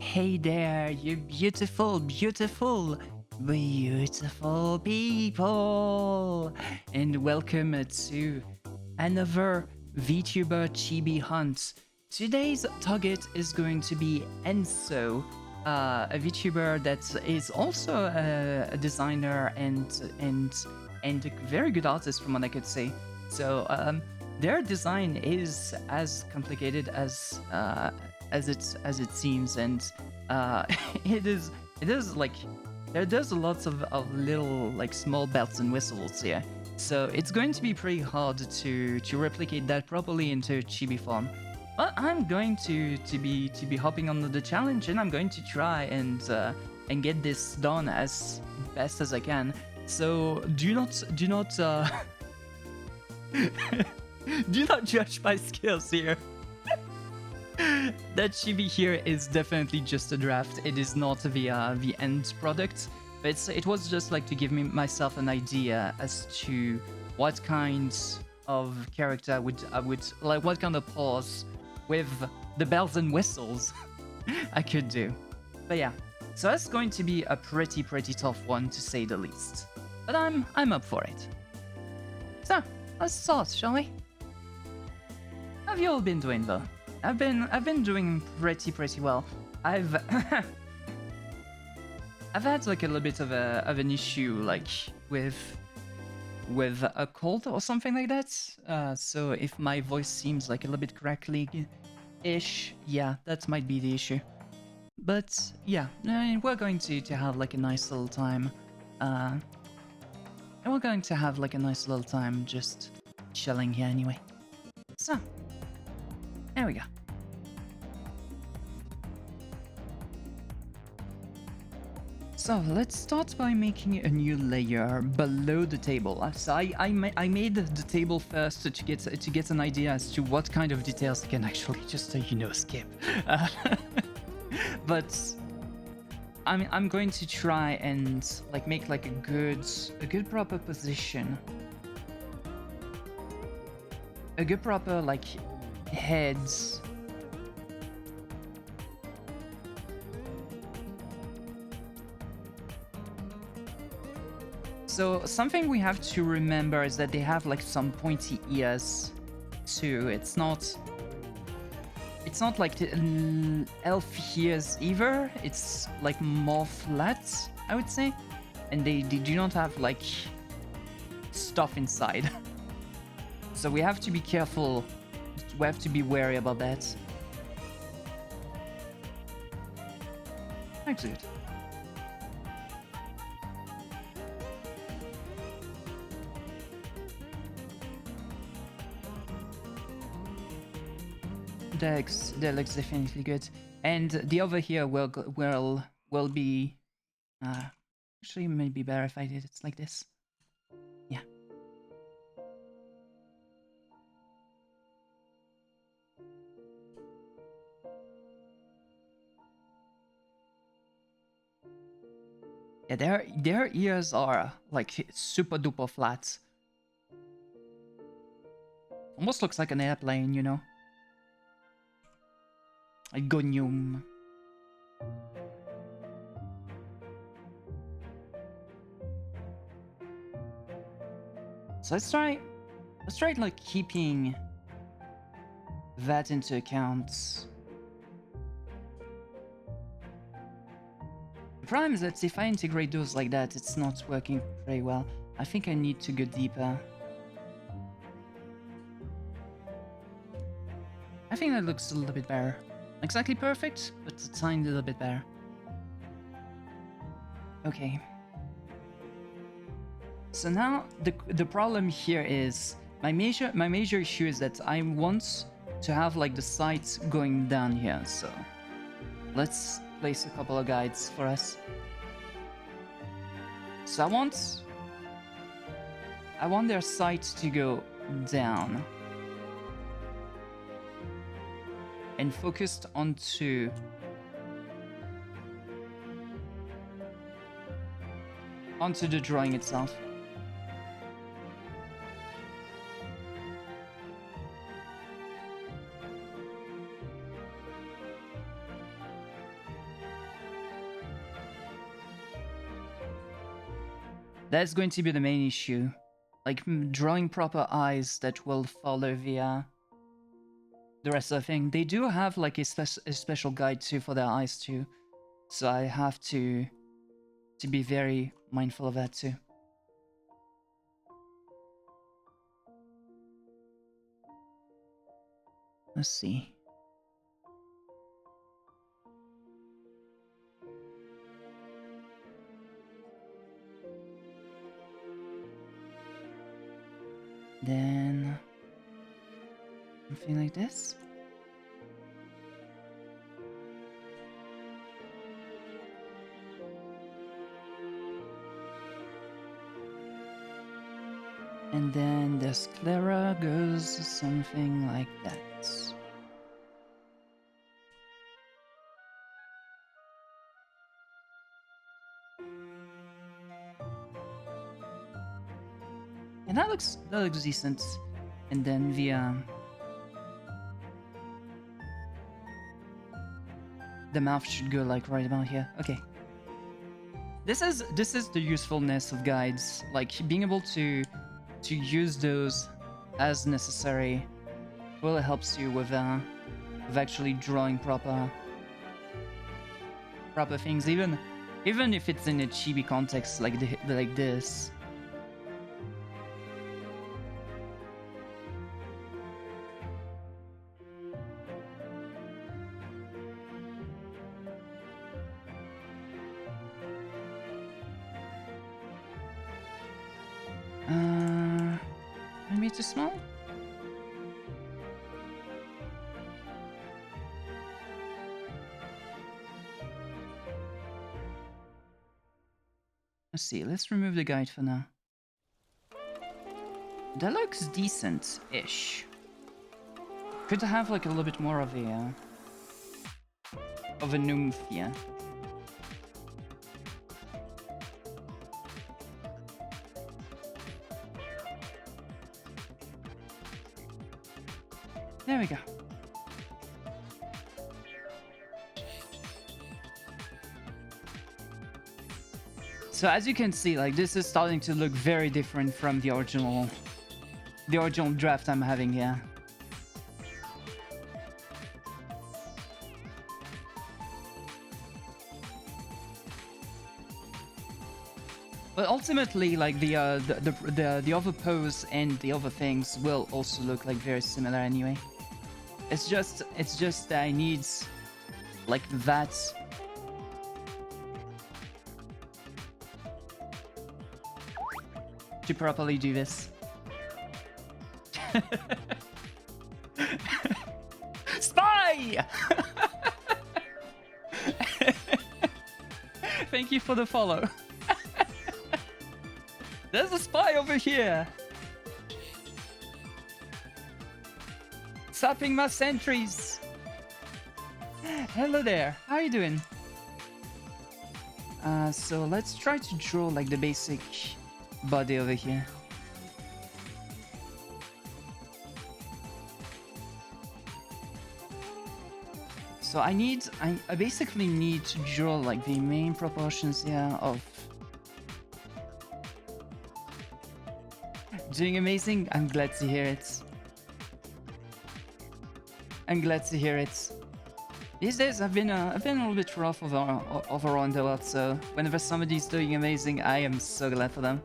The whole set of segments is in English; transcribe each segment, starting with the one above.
Hey there, you beautiful, beautiful, beautiful people, and welcome to another VTuber Chibi hunt. Today's target is going to be Enso, a VTuber that is also a designer and a very good artist, from what I could say. So their design is as complicated as it seems, and uh, it is like there's lots of little like small bells and whistles here. So it's going to be pretty hard to replicate that properly into Chibi form. But I'm going to be hopping on the challenge, and I'm going to try and get this done as best as I can. So do not do not judge my skills here. That Chibi here is definitely just a draft. It is not the end product. But it was just like to give myself an idea as to what kind of character I would like, what kind of pause with the bells and whistles I could do. But yeah, so that's going to be a pretty tough one, to say the least. But I'm up for it. So let's start, shall we? How have you all been doing though? I've been doing pretty well. I've I've had like a little bit of an issue like with a cold or something like that. So if my voice seems like a little bit crackly-ish, yeah, that might be the issue. But yeah, we're going to have like a nice little time. And we're going to have like a nice little time just chilling here anyway. So there we go. So let's start by making a new layer below the table. So I made the table first to get an idea as to what kind of details I can actually just skip. Uh, but I'm going to try and like make like a good proper position, a good proper like heads. So something we have to remember is that they have like some pointy ears too. It's not like the elf ears either. It's like more flat, I would say. And they do not have like stuff inside. So we have to be careful. We have to be wary about that. That's good. That looks definitely good. And the over here will be actually maybe better if I did it like this. Yeah. Yeah, their ears are like super duper flat. Almost looks like an airplane, you know? A gonium. So let's try like keeping that into account. The problem is that if I integrate those like that, it's not working very well. I think I need to go deeper. I think that looks a little bit better. Not exactly perfect, but a tiny little bit better. Okay. So now the problem here is my major issue is that I want to have like the sights going down here. So let's place a couple of guides for us. So I want their sight to go down and focused onto the drawing itself. That's going to be the main issue. Like, drawing proper eyes that will follow the rest of the thing. They do have, like, a special guide, too, for their eyes, too. So I have to be very mindful of that, too. Let's see. Then something like this. And then the sclera goes something like that. And that looks decent. And then the mouth should go like right about here. Okay. This is the usefulness of guides, like being able to use those as necessary really helps you with actually drawing proper things, even if it's in a chibi context like this. Maybe too small? Let's see, let's remove the guide for now. That looks decent-ish. Could have like a little bit more of a nymph, yeah. There we go. So as you can see, like this is starting to look very different from the original draft I'm having here. But ultimately, like the other pose and the other things will also look like very similar anyway. It's just that I need like that to properly do this. Spy! Thank you for the follow. There's a spy over here! Sapping my sentries! Hello there, how are you doing? So let's try to draw like the basic body over here. So I basically need to draw like the main proportions here of... Doing amazing? I'm glad to hear it. I'm glad to hear it. These days I've been a little bit rough overall the lot, so whenever somebody's doing amazing, I am so glad for them.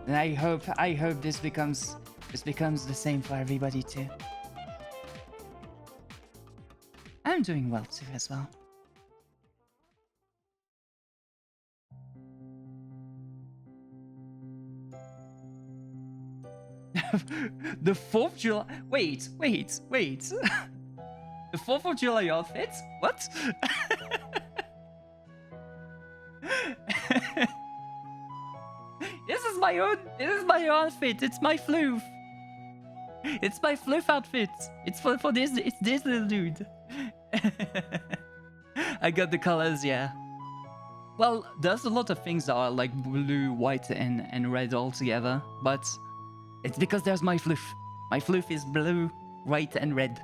And I hope this becomes the same for everybody too. I'm doing well too as well. The 4th of July. Wait. The 4th of July outfit? What? This is my outfit. It's my floof. It's my floof outfit. It's for this. It's this little dude. I got the colors, yeah. Well, there's a lot of things that are like blue, white, and red all together, but it's because there's my floof. My floof is blue, white, and red.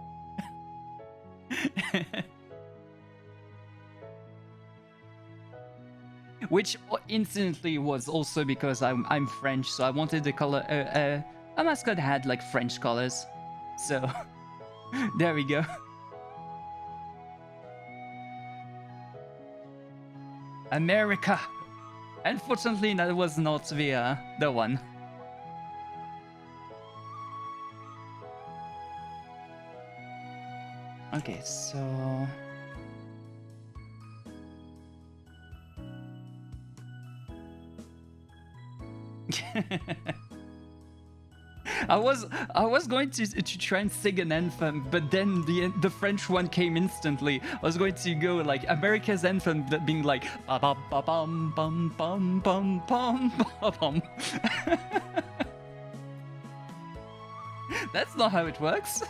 which instantly was also because I'm French, so I wanted the color. A mascot had like French colors, so there we go. America. Unfortunately, that was not the one. Okay, so I was going to try and sing an anthem, but then the French one came instantly. I was going to go like America's anthem, that being like ba ba ba bum bum bum bum bum ba bum. That's not how it works.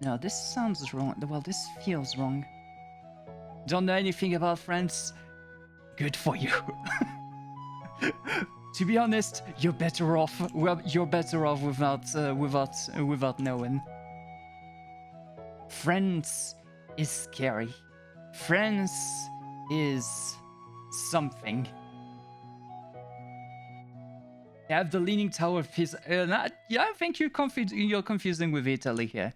No, this sounds wrong. Well, this feels wrong. Don't know anything about France? Good for you. To be honest, you're better off. Well, you're better off without knowing. France is scary. France is something. They have the Leaning Tower of Pisa. Yeah, I think you're confusing with Italy here.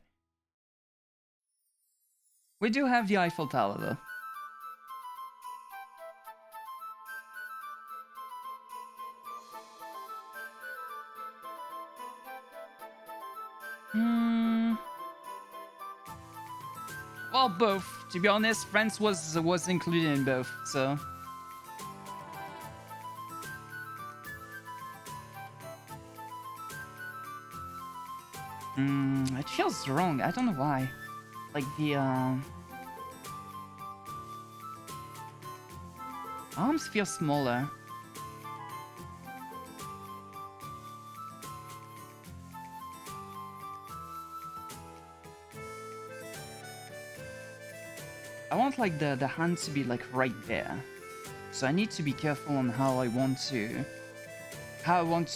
We do have the Eiffel Tower, though. Well, both. To be honest, France was included in both, so... It feels wrong. I don't know why. Like the arms feel smaller. I want like the hand to be like right there. So I need to be careful on how I want to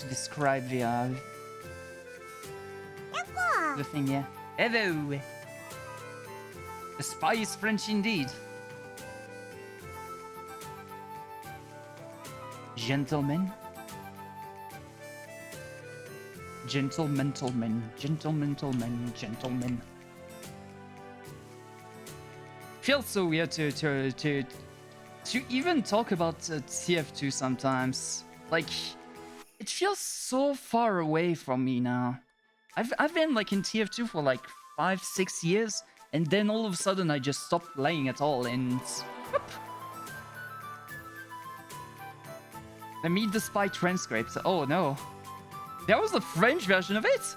describe the thing, yeah. Hello! The spy is French indeed. Gentlemen. Gentlemen. Feels so weird to even talk about TF2 sometimes. Like, it feels so far away from me now. I've been like in TF2 for like 5-6 years, and then all of a sudden I just stopped playing at all, and whoop. The Meet the Spy transcript. Oh no, that was the French version of it.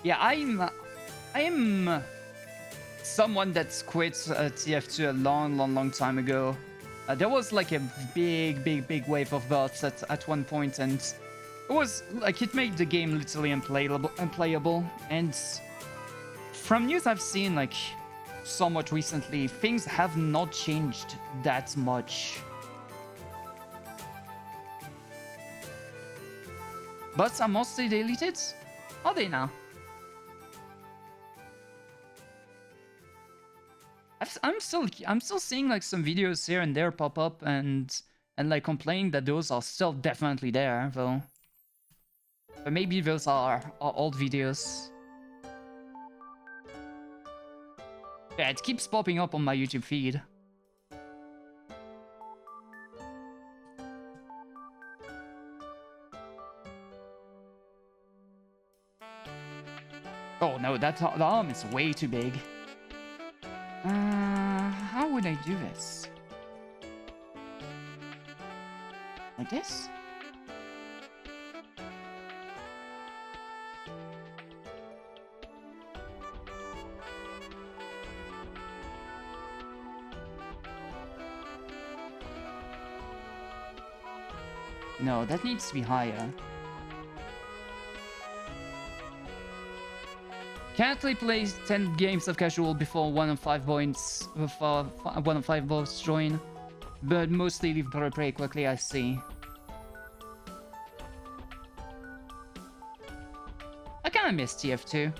Yeah, I'm someone that's quit TF2 a long time ago. There was like a big wave of bots at one point, and it was like it made the game literally unplayable. And from news I've seen like somewhat recently, things have not changed that much. Bots are mostly deleted? Are they now? I'm still seeing like some videos here and there pop up and like complaining that those are still definitely there, though. But maybe those are old videos. Yeah, it keeps popping up on my YouTube feed. Oh no, the arm is way too big. How would I do this? Like this? No, that needs to be higher. Currently plays 10 games of casual before 1 of 5 boys join, but mostly leave pretty quickly, I see. I kinda miss TF2.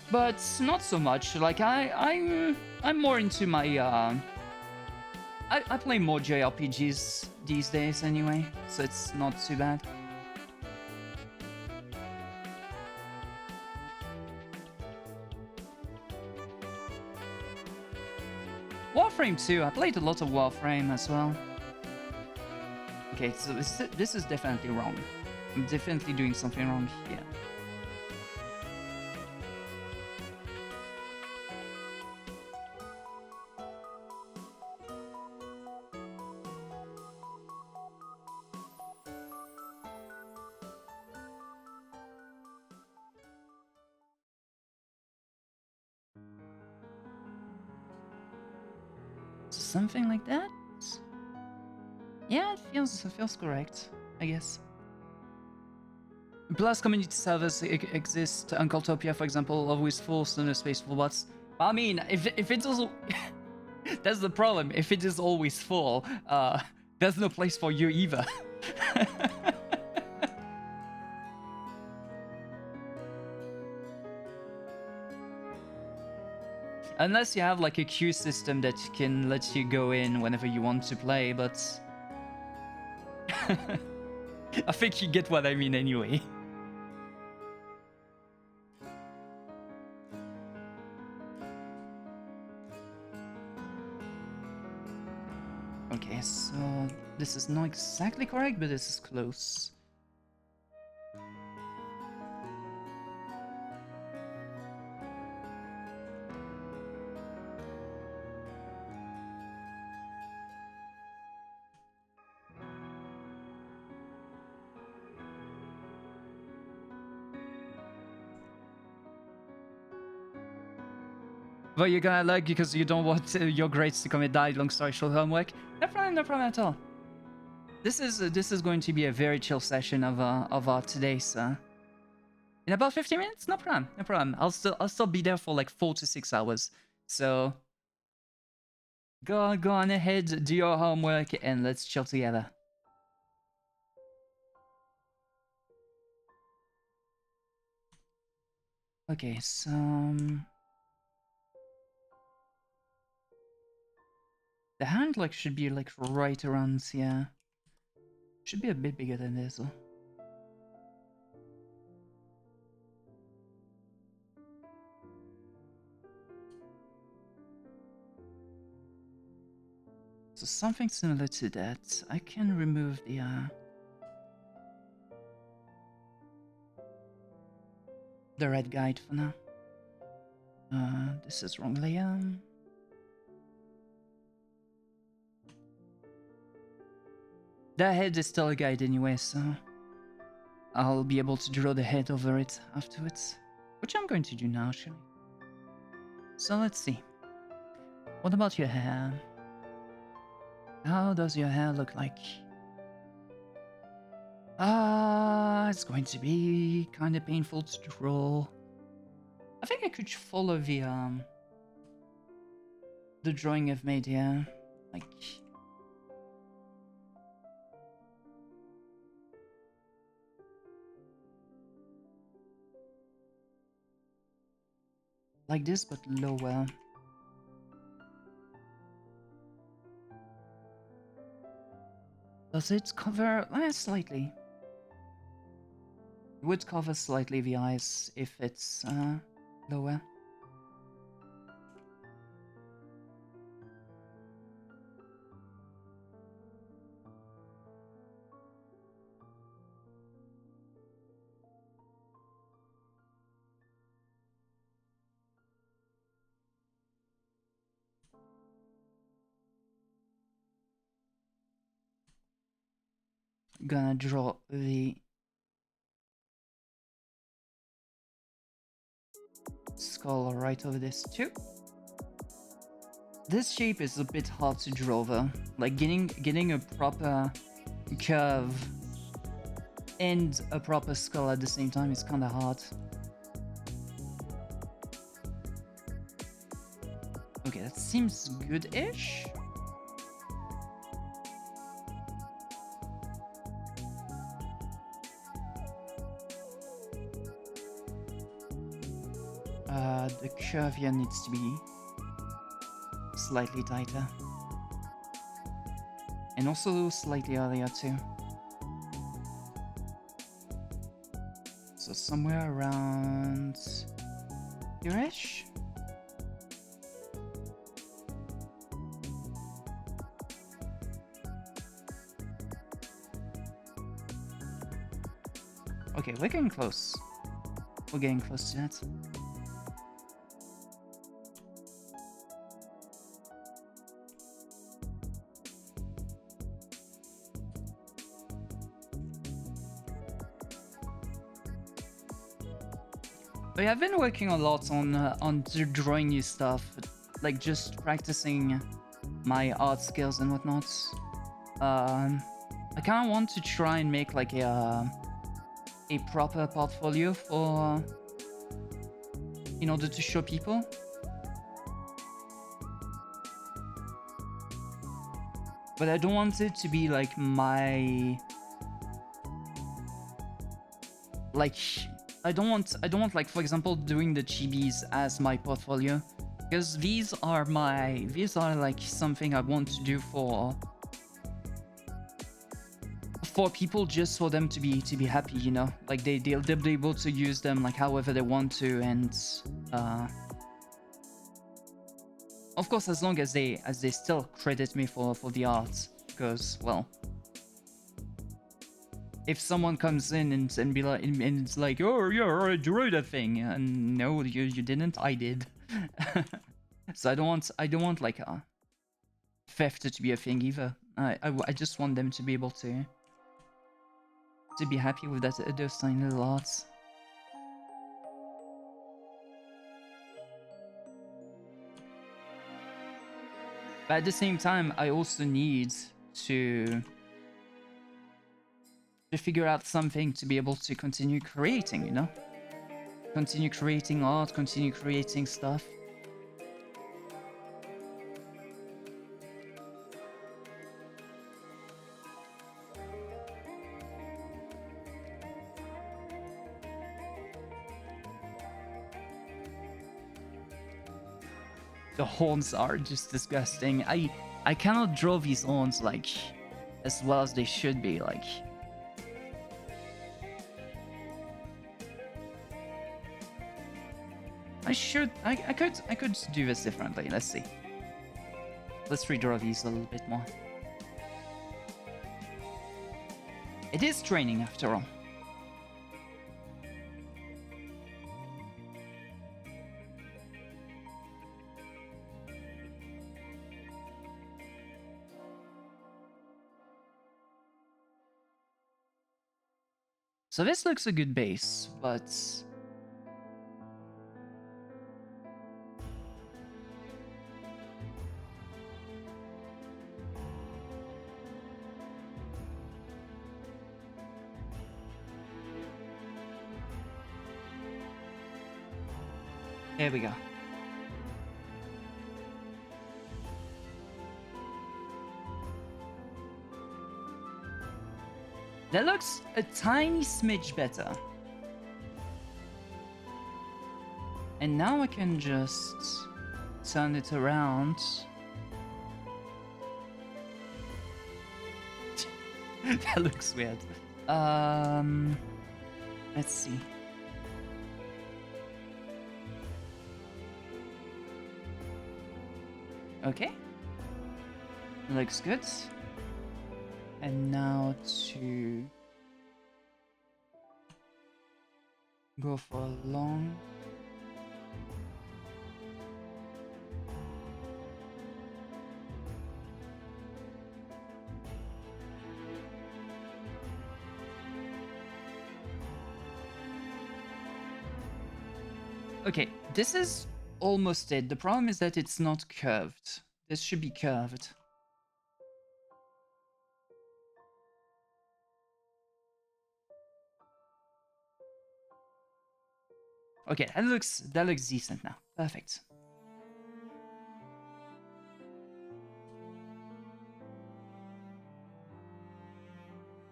But not so much. Like I'm more into my I play more JRPGs these days anyway, so it's not too bad. Warframe 2, I played a lot of Warframe as well. Okay, so this is definitely wrong. I'm definitely doing something wrong here. Something like that? Yeah, it feels correct, I guess. Plus, community servers exist. Uncletopia, for example, always full, so no space for bots. I mean, if it is... that's the problem. If it is always full, there's no place for you either. Unless you have like a queue system that can let you go in whenever you want to play, but... I think you get what I mean anyway. Okay, so this is not exactly correct, but this is close. But you're gonna lag because you don't want your grades to commit die. Long story short, homework. No problem at all. This is going to be a very chill session of today, so in about 50 minutes, no problem. I'll still be there for like 4 to 6 hours. So go on ahead, do your homework, and let's chill together. Okay, so the hand like should be like right around here. Should be a bit bigger than this though. So something similar to that. I can remove the red guide for now. This is wrong layer. The head is still a guide anyway, so I'll be able to draw the head over it afterwards, which I'm going to do now actually. So let's see. What about your hair? How does your hair look like? It's going to be kind of painful to draw. I think I could follow the drawing I've made here, like this, but lower. Does it cover slightly? It would cover slightly the eyes if it's lower. Gonna draw the skull right over this too. This shape is a bit hard to draw though. Like getting a proper curve and a proper skull at the same time is kind of hard. Okay, that seems good-ish. The curve here needs to be slightly tighter. And also slightly earlier too. So somewhere around here-ish? Okay, we're getting close. We're getting close to that. But yeah, I've been working a lot on drawing new stuff, like just practicing my art skills and whatnot. I kind of want to try and make like a proper portfolio for in order to show people. But I don't want it to be like my I don't want like, for example, doing the chibis as my portfolio, because these are like something I want to do for people, just for them to be happy, you know, like they'll be able to use them like however they want to, and of course as long as they still credit me for the art, because well, if someone comes in and be like, and it's like, oh yeah, I drew that thing, and no, you didn't, I did. So I don't want like a theft to be a thing either. I just want them to be able to be happy with those tiny little arts. But at the same time, I also need to figure out something to be able to continue creating, you know? Continue creating art, continue creating stuff. The horns are just disgusting. I cannot draw these horns like as well as they should be, like. I could do this differently. Let's see. Let's redraw these a little bit more. It is training after all. So this looks a good base, but there we go. That looks a tiny smidge better. And now I can just turn it around. That looks weird. Let's see. Okay. Looks good. And now to go for a long. Okay, this is almost it. The problem is that it's not curved. This should be curved. Okay, that looks decent now. Perfect.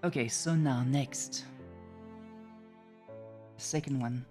Okay, so now next. Second one.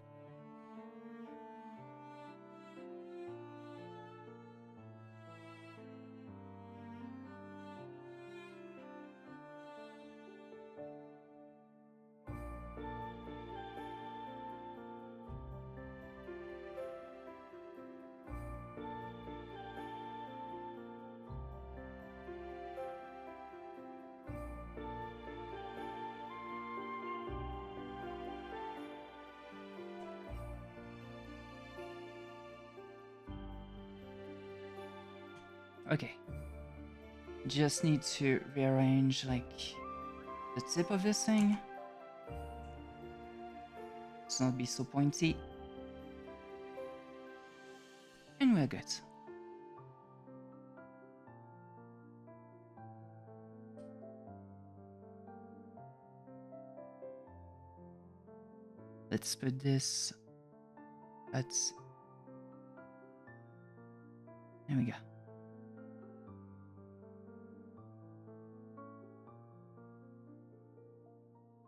Okay. Just need to rearrange like the tip of this thing. Let's not be so pointy. And we're good. Let's put this at... There we go.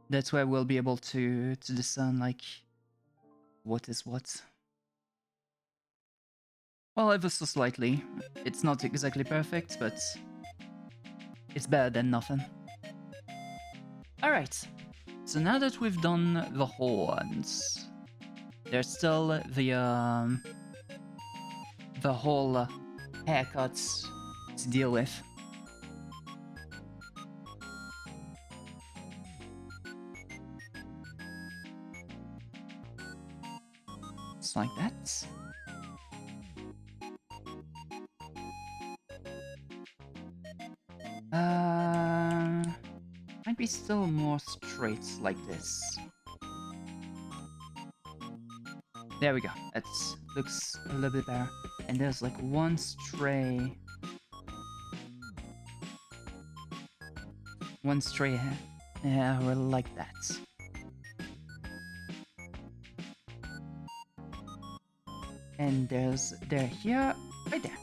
That's where we'll be able to discern like what is what. Well, ever so slightly. It's not exactly perfect, but it's better than nothing. Alright, so now that we've done the horns, there's still the whole haircuts to deal with. Just like that. Might be still more straight like this. There we go. That looks a little bit better. And there's like one stray hair. Yeah, I really like that. And they're here, right there.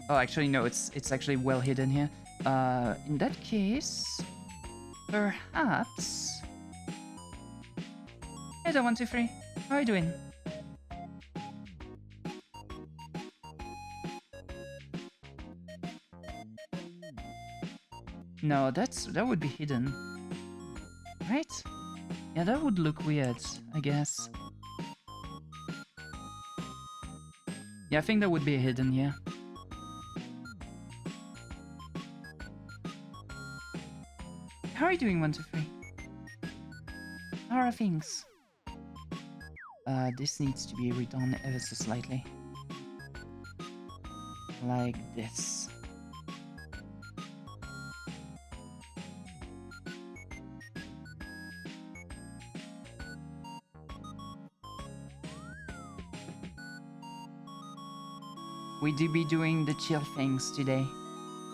Oh, actually no, it's actually well hidden here. In that case, perhaps. Hey there, 123. How are you doing? No, that would be hidden, right? Yeah, that would look weird, I guess. Yeah, I think that would be hidden, yeah. How are you doing, 123? How are things? This needs to be redone ever so slightly. Like this. We do be doing the chill things today.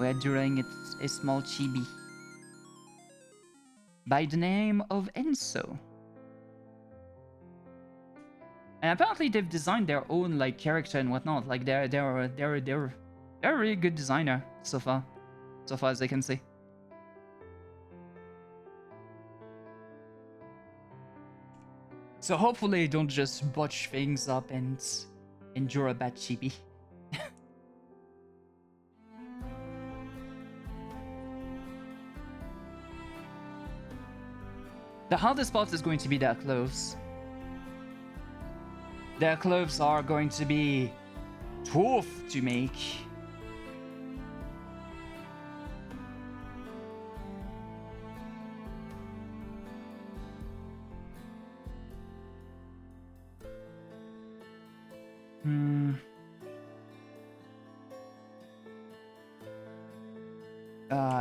We're doing a small chibi. By the name of Enso. And apparently they've designed their own like character and whatnot. Like they're a really good designer so far as I can see. So hopefully they don't just botch things up and endure a bad chibi. The hardest part is going to be their clothes. Their clothes are going to be tough to make.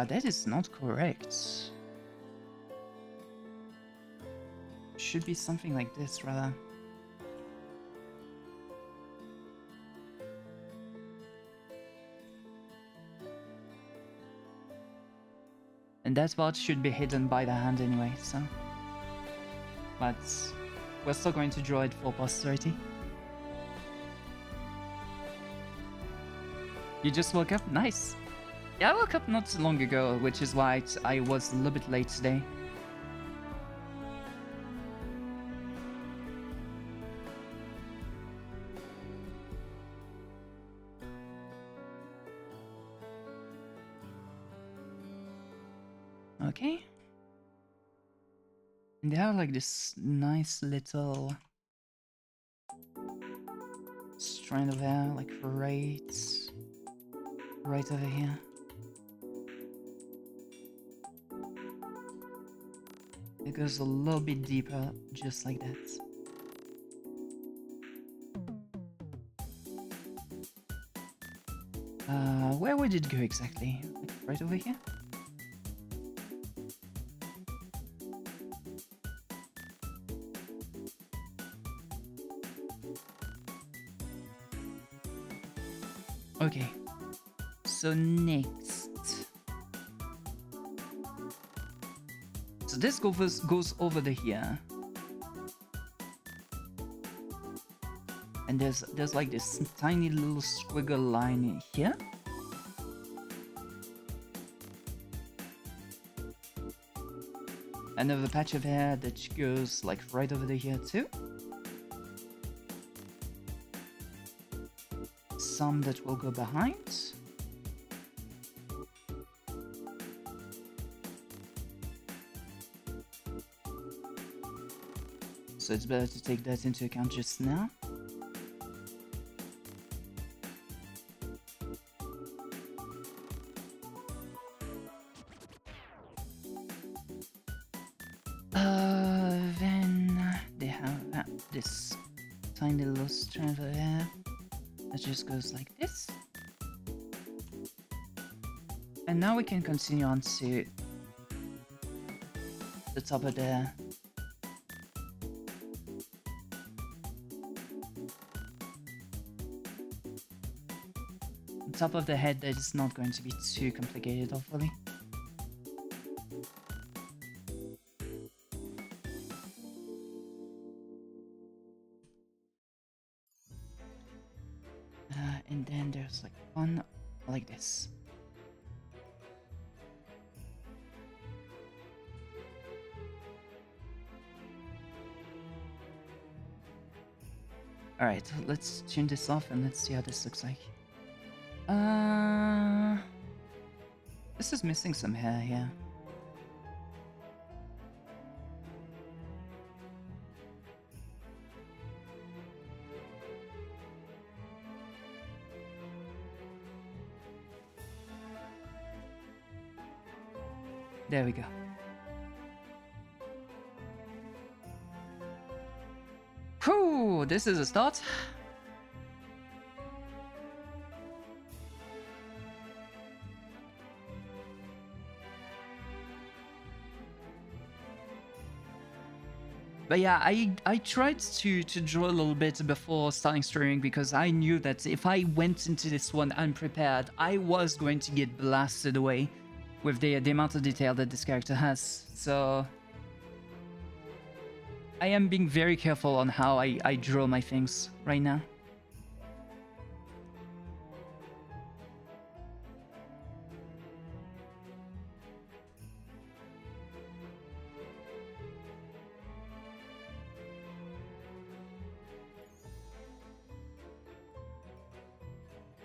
That is not correct. Should be something like this, rather. And that part should be hidden by the hand anyway, so... But we're still going to draw it for posterity. You just woke up? Nice. Yeah, I woke up not so long ago, which is why I was a little bit late today. Okay. And they have like this nice little strand of hair, like right over here. It goes a little bit deeper, just like that. Where would it go exactly? Like right over here? Okay, so next. So this goes over the here. And there's like this tiny little squiggle line here. Another patch of hair that goes like right over the here too. Some that will go behind. So it's better to take that into account just now. Then they have this tiny little strand of hair that just goes like this. And now we can continue on to the top of the top of the head. That is not going to be too complicated, hopefully. And then there's like one like this. Alright, let's tune this off and let's see how this looks like. This is missing some hair here. There we go. Whew, this is a start. But yeah, I tried to draw a little bit before starting streaming because I knew that if I went into this one unprepared, I was going to get blasted away with the amount of detail that this character has. So I am being very careful on how I draw my things right now.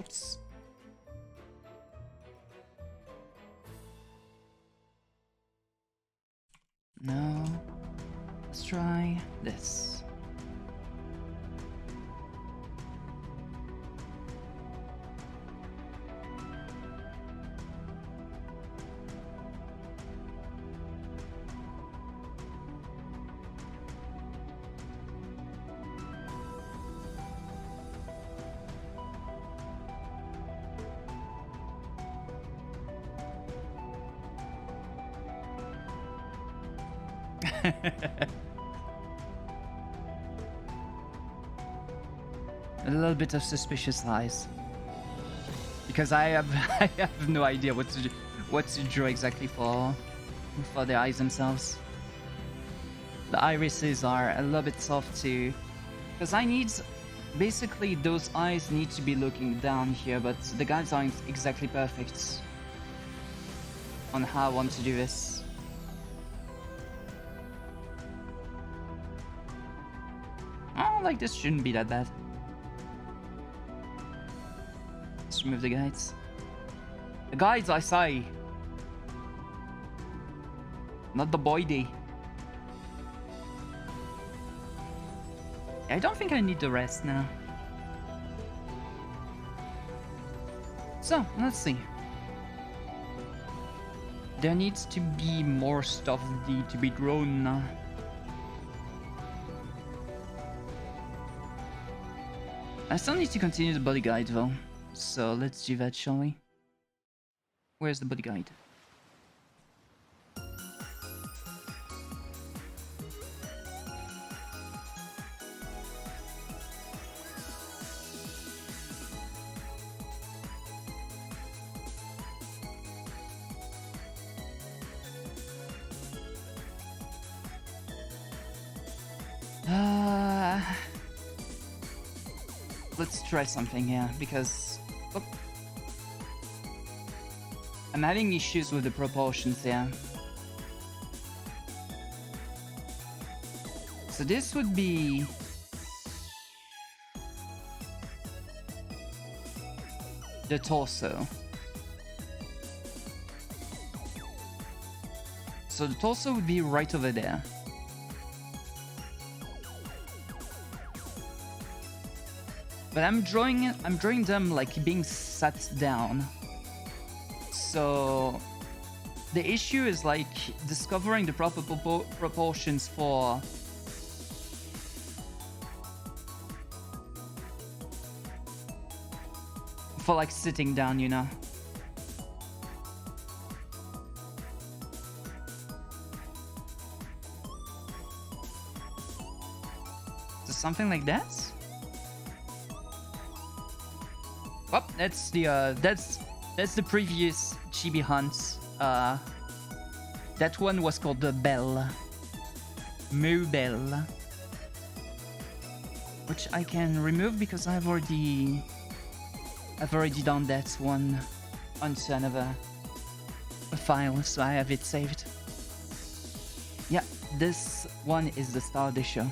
Oops. No. Let's try this. A little bit of suspicious eyes, because I have I have no idea what to draw exactly for the eyes themselves. The irises are a little bit soft too. Because I need... Basically, those eyes need to be looking down here, but the guides aren't exactly perfect on how I want to do this. Oh, like this shouldn't be that bad. Let's remove the guides. The guides, I say. Not the body. I don't think I need the rest now. So, let's see. There needs to be more stuff need to be drawn now. I still need to continue the body guide though. So let's do that, shall we? Where's the body guide? Let's try something here, because I'm having issues with the proportions here. So this would be... the torso. So the torso would be right over there. But I'm drawing them like being sat down. So the issue is like discovering the proper proportions for like sitting down, you know. So something like that. Oh, that's the previous Chibi hunt. That one was called the Bell. Moo Bell. Which I can remove because I've already done that one onto another file, so I have it saved. Yeah, this one is the Star Disher.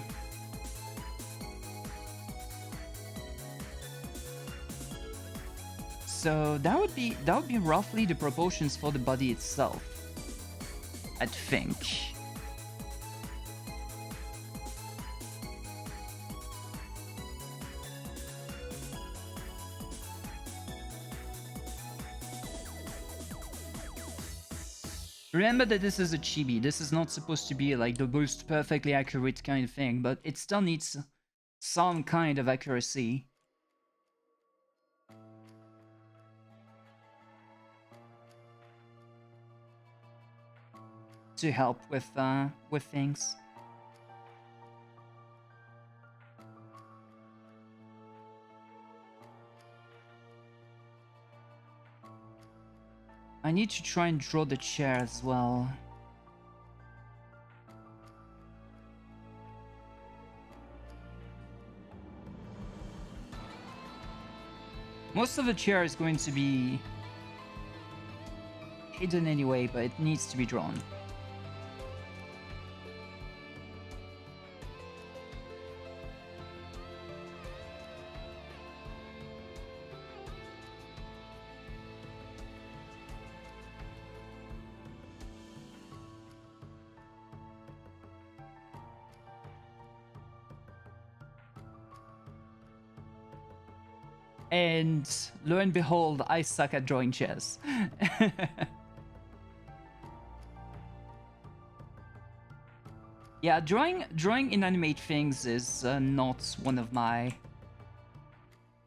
So that would be roughly the proportions for the body itself, I think. Remember that this is a chibi. This is not supposed to be like the most perfectly accurate kind of thing, but it still needs some kind of accuracy. To help with things. I need to try and draw the chair as well. Most of the chair is going to be hidden anyway, but it needs to be drawn. And lo and behold, I suck at drawing chairs. Yeah, drawing inanimate things is not one of my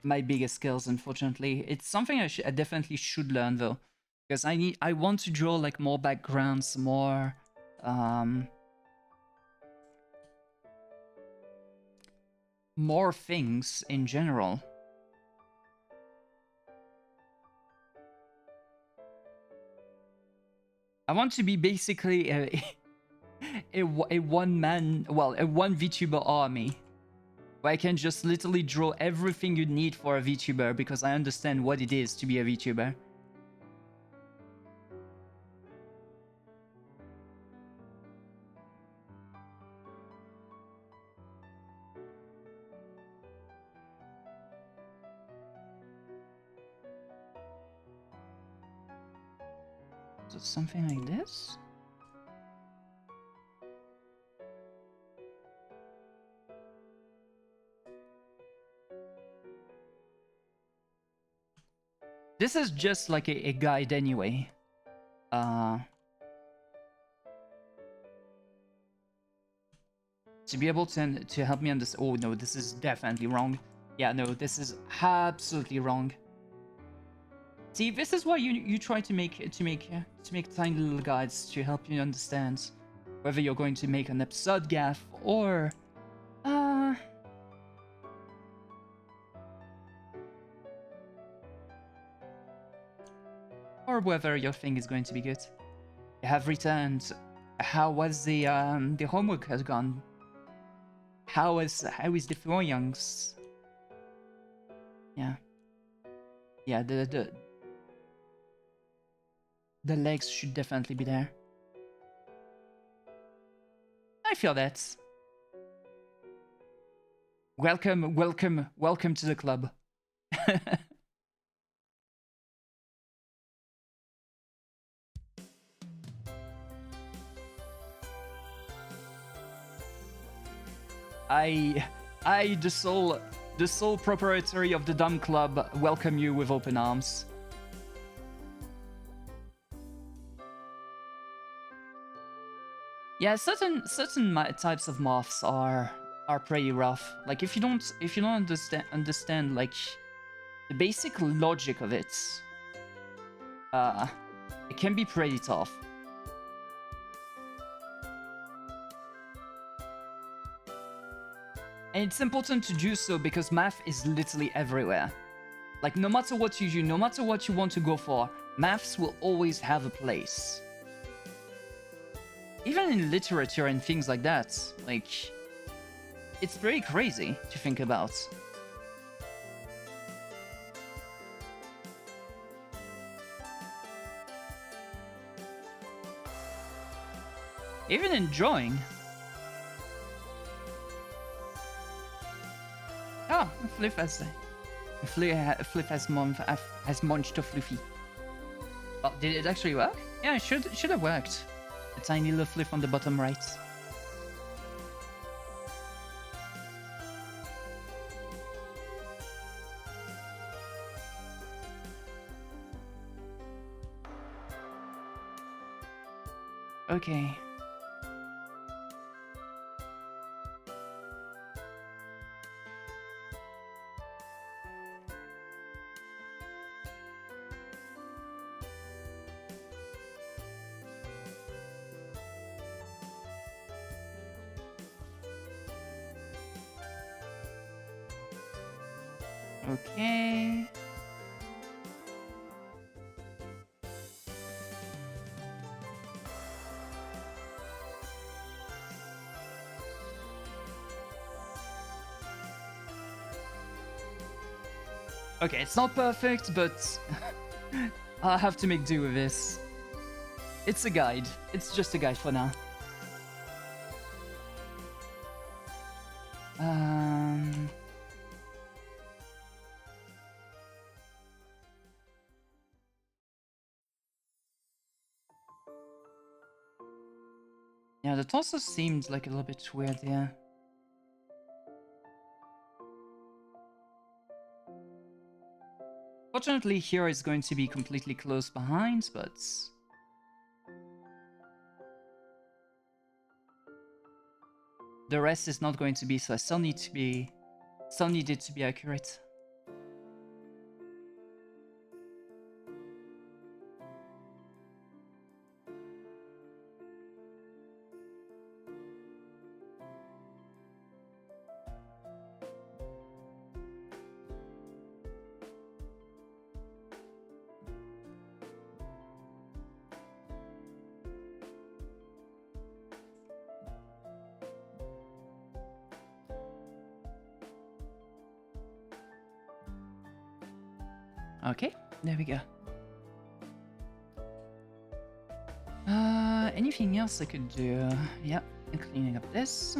biggest skills, unfortunately. It's something I definitely should learn though, because I want to draw like more backgrounds, more more things in general. I want to be basically a one-man, well, a one VTuber army, where I can just literally draw everything you need for a VTuber because I understand what it is to be a VTuber. So something like this? This is just like a guide anyway. To be able to help me understand. Oh no, this is definitely wrong. Yeah, no, this is absolutely wrong. See, this is why you try to make tiny little guides to help you understand whether you're going to make an absurd gaffe or whether your thing is going to be good. You have returned. How was the homework has gone? How is the Youngs? Yeah. Yeah, the legs should definitely be there. I feel that. Welcome to the club. I, the sole proprietary of the Dumb Club, welcome you with open arms. Yeah, certain types of moths are pretty rough. Like if you don't understand like the basic logic of it, it can be pretty tough. And it's important to do so because math is literally everywhere. Like no matter what you do, no matter what you want to go for, maths will always have a place. Even in literature and things like that, like, it's very crazy to think about. Even in drawing. Oh, Fliff has munched a Fluffy. Oh, did it actually work? Yeah, it should have worked. A tiny little Fliff on the bottom right. Okay. Okay. Okay, it's not perfect, but I'll have to make do with this. It's a guide. It's just a guide for now. Yeah, that also seemed like a little bit weird, yeah. Fortunately, here is going to be completely close behind, but... the rest is not going to be, so I still need it to be accurate. Okay, there we go. Anything else I could do? Yeah, cleaning up this.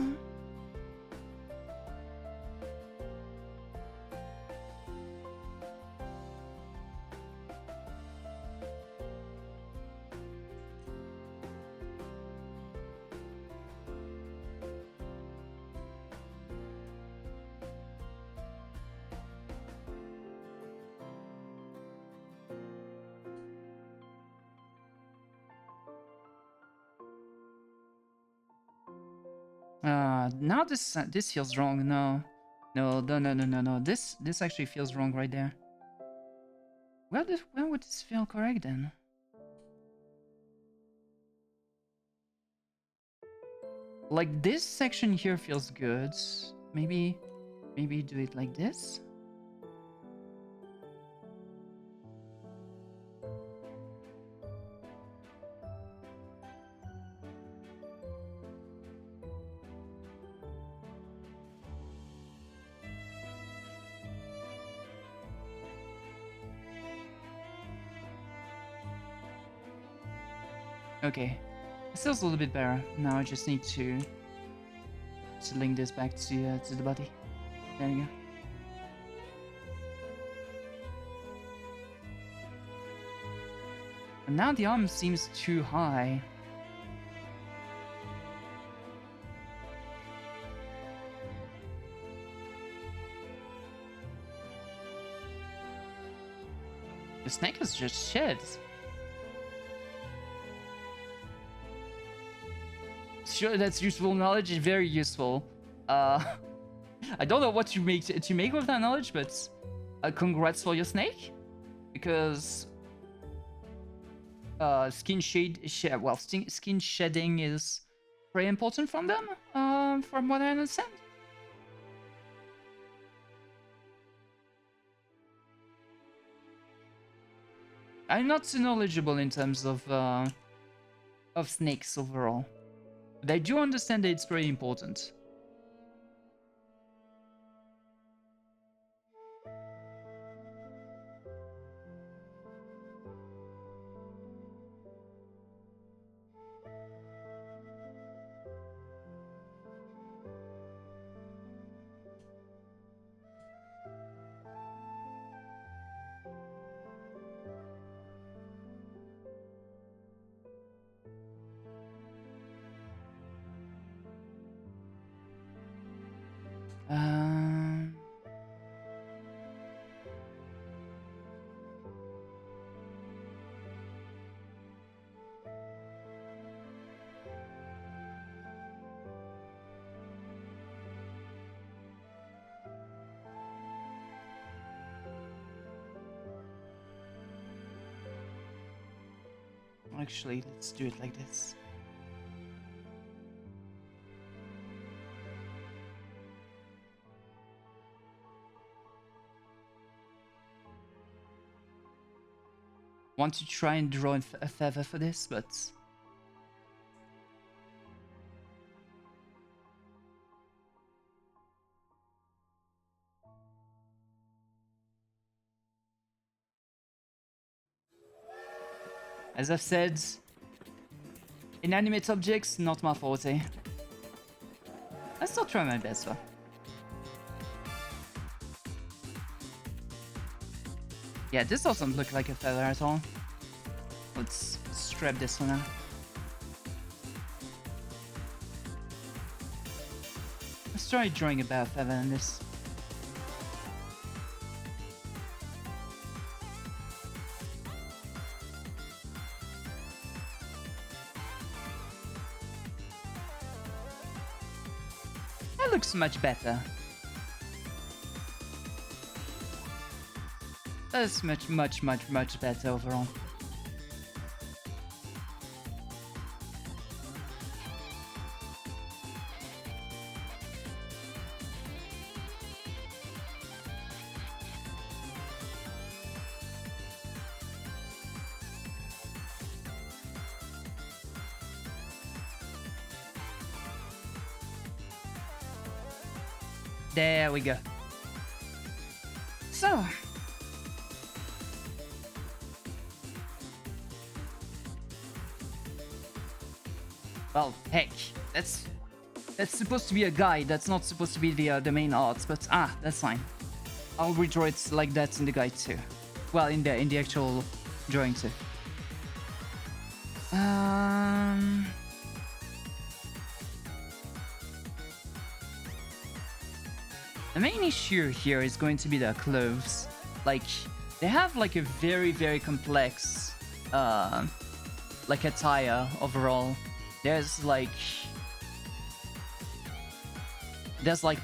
Now this feels wrong. No. This actually feels wrong right there. Where would this feel correct then? Like this section here feels good. Maybe do it like this. Okay, it feels a little bit better. Now I just need to link this back to the body. There you go. And now the arm seems too high. The snake is just shit. Sure, that's useful knowledge. It's very useful. I don't know what to make with that knowledge, but congrats for your snake, because skin shedding is very important from them. From what I understand. I'm not so knowledgeable in terms of snakes overall. But I do understand that it's very important. Actually, let's do it like this. Want to try and draw a feather for this, but as I've said, inanimate objects, not my forte. I still try my best though. Yeah, this doesn't look like a feather at all. Let's strap this one out. Let's try drawing a better feather in this. That looks much better. That's much better overall. There we go. So, Well, heck, that's supposed to be a guide. That's not supposed to be the main art, but that's fine. I'll redraw it like that in the guide too. Well, in the actual drawing too. The main issue here is going to be the clothes. Like, they have like a very, very complex like attire overall. There's like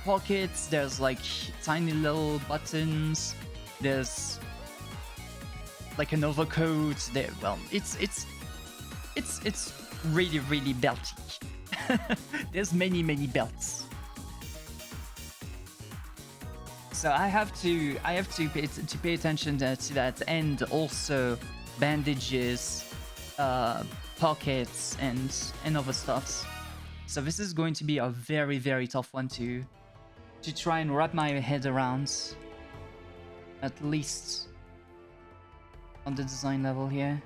pockets, there's like tiny little buttons, there's like an overcoat. There, well, it's really, really belty. There's many belts. So I have to pay attention to that, and also bandages, pockets, and other stuffs. So this is going to be a very, very tough one to try and wrap my head around, at least on the design level here.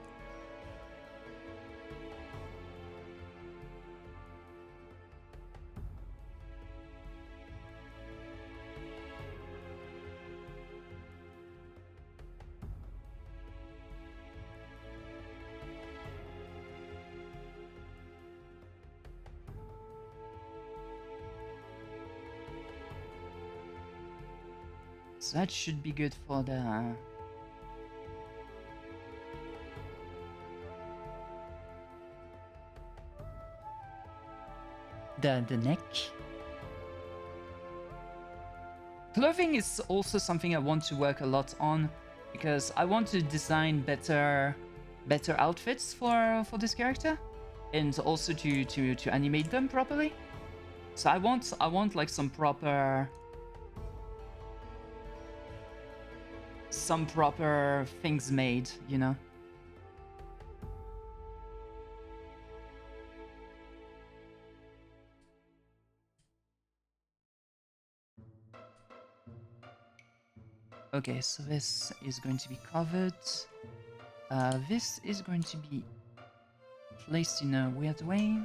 So that should be good for the neck. Clothing is also something I want to work a lot on, because I want to design better outfits for this character, and also to animate them properly. So I want like some proper things made, you know. Okay, so this is going to be covered. This is going to be placed in a weird way.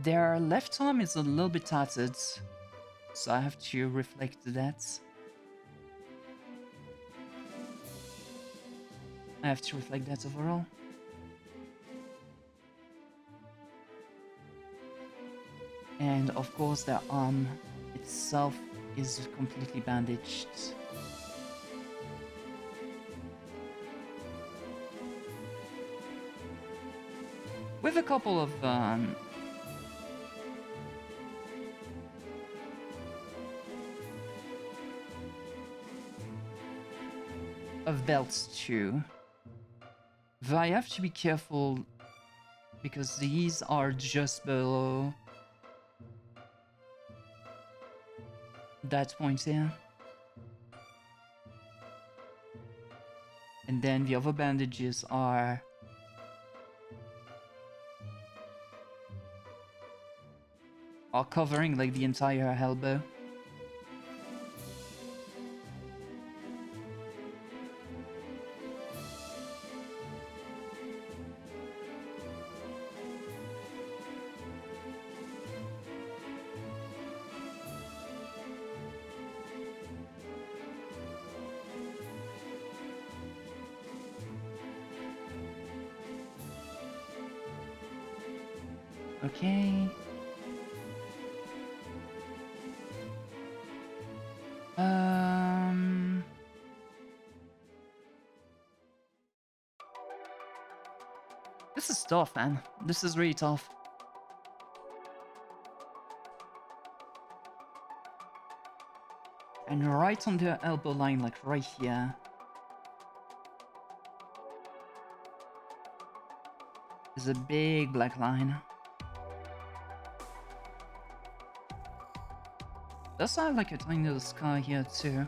Their left arm is a little bit tattered, so I have to reflect that. I have to reflect that overall. And of course the arm itself is completely bandaged. With a couple of belts too. Though I have to be careful, because these are just below that point here. And then the other bandages are covering like the entire elbow. Okay. This is tough, man. This is really tough. And right on the elbow line, like right here, is a big black line. Does have like a tiny little scar here too.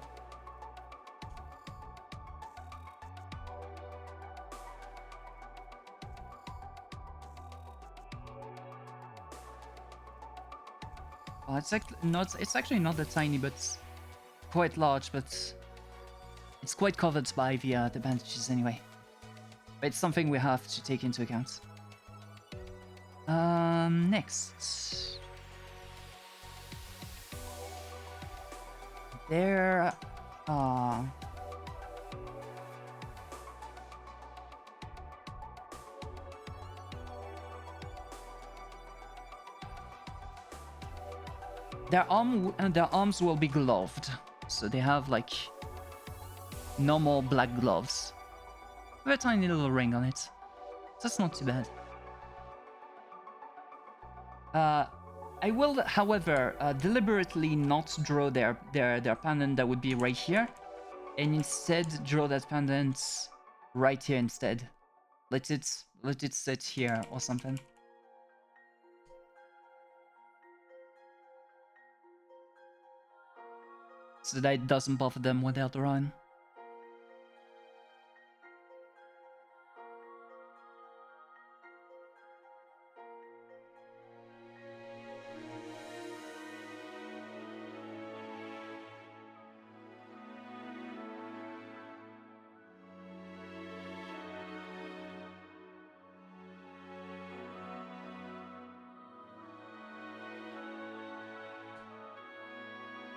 Well, it's actually not that tiny, but quite large. But It's quite covered by the bandages anyway. But it's something we have to take into account. Next. There are... Their arms will be gloved, so they have like normal black gloves with a tiny little ring on it. That's not too bad. I will, however, deliberately not draw their pendant that would be right here, and instead draw that pendant right here instead. Let it sit here or something. So that it doesn't bother them when they're drawing.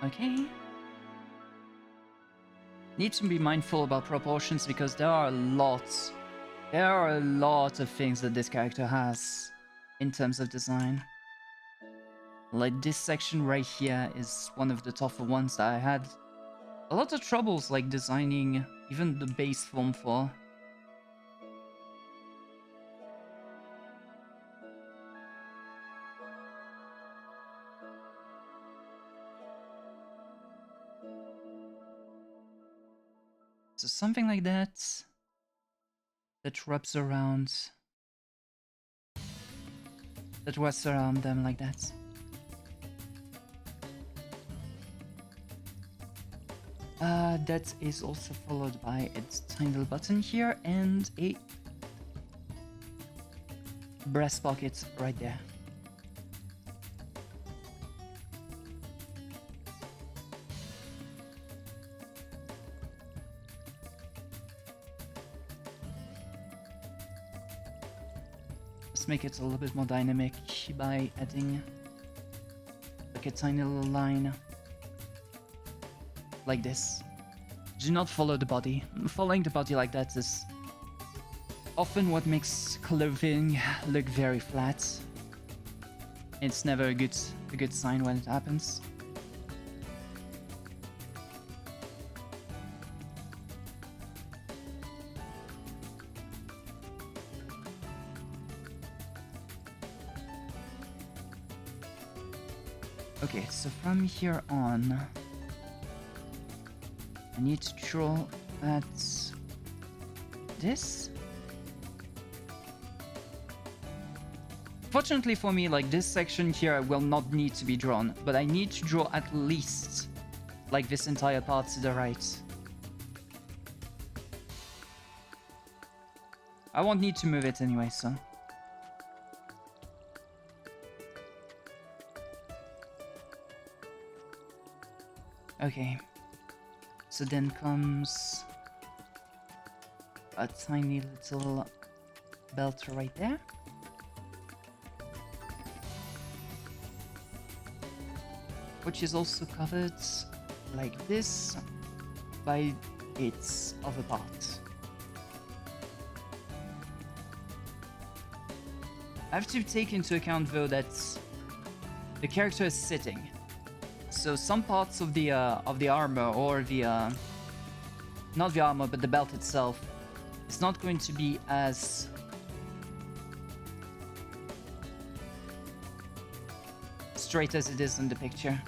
Okay. Need to be mindful about proportions because there are a lot of things that this character has in terms of design. Like this section right here is one of the tougher ones that I had a lot of troubles like designing even the base form for. So something like that wraps around them like that. That is also followed by a tiny little button here and a breast pocket right there. Let's make it a little bit more dynamic by adding like a tiny little line like this. Do not follow the body. Following the body like that is often what makes clothing look very flat. It's never a good sign when it happens. Okay, so from here on, I need to draw at this. Fortunately for me, like this section here will not need to be drawn, but I need to draw at least like this entire part to the right. I won't need to move it anyway, so. Okay. So then comes a tiny little belt right there. Which is also covered like this by its other part. I have to take into account though that the character is sitting. So some parts of the armor or the not the armor but the belt itself is not going to be as straight as it is in the picture.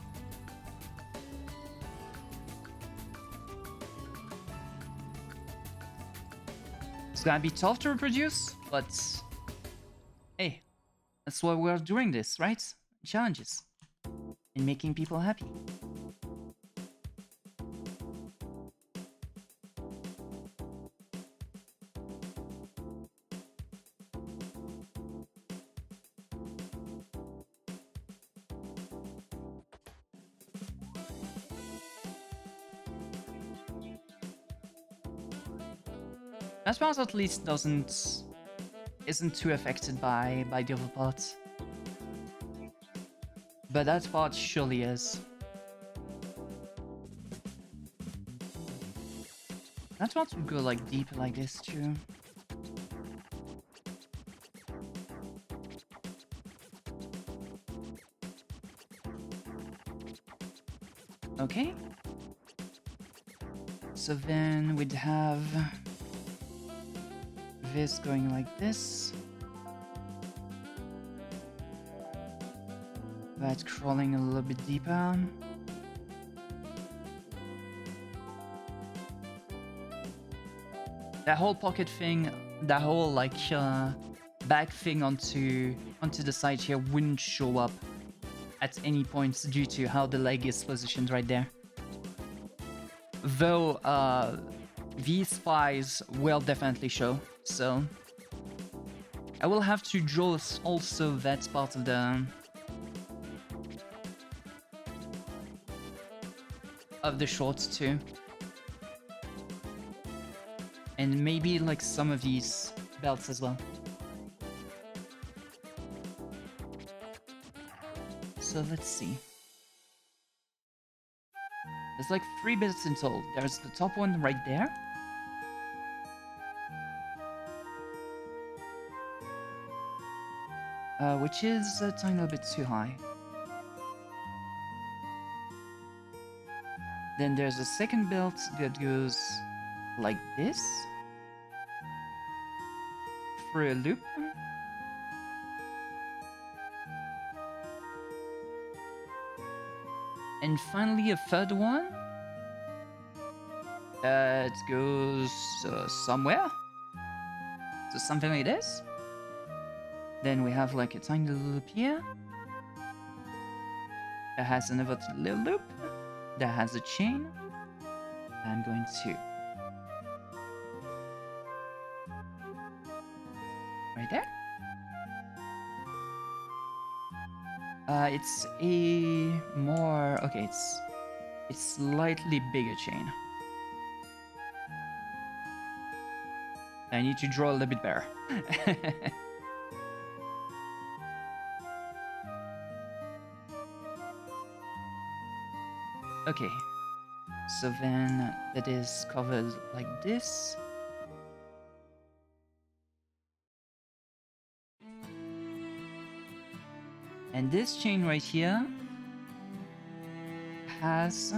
It's gonna be tough to reproduce, but hey, that's why we're doing this, right? Challenges. And making people happy. That part at least isn't too affected by the other parts. But that part surely is. That part would go like deeper like this too. Okay. So then we'd have this going like this. That crawling a little bit deeper. That whole pocket thing, that whole like back thing onto the side here wouldn't show up at any point due to how the leg is positioned right there. Though these spies will definitely show, so I will have to draw also that part of the shorts too. And maybe like some of these belts as well. So let's see. There's like 3 bits in total. There's the top one right there. Which is a tiny little bit too high. Then there's a second belt that goes like this. Through a loop. And finally a third one. It goes somewhere. So something like this. Then we have like a tiny little loop here. That has another little loop. That has a chain. I'm going to... right there. It's a more... okay, it's slightly bigger chain. I need to draw a little bit better. Okay, so then that is covered like this. And this chain right here has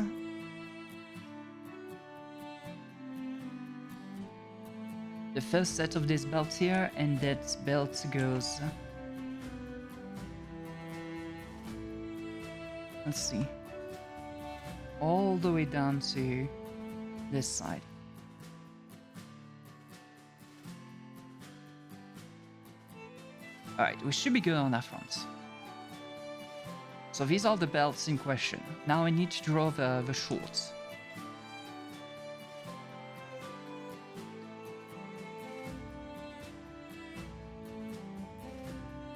the first set of this belt here, and that belt goes... let's see. All the way down to this side. Alright, we should be good on that front. So these are the belts in question. Now I need to draw the shorts.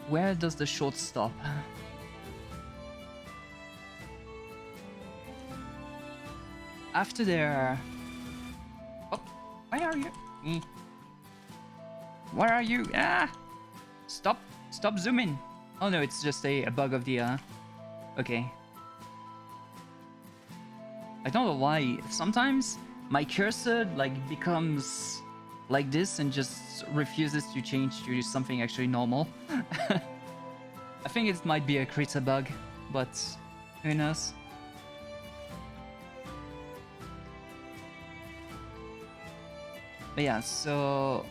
Where does the short stop? After their... oh, where are you? Where are you? Ah! Stop zooming. Oh no, it's just a bug of the... okay. I don't know why. Sometimes my cursor like becomes like this and just refuses to change to something actually normal. I think it might be a creator bug, but who knows? But yeah, so...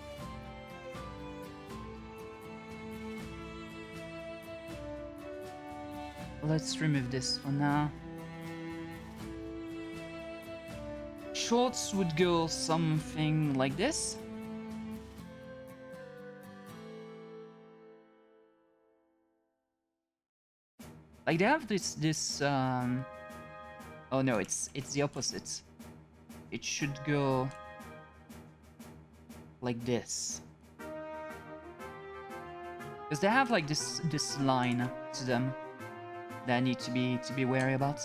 let's remove this for now. Shorts would go something like this. Like they have this oh no, it's the opposite. It should go like this. Because they have like this line to them that I need to be wary about.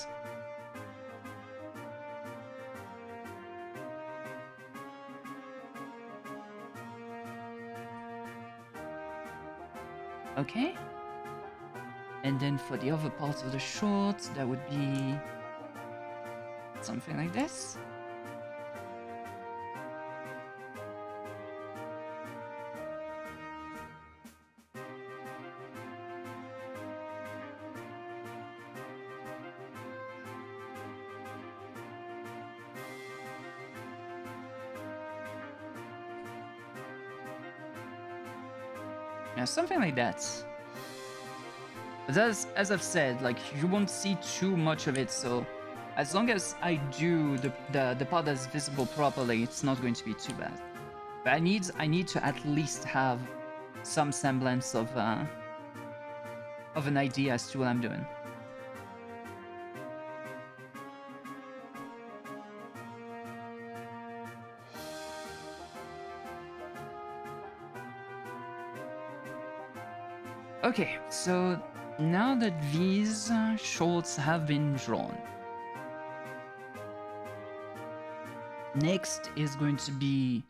Okay. And then for the other part of the short, that would be something like this. Yeah, something like that. But as I've said, like, you won't see too much of it, so as long as I do the part that's visible properly, it's not going to be too bad. But I need to at least have some semblance of an idea as to what I'm doing. Okay, so now that these shorts have been drawn, next is going to be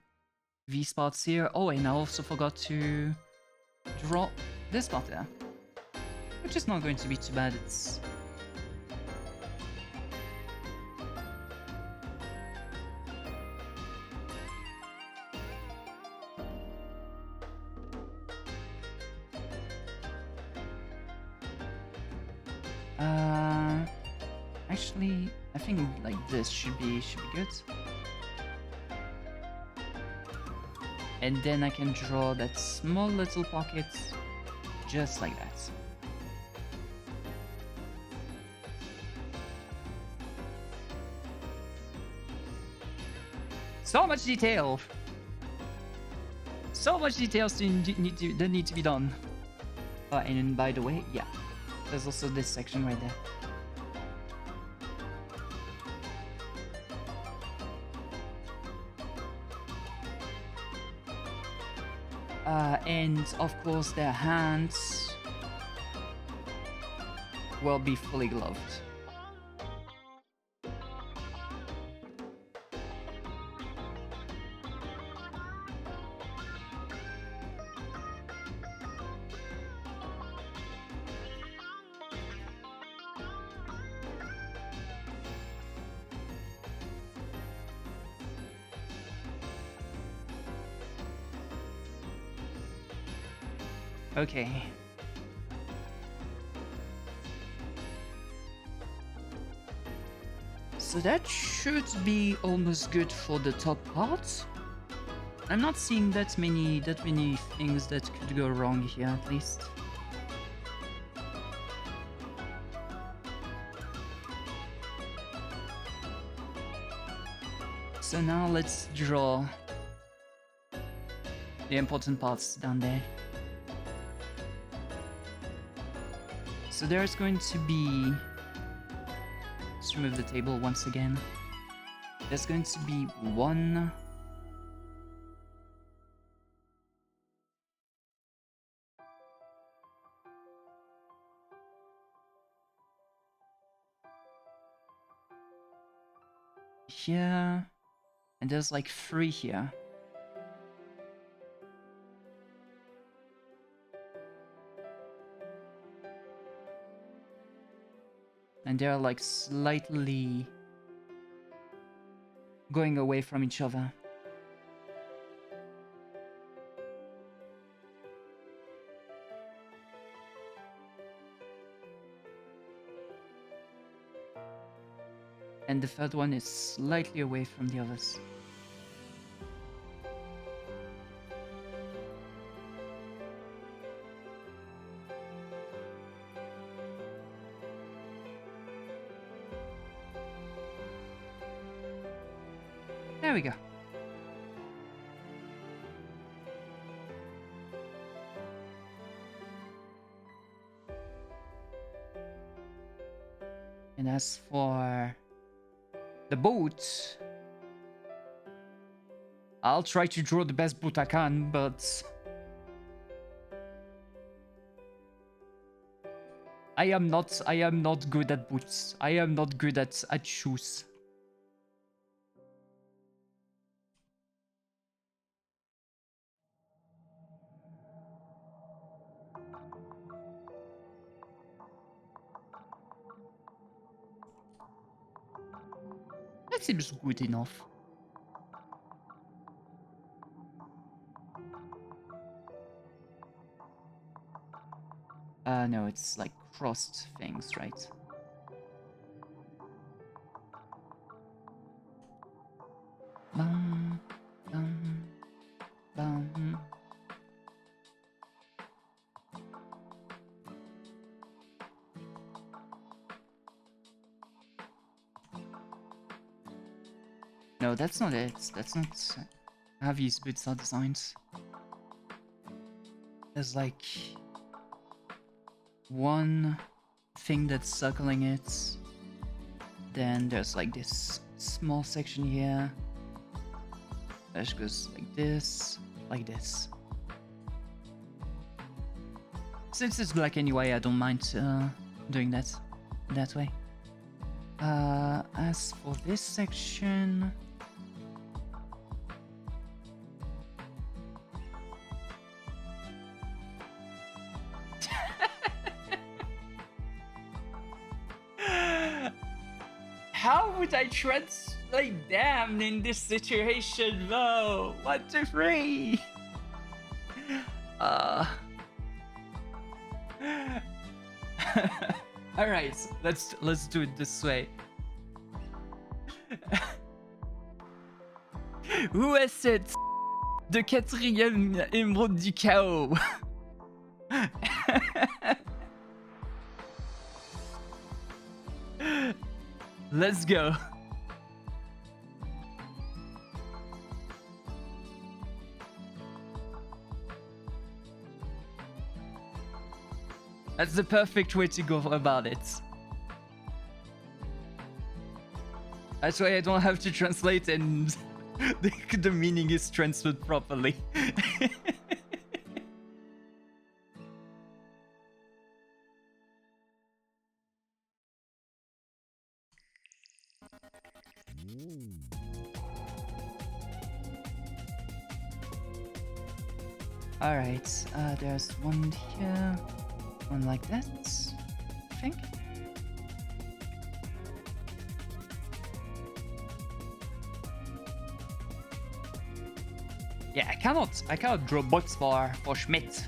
these parts here. Oh, and I also forgot to draw this part there, which is not going to be too bad. It's actually, I think like this should be good. And then I can draw that small little pocket just like that. So much detail! So much details that need to be done. And by the way, yeah, there's also this section right there. And of course their hands will be fully gloved. Okay. So that should be almost good for the top part. I'm not seeing that many things that could go wrong here, at least. So now let's draw the important parts down there. So there's going to be... Let's remove the table once again. There's going to be one... here... And there's like 3 here. And they're like slightly going away from each other. And the third one is slightly away from the others. There we go. And as for the boot, I'll try to draw the best boot I can, but I am not good at boots. I am not good at shoes. That seems good enough. No, it's like crossed things, right? Bum, bum, bum. No, that's not it. That's not how these boots are designed. There's like one thing that's circling it. Then there's like this small section here. That goes like this, like this. Since it's black anyway, I don't mind doing that way. As for this section... How would I translate them in this situation though? 1, 2, 3. All right, let's do it this way. Où est cette de 4e émeraude du chaos? Let's go. That's the perfect way to go about it. That's why I don't have to translate and the meaning is transferred properly. Alright, there's one here, one like that, I think. Yeah, I cannot draw bots for Schmidt.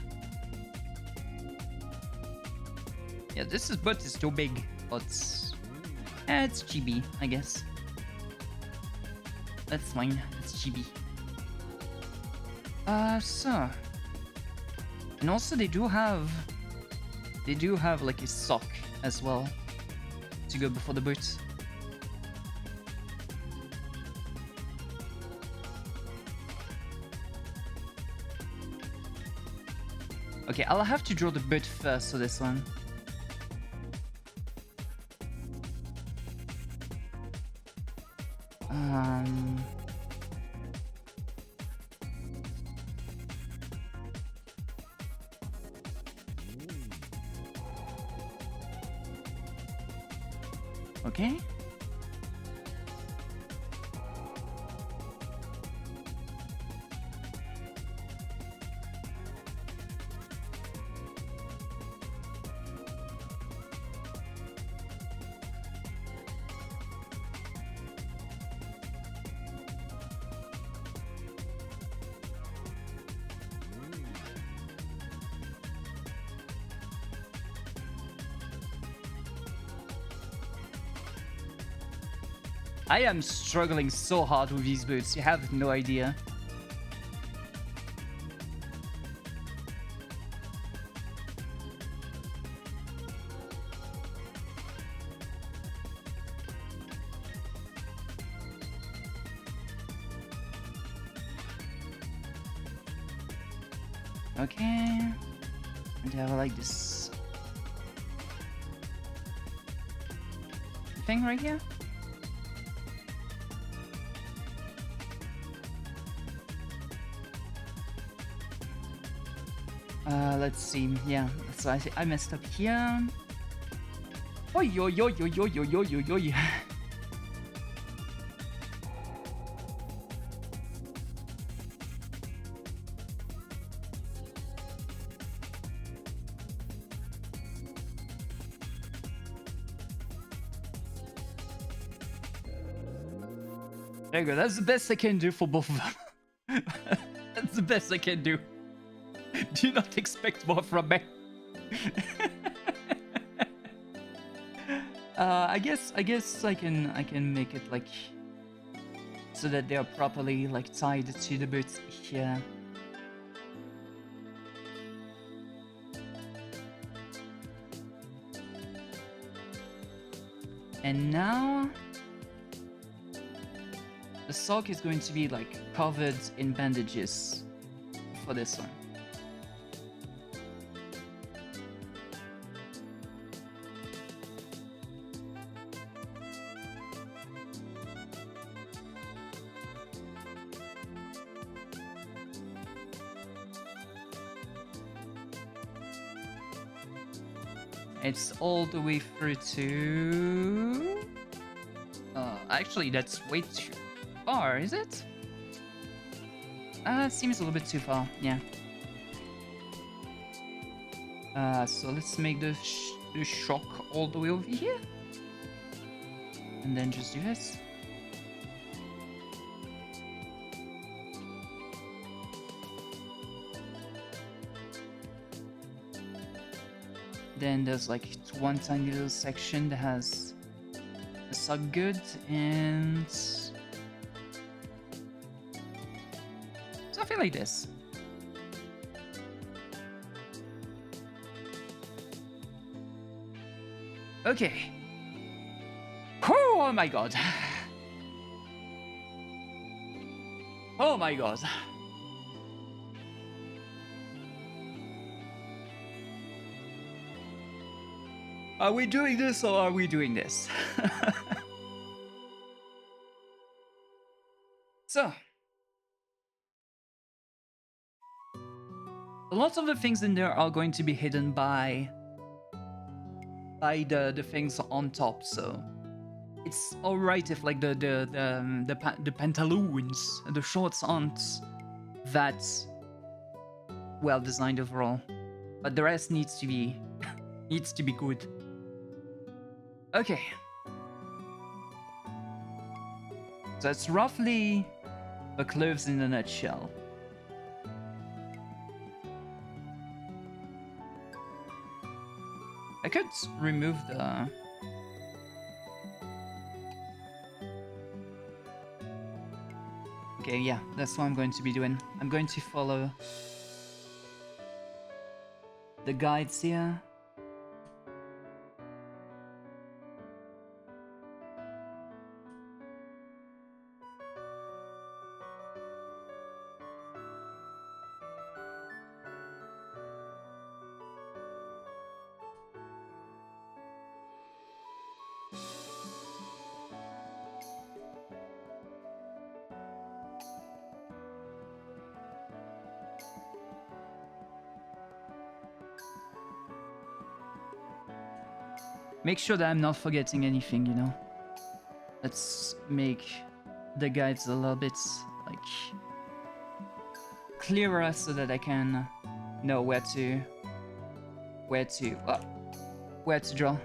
Yeah, this bot is too big, but it's Chibi, I guess. That's fine, it's Chibi. So, and also they do have like a sock as well to go before the boots. Okay, I'll have to draw the boot first for this one. Okay. I am struggling so hard with these boots, you have no idea. Okay, and I have like this thing right here. Let's see. Yeah, so I messed up here. Oi, yo, yo, yo, yo, yo, yo, yo, yo. There you go. That's the best I can do for both of them. That's the best I can do. Do not expect more from me. I guess I can make it like so that they are properly like tied to the boots here. And now the sock is going to be like covered in bandages for this one. It's all the way through to... actually, that's way too far, is it? Seems a little bit too far, yeah. So let's make the shock all the way over here. And then just do this. Then there's like one tiny little section that has a sock good and something like this. Okay. Oh my god. Oh my god. Are we doing this or are we doing this? So, a lot of the things in there are going to be hidden by the things on top. So it's all right if like the pantaloons, the shorts aren't that well designed overall, but the rest needs to be good. Okay. So that's roughly the clothes in a nutshell. I could remove the... Okay, yeah, that's what I'm going to be doing. I'm going to follow the guides here. Make sure that I'm not forgetting anything, you know. Let's make the guides a little bit like clearer so that I can know where to draw.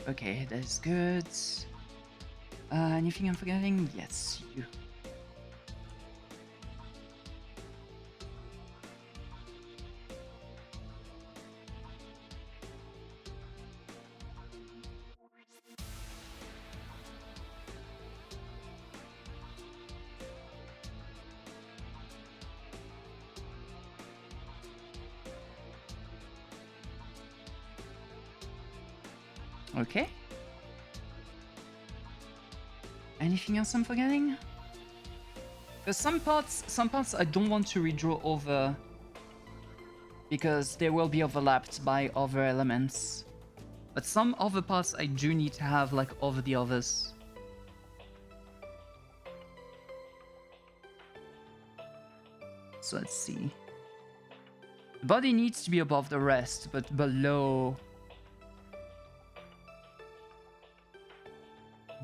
Okay, that's good. Anything I'm forgetting? Yes, you. Okay. Anything else I'm forgetting? Because some parts I don't want to redraw over because they will be overlapped by other elements. But some other parts I do need to have like over the others. So let's see. The body needs to be above the rest, but below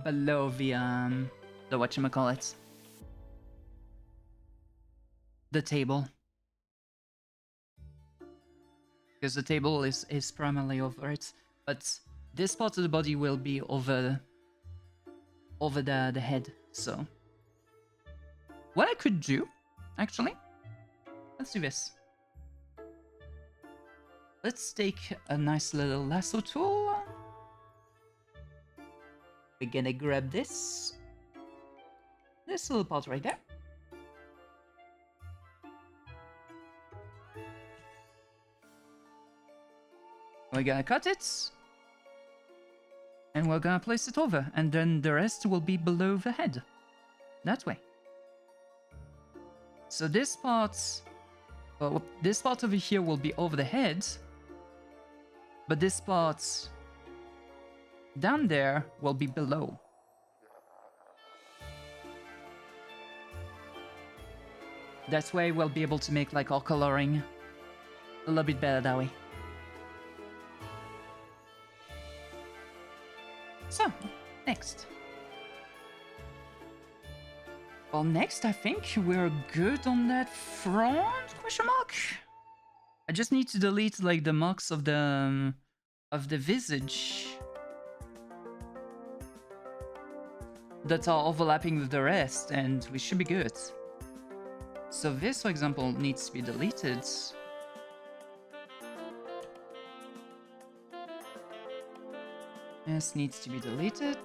the whatchamacallit, the table, because the table is primarily over it, but this part of the body will be over the head. So what I could do, actually, let's do this. Let's take a nice little lasso tool. We're gonna grab this little part right there. We're gonna cut it. And we're gonna place it over. And then the rest will be below the head. That way. So this part... well, this part over here will be over the head. But this part down there will be below. That way we'll be able to make like our coloring a little bit better that way. So, next. Well, next I think we're good on that front, question mark? I just need to delete like the marks of the visage that are overlapping with the rest, and we should be good. So this, for example, needs to be deleted. This needs to be deleted.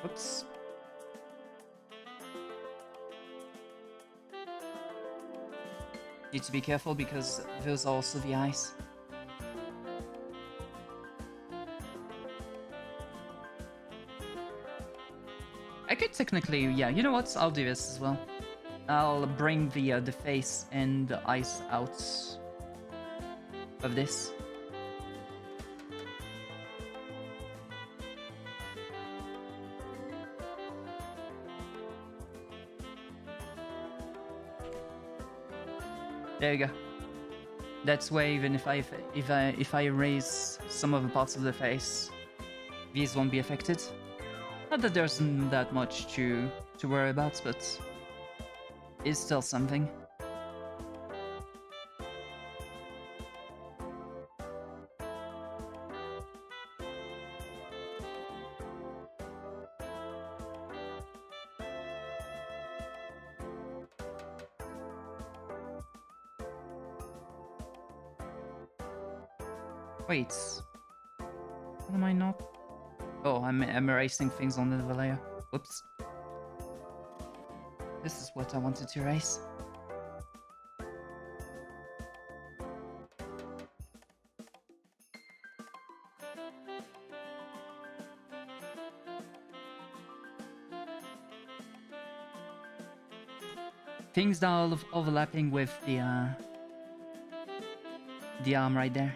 Oops. Need to be careful because those are also the eyes. I could technically, yeah, you know what? I'll do this as well. I'll bring the face and the eyes out of this. There you go. That's why even if I erase some of the parts of the face, these won't be affected. Not that there's that much to worry about, but it's still something. Wait, what am I not? Oh, I'm erasing things on the layer. Whoops. This is what I wanted to erase. Things that are overlapping with the arm right there.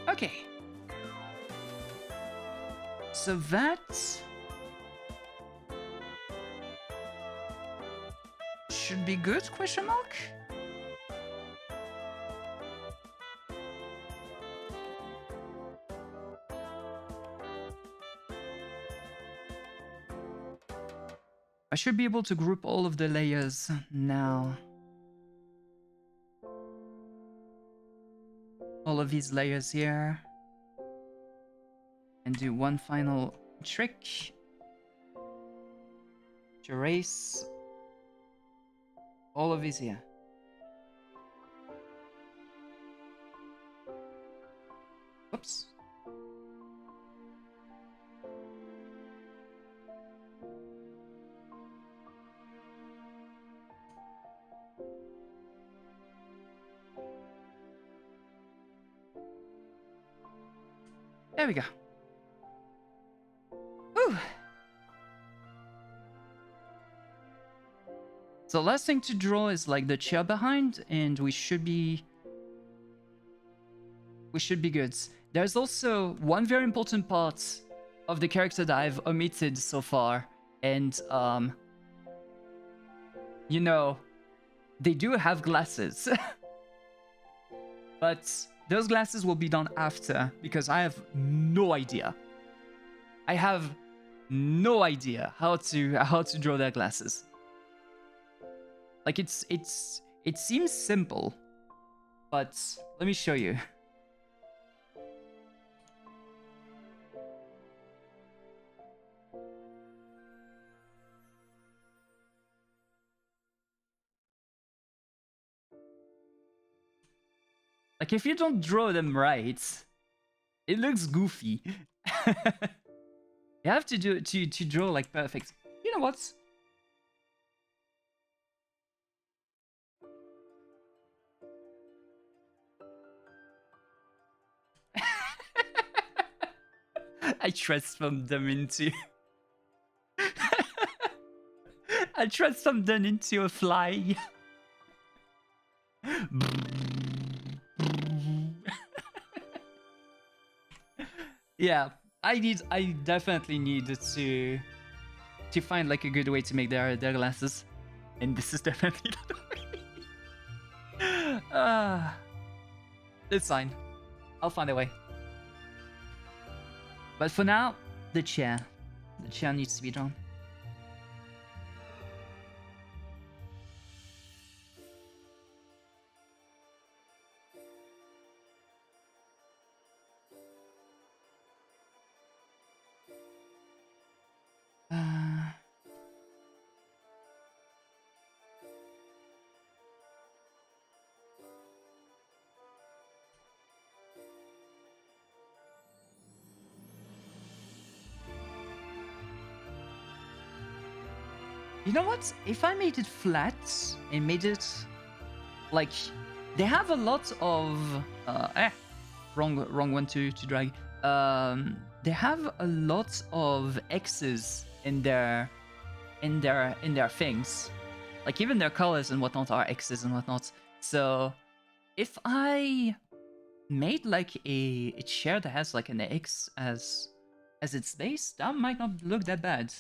Okay. So that should be good, question mark? I should be able to group all of the layers now. All of these layers here. And do one final trick. To erase all of these here. Oops. There we go. Whew. So last thing to draw is like the chair behind, and we should be good. There's also one very important part of the character that I've omitted so far, and you know, they do have glasses. But those glasses will be done after, because I have no idea. I have no idea how to draw their glasses. Like it seems simple, but let me show you. Like if you don't draw them right, it looks goofy. You have to do to draw like perfect. You know what? I transformed them into I transformed them into a fly. Yeah, I definitely need to find like a good way to make their glasses, and this is definitely not the way. It's fine. I'll find a way. But for now, the chair needs to be drawn. You know what? If I made it flat and made it like they have a lot of wrong one to drag. They have a lot of X's in their things. Like even their colors and whatnot are X's and whatnot. So if I made like a chair that has like an X as its base, that might not look that bad.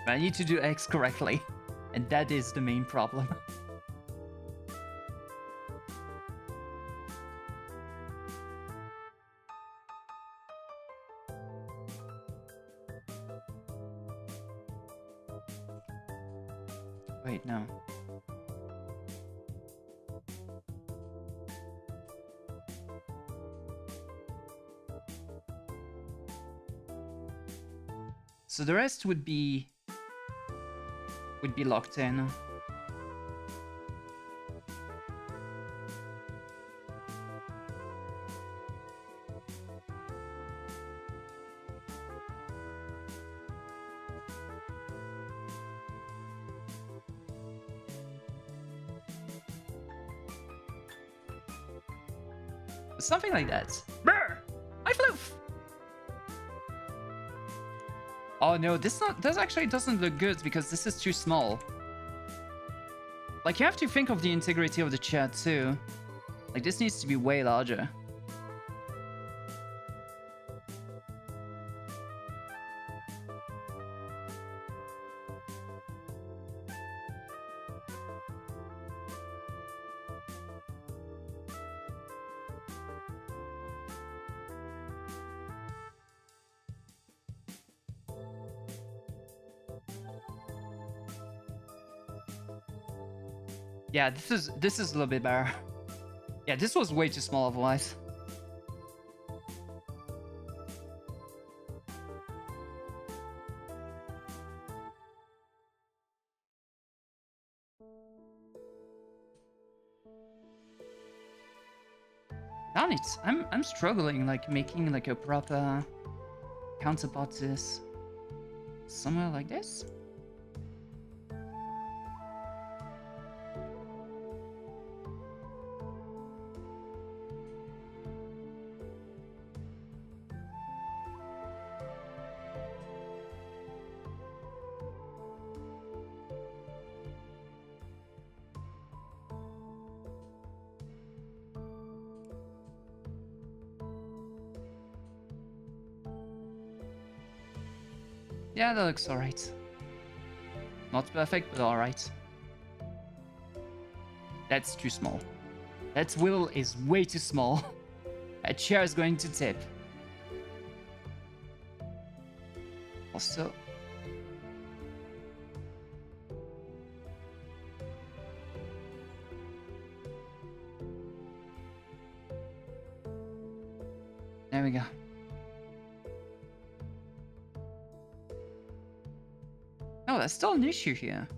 But I need to do X correctly, and that is the main problem. Wait, no. So the rest would be locked in. Something like that. Brr! I flew! Oh no, this actually doesn't look good because this is too small. Like you have to think of the integrity of the chair too. Like this needs to be way larger. Yeah, this is a little bit better. Yeah, this was way too small otherwise. Darn it, I'm struggling like making like a proper counterpart to this. Somewhere like this? Yeah, that looks alright. Not perfect, but alright. That's too small. That wheel is way too small. A chair is going to tip. Also... There we go. Oh, that's still an issue here.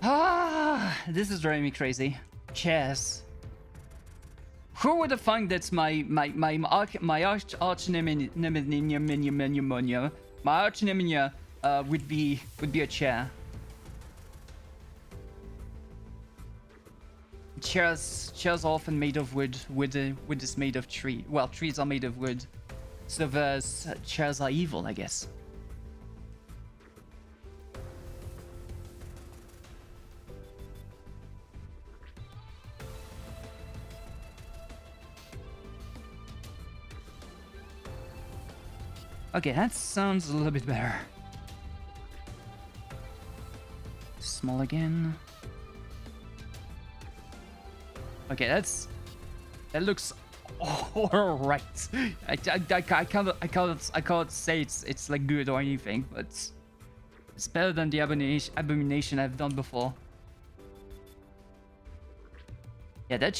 Ah, this is driving me crazy. Chess. Who would have thought that my arch nemesis would be a chair? Chairs are often made of wood. Wood is made of tree. Well, trees are made of wood. So chairs are evil, I guess. Okay, that sounds a little bit better. Small again. Okay, that looks all right. I can't say it's like good or anything, but it's better than the abomination I've done before. Yeah, that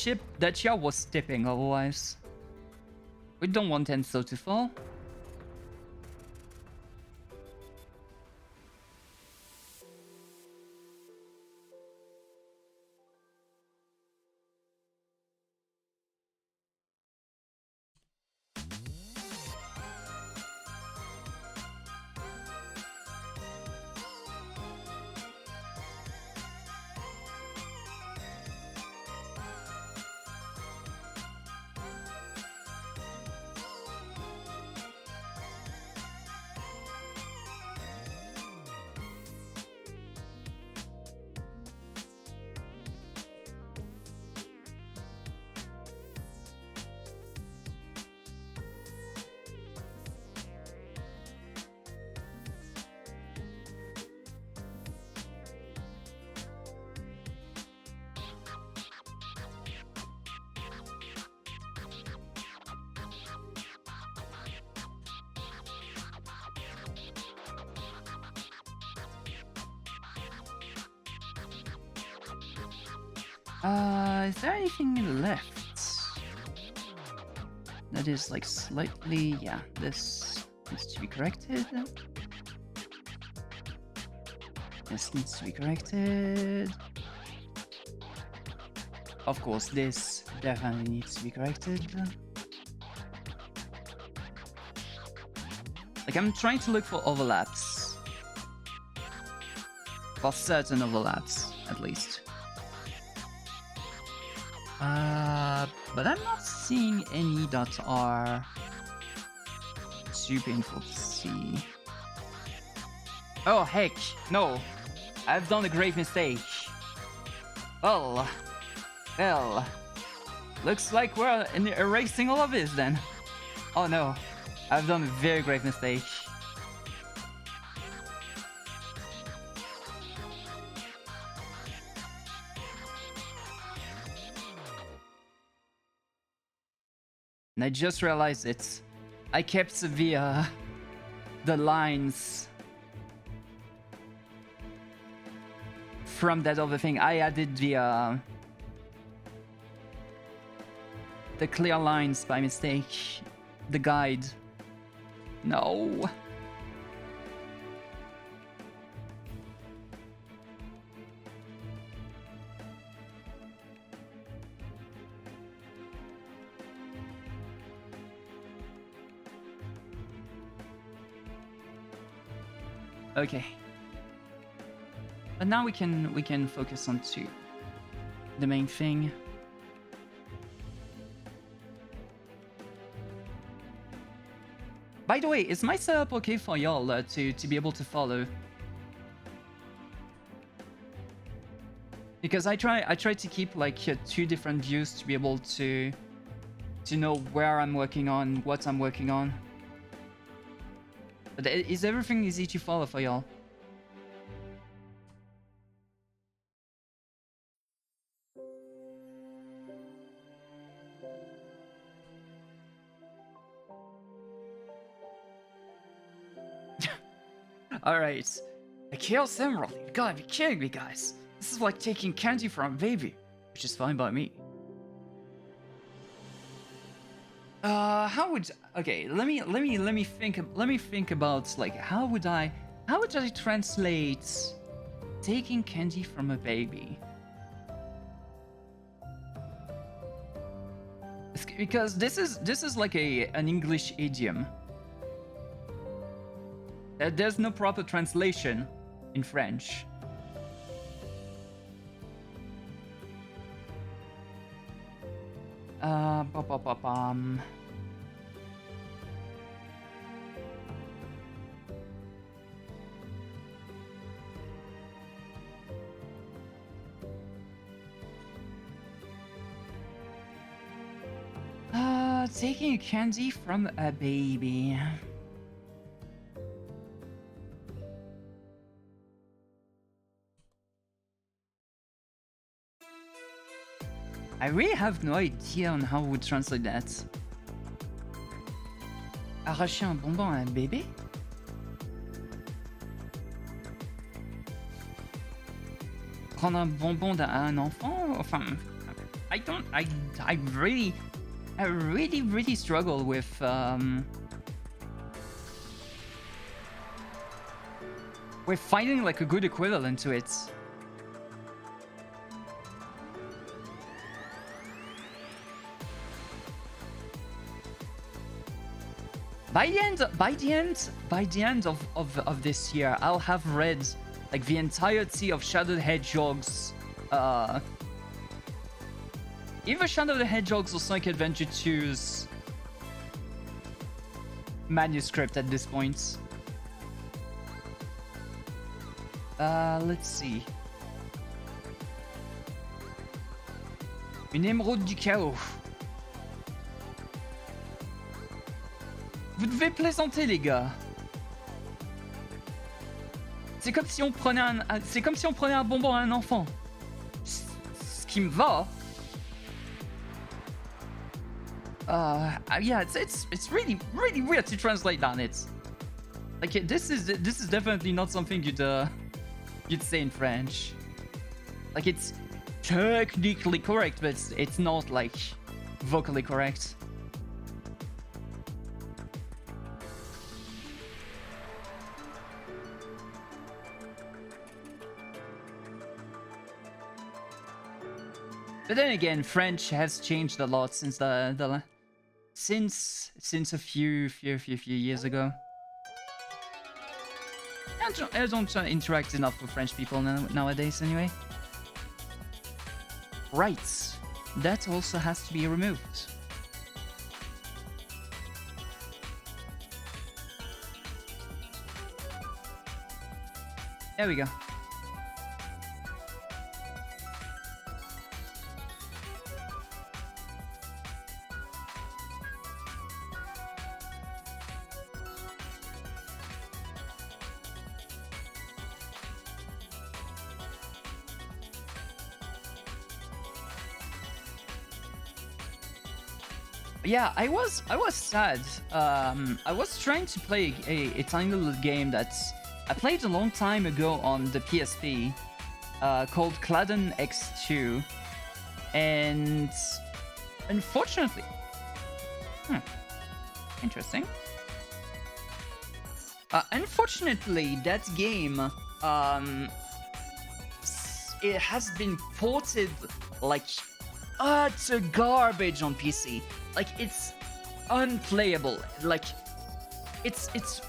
chair was tipping otherwise. We don't want Enso to fall. Is there anything left? That is like slightly, yeah, this needs to be corrected. This needs to be corrected. Of course, this definitely needs to be corrected. Like, I'm trying to look for overlaps. For certain overlaps, at least. But I'm not seeing any that are too painful to see. Oh, heck, no. I've done a grave mistake. Well, looks like we're erasing all of this then. Oh no, I've done a very grave mistake. And I just realized it. I kept the lines from that other thing. I added the the clear lines by mistake. The guide. No. Okay. But now we can focus on the main thing. By the way, is my setup okay for y'all to be able to follow? Because I try to keep like 2 different views to be able to know where I'm working on, what I'm working on. But is everything easy to follow for y'all? Alright. A Chaos Emerald. You gotta be kidding me, guys. This is like taking candy from a baby. Which is fine by me. How would... Okay, let me think about, like, how would I translate taking candy from a baby? Because this is like an English idiom. There's no proper translation in French. Taking a candy from a baby. I really have no idea on how we would translate that. Arracher un bonbon à un bébé? Prendre un bonbon à un enfant? Enfin, I really struggle with finding like a good equivalent to it. By the end of this year, I'll have read like the entirety of Shadow the Hedgehog's either Shadow the Hedgehog's or Sonic Adventure 2's manuscript at this point. Let's see. Une émeraude du chaos. Vous devez plaisanter, les gars. C'est comme si on prenait un bonbon à un enfant. Ce qui me va. Yeah, it's really weird to translate on it. Like this is definitely not something you'd say in French. Like it's technically correct, but it's not like vocally correct. But then again, French has changed a lot since since a few years ago. I don't interact enough with French people nowadays, anyway. Right, that also has to be removed. There we go. Yeah, I was sad. I was trying to play a tiny little game that I played a long time ago on the PSP, called Cladden X2, and Unfortunately. Interesting. Unfortunately, that game, it has been ported like utter garbage on PC. Like, it's unplayable. Like, it's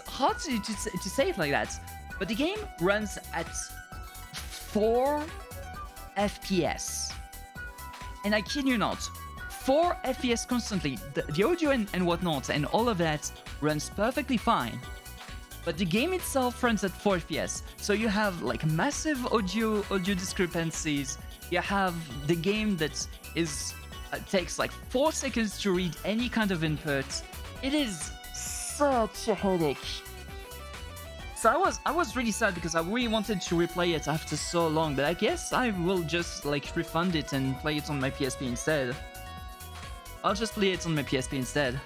hard to say it like that. But the game runs at 4 FPS. And I kid you not, 4 FPS constantly. The audio and whatnot and all of that runs perfectly fine. But the game itself runs at 4 FPS. So you have like massive audio discrepancies. You have the game that is takes like 4 seconds to read any kind of input. It is such a headache. So I was really sad because I really wanted to replay it after so long, but I guess I will just like refund it and play it on my PSP instead. I'll just play it on my PSP instead.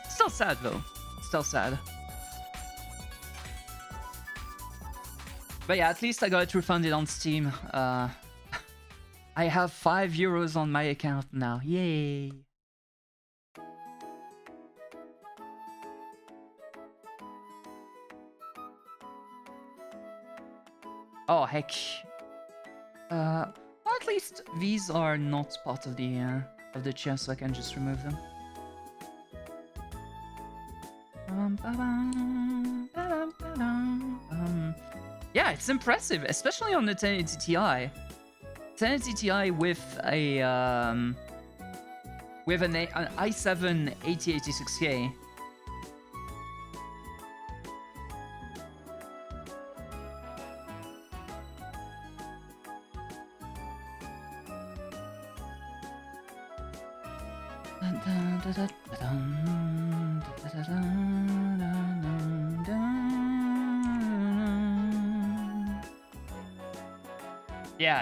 Still sad though. Still sad. But yeah, at least I got it refunded on Steam. I have €5 on my account now. Yay! Oh heck. Well, at least these are not part of the chest, so I can just remove them. Yeah, it's impressive, especially on the 1080 Ti. 1080 Ti with an i7 8086K.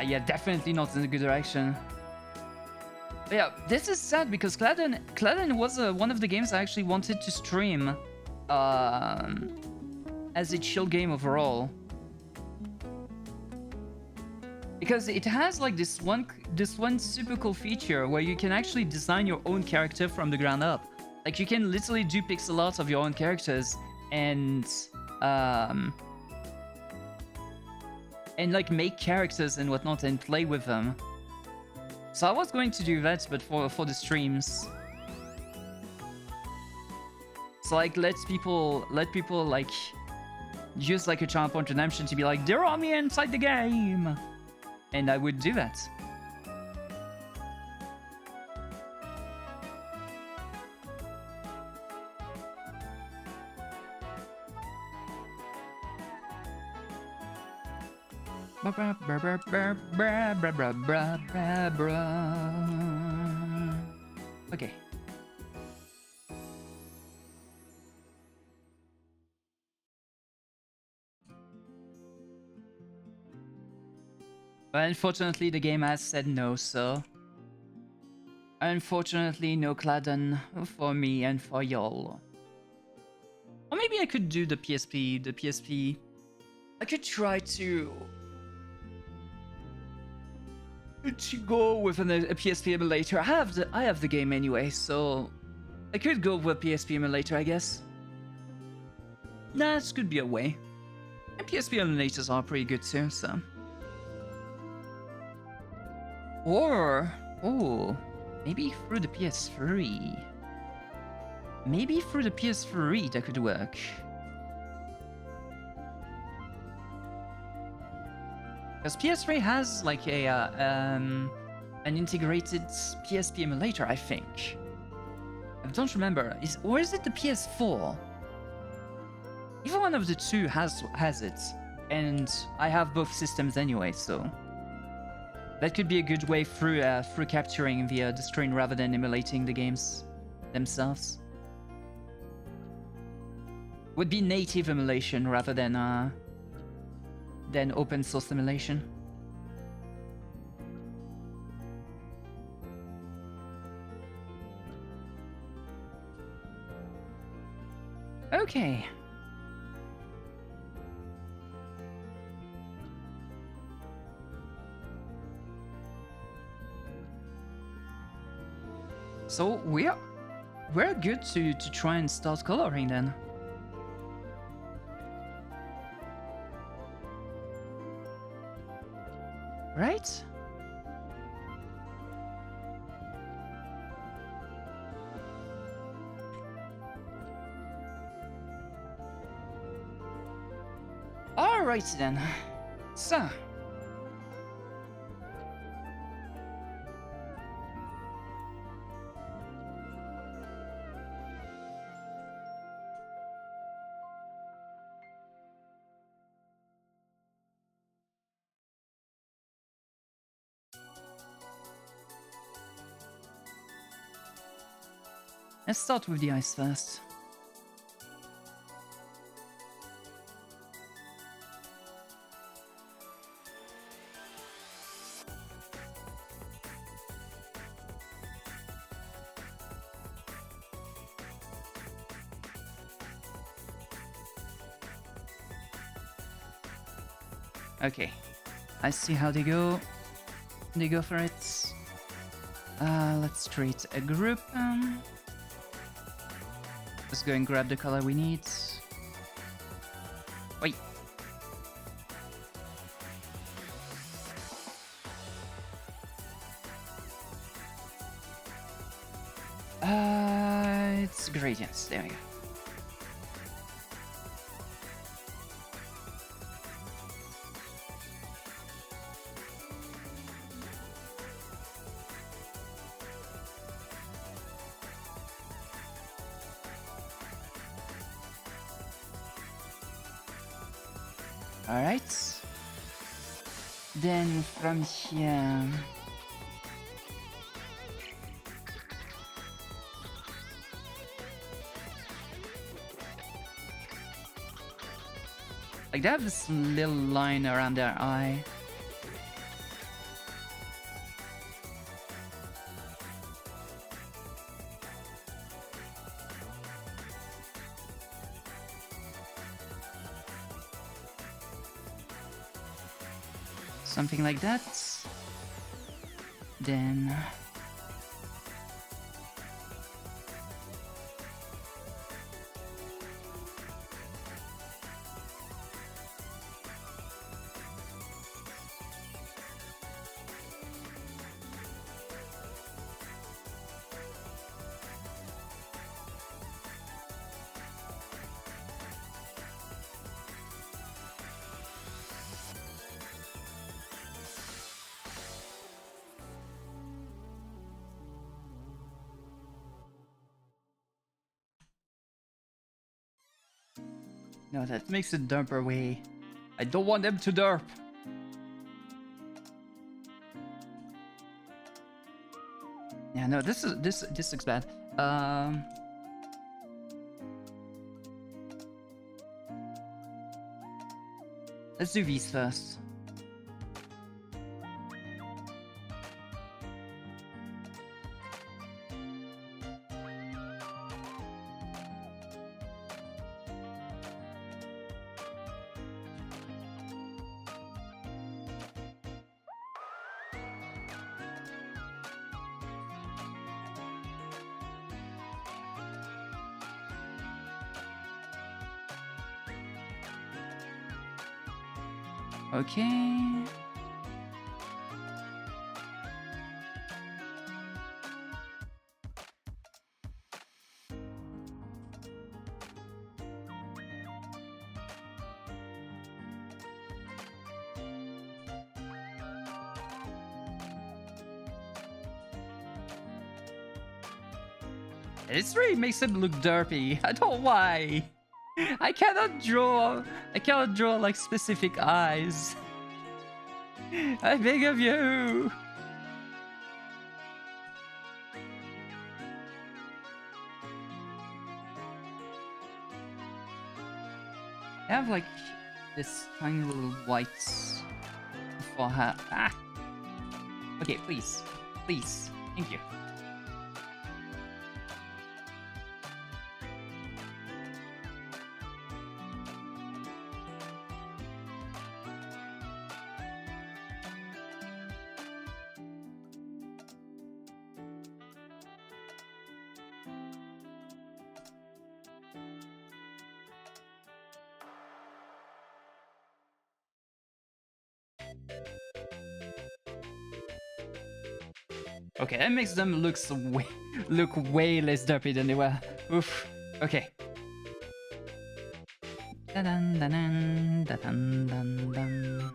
Yeah, definitely not in a good direction. But yeah, this is sad because Claden was one of the games I actually wanted to stream as a chill game overall. Because it has like this one super cool feature where you can actually design your own character from the ground up. Like, you can literally do pixel art of your own characters and like make characters and whatnot and play with them. So I was going to do that, but for the streams. So like let people like use like a Triumph Point Redemption to be like, draw me inside the game, and I would do that. Okay. But unfortunately, the game has said no, so... Unfortunately, no Claden for me and for y'all. Or maybe I could do the PSP. I could try to go with a PSP emulator. I have the game anyway, so I could go with a PSP emulator, I guess. Nah, this could be a way. And PSP emulators are pretty good too, so. Or, oh, maybe through the PS3. Maybe through the PS3 that could work. Because PS3 has like a an integrated PSP emulator, I think. I don't remember. Or is it the PS4? Either one of the two has it, and I have both systems anyway, so that could be a good way through capturing the screen rather than emulating the games themselves. Would be native emulation rather than open source emulation. Okay. So we're good to try and start coloring then. Right? Alright then. So. Let's start with the ice first. Okay, I see how they go. They go for it. Let's create a group. Let's go and grab the color we need. Wait. It's gradients. There we go. Alright. Then from here... Like they have this little line around their eye. Something like that. Then... No, that makes it derp away. I don't want them to derp. Yeah, no, this looks bad. Let's do these first. Okay. This really makes him look derpy. I don't know why. I cannot draw like specific eyes. I beg of you. I have like this tiny little white for her. Ah. Okay, please, please, thank you. Okay, that makes them look way less derpy than they were. Oof. Okay. Da-dun, da-dun, da-dun, dun, dun.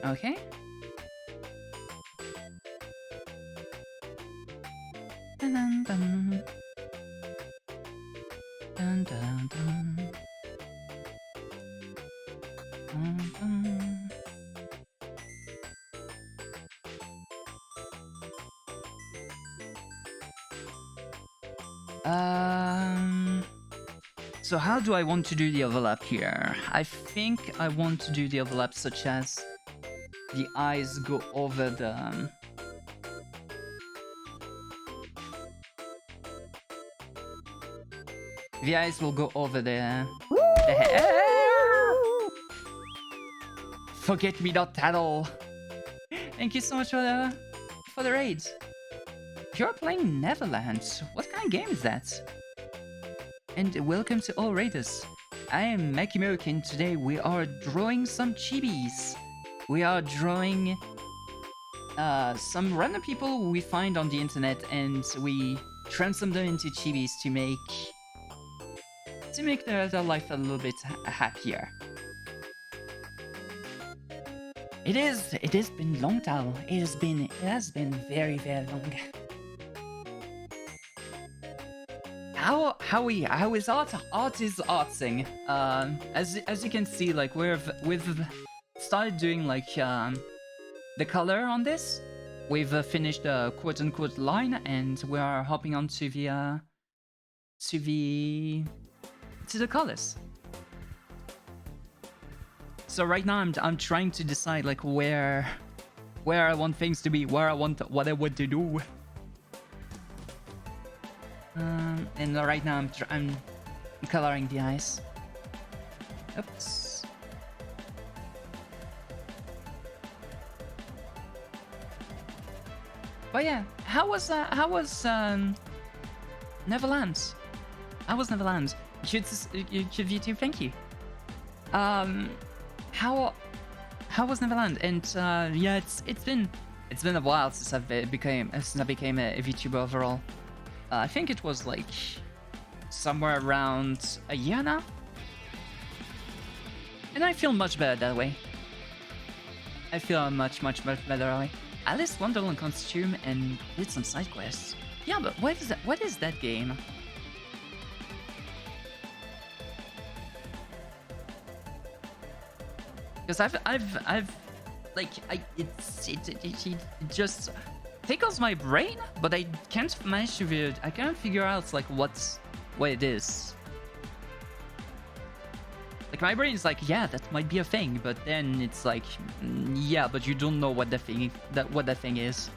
Okay. Dun, dun. Dun, dun, dun. Dun, dun. So how do I want to do the overlap here? I think I want to do the overlap such as the eyes go over the... The eyes will go over the hair. Forget me not at all. Thank you so much for the raid. You're playing Neverland. What kind of game is that? And welcome to all raiders. I am Makimoke and today we are drawing some chibis. We are drawing some random people we find on the internet and we transform them into chibis to make their life a little bit happier. It has been long time. It has been very, very long. How is art? Art is artsing. As you can see, like we've started doing like the color on this. We've finished the quote unquote line, and we are hopping on to the colors. So right now I'm trying to decide like where I want things to be, what I want to do. And right now I'm coloring the eyes. Oops. But yeah, how was Neverland? How was Neverland? Should VTuber, thank you. How was Neverland? And yeah, it's been a while since I became a VTuber overall. I think it was like somewhere around a year now. And I feel much better that way. I feel much better that way. Alice Wonderland costume and did some side quests. Yeah, but what is that? What is that game? Because it just tickles my brain, but I can't manage to I can't figure out like what it is. Like my brain is like, yeah, that might be a thing, but then it's like, yeah, but you don't know what that thing is.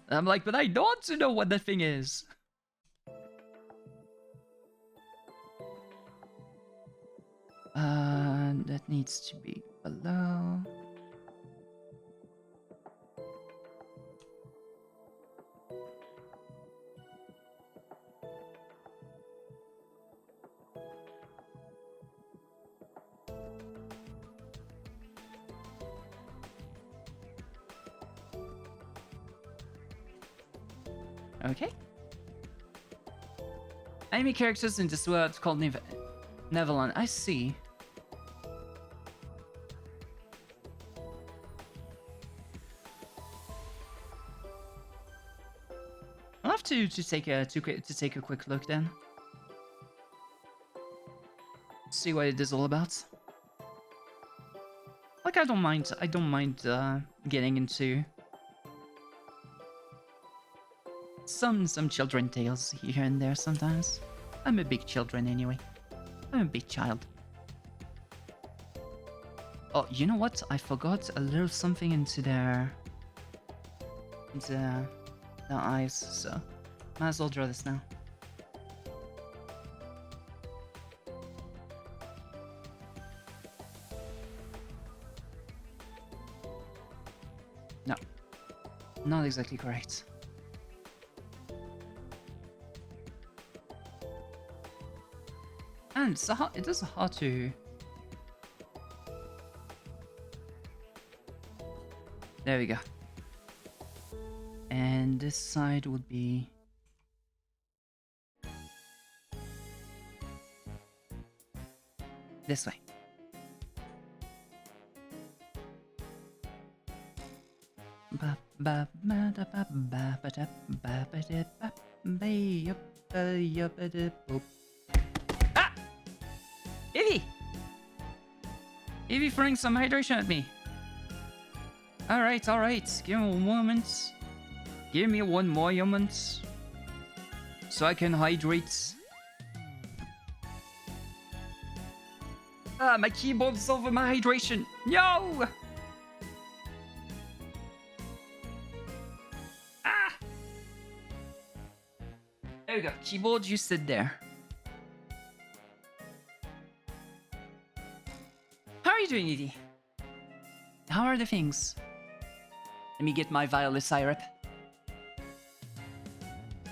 And I'm like, but I want to know what that thing is. That needs to be below. Okay. Anime characters in this world called Neverland. I see. I'll have to take a quick look then. See what it is all about. Like I don't mind getting into some children tales here and there sometimes. I'm a big children anyway. I'm a big child. Oh, you know what? I forgot a little something into their eyes, so might as well draw this now. not exactly correct. And it is hard to... There we go. And this side would be... this way. Ah! Evie! Evie throwing some hydration at me. Alright. Give me a moment. Give me one more moment. So I can hydrate. Ah, my keyboard's over my hydration. No! Ah! There we go. Keyboard, you sit there. How are you doing, Edie? How are the things? Let me get my violet syrup.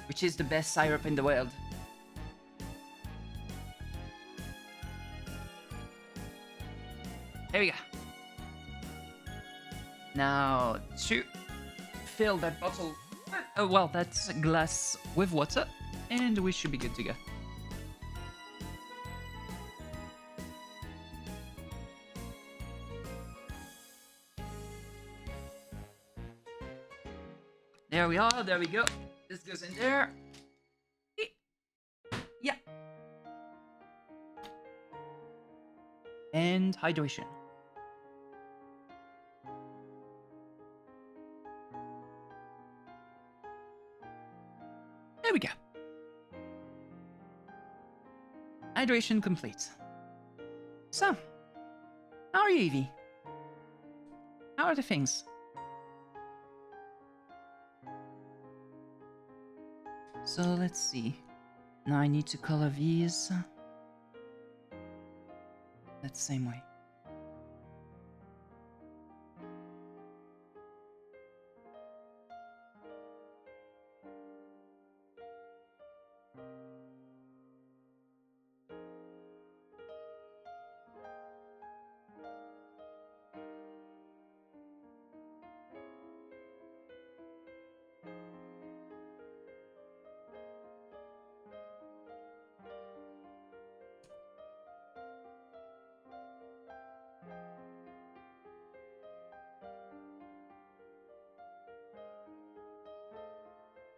Which is the best syrup in the world. There we go. Now, to fill that bottle, well, that's glass with water, and we should be good to go. There we are, there we go. This goes in there. Yeah. And hydration. There we go. Hydration complete. So, how are you, Evie? How are the things? So let's see. Now I need to color these. That same way.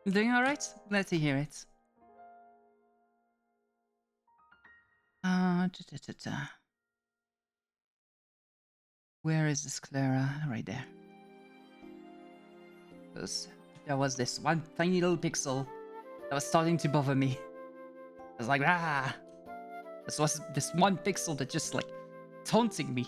Doing alright? Glad to hear it. Where is this Clara? Right there. There was this one tiny little pixel that was starting to bother me. I was like, ah! This was this one pixel that just like taunting me.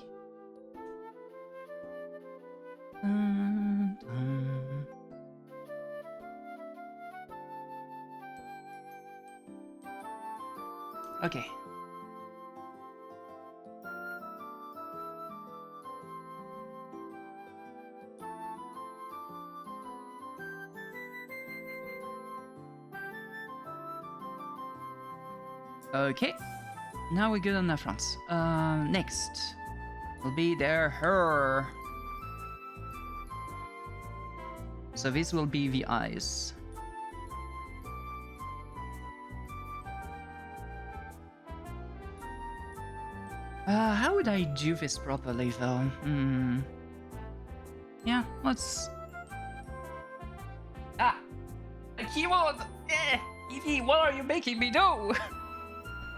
Okay. Okay. Now we're good on that front. Next will be her. So this will be the eyes. How would I do this properly though? Yeah, let's... Ah! A keyboard! Evie, what are you making me do?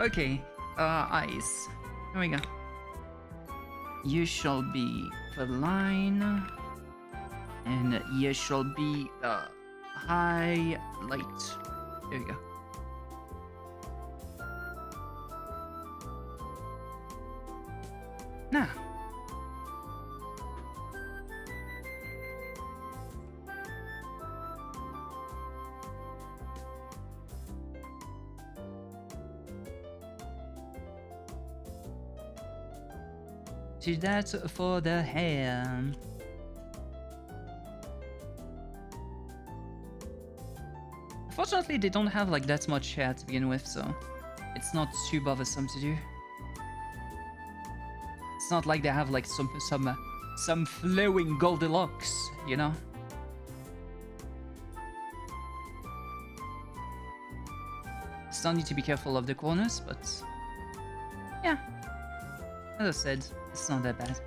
Okay, eyes. Here we go. You shall be the line. And you shall be the highlight. There you go. Now. Do that for the hair. Fortunately, they don't have like that much hair to begin with, so it's not too bothersome to do. It's not like they have like some flowing Goldilocks, you know? Still need to be careful of the corners, but yeah, as I said, it's not that bad.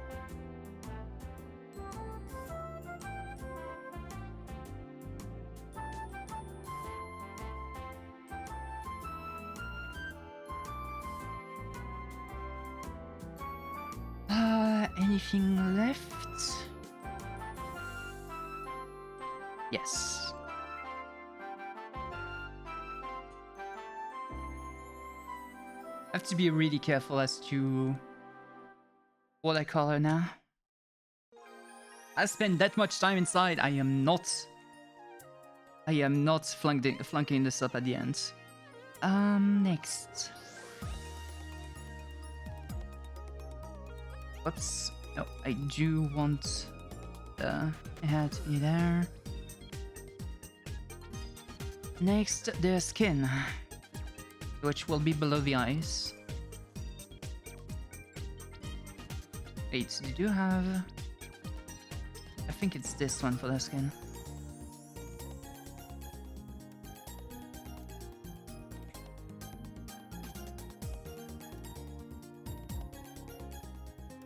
Anything left? Yes. I have to be really careful as to what I call her now. I spent that much time inside. I am not flunking this up at the end. Next. Whoops. No, I do want the hair to be there. Next, the skin, which will be below the eyes. Wait, did you have... I think it's this one for the skin.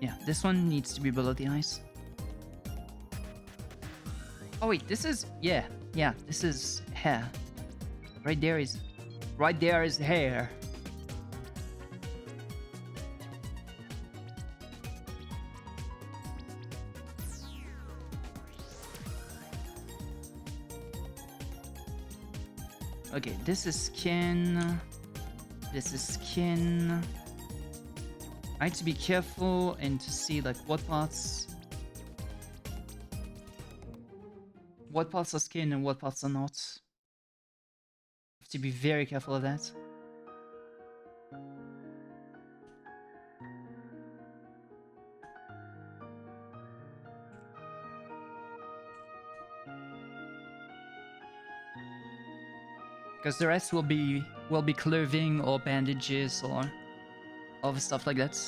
Yeah, this one needs to be below the eyes. Oh wait, this is... Yeah, this is hair. Right there is hair. Okay, this is skin. This is skin. I need to be careful and to see like what parts are skin and what parts are not. Have to be very careful of that. Because the rest will be clothing or bandages or other stuff like that.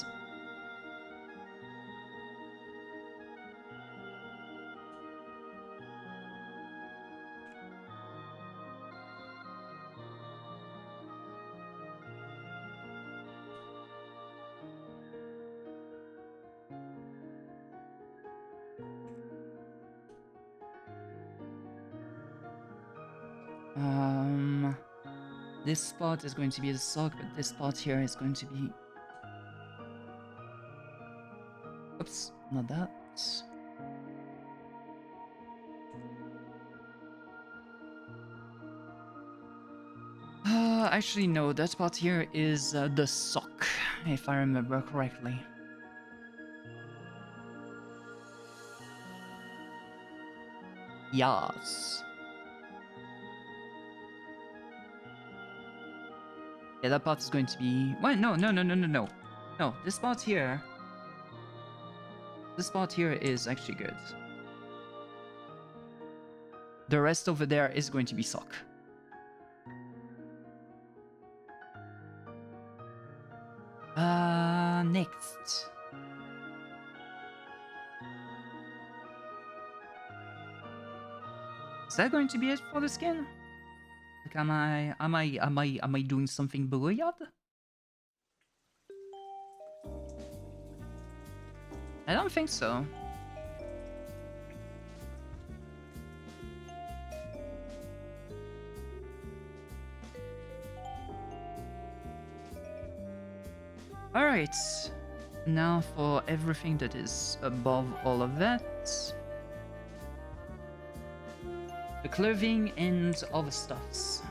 This spot is going to be the sock, but this spot here is going to be... Oops, not that. Actually no, that part here is the sock, if I remember correctly. Yes. Yeah, that part is going to be... Wait, no. No, this part here... This part here is actually good. The rest over there is going to be sock. Next. Is that going to be it for the skin? Like, am I doing something weird? I don't think so. Alright, now for everything that is above all of that. The clothing and other stuffs.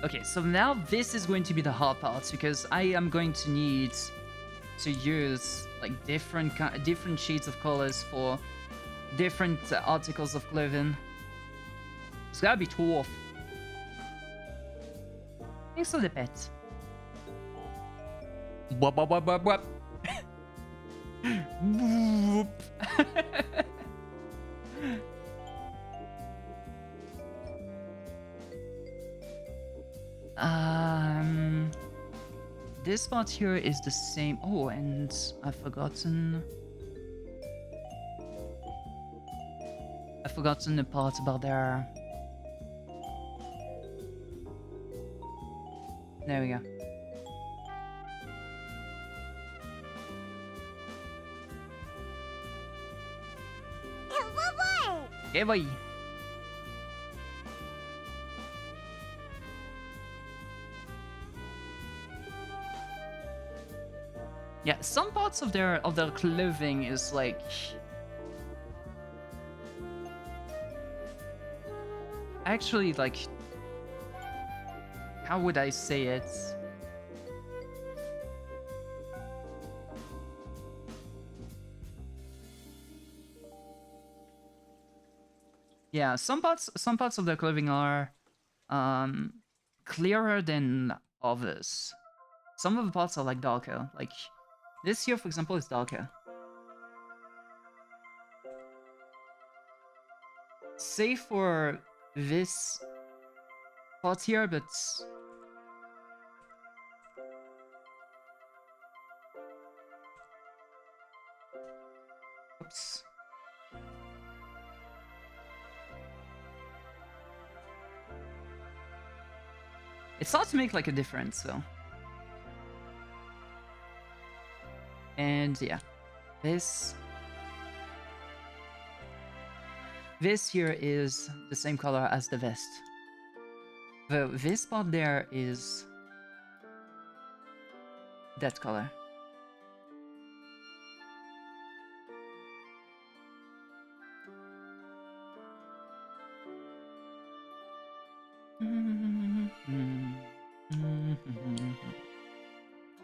Okay, so now this is going to be the hard part because I am going to need to use like different shades of colors for different articles of clothing. It's gotta be tough. Thanks for the pet. What? Boop. This part here is the same. Oh, and I've forgotten the part about their. There we go. Okay, boy. Yeah, some parts of their clothing is like actually like, how would I say it? Yeah, some parts of their clothing are clearer than others. Some of the parts are like darker. Like this here, for example, is darker. Save for this part here, but oops. It's hard to make like a difference, so. And yeah, this here is the same color as the vest. Though this part there is that color.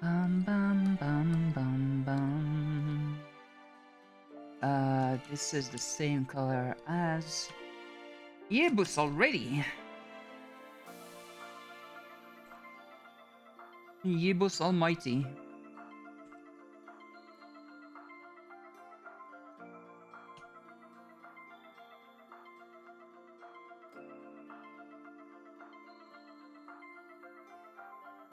Bum, bum, bum, bum, bum. This is the same color as Yebus already. Yebus Almighty.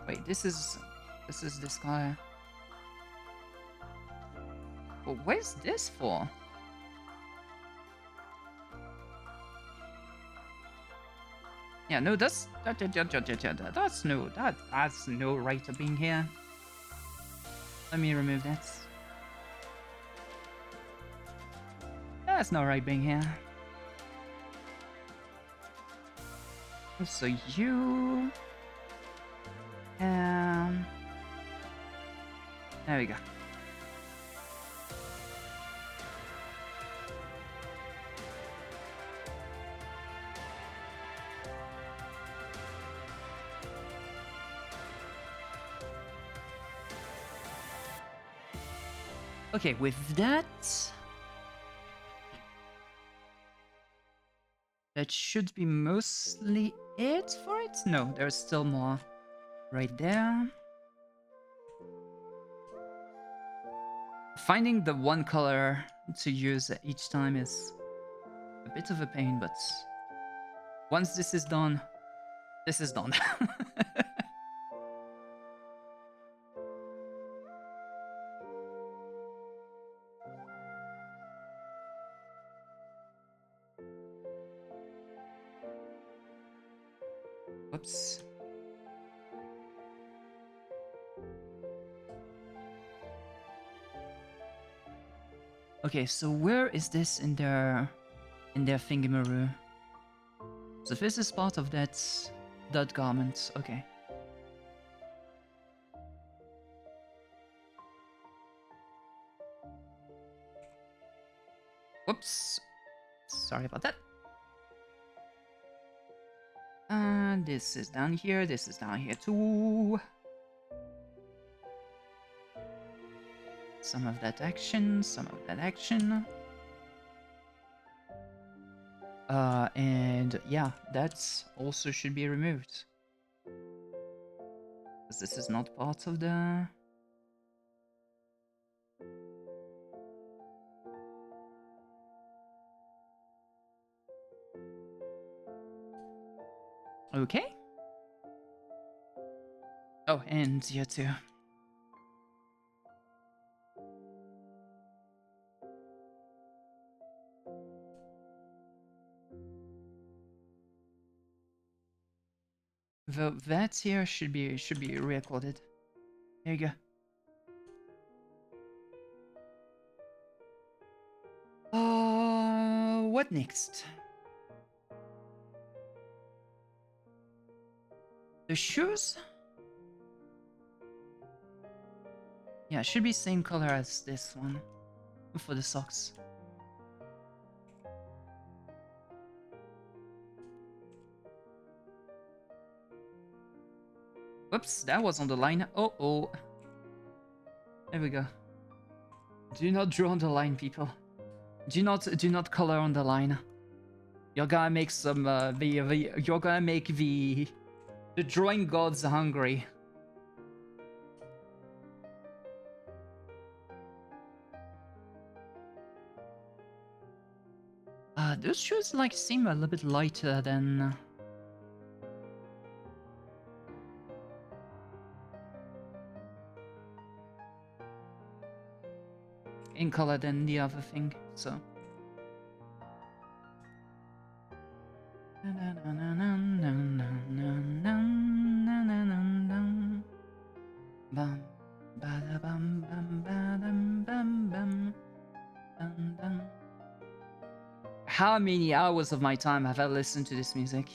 Wait, this is this color. Well, where's this for? Yeah, no, that's no right of being here. Let me remove that. That's no right being here. So you, there we go. Okay, with that should be mostly it for it. No, there's still more right there. Finding the one color to use each time is a bit of a pain, but once this is done, this is done. Whoops. Okay, so where is this in their thingamaroo? So this is part of that garment. Okay. Whoops. Sorry about that. This is down here. This is down here too. Some of that action. Some of that action. And yeah, that also should be removed. Because this is not part of the... Okay. Oh, and you too. That here should be recorded. There you go. What next? The shoes? Yeah, it should be same color as this one for the socks. Whoops, that was on the line. Oh. There we go. Do not draw on the line, people. Do not color on the line. You're gonna make some you're gonna make the drawing gods hungry. Those shoes like seem a little bit lighter than in color than the other thing, so. How many hours of my time have I listened to this music?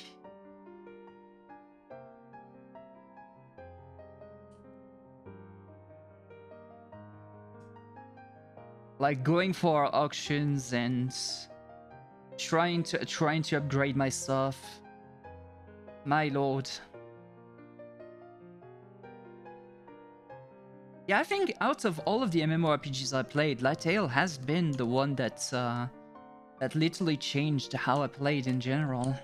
Like going for auctions and trying to upgrade my stuff. My lord. Yeah, I think out of all of the MMORPGs I played, Lateal has been the one that that literally changed how I played in general.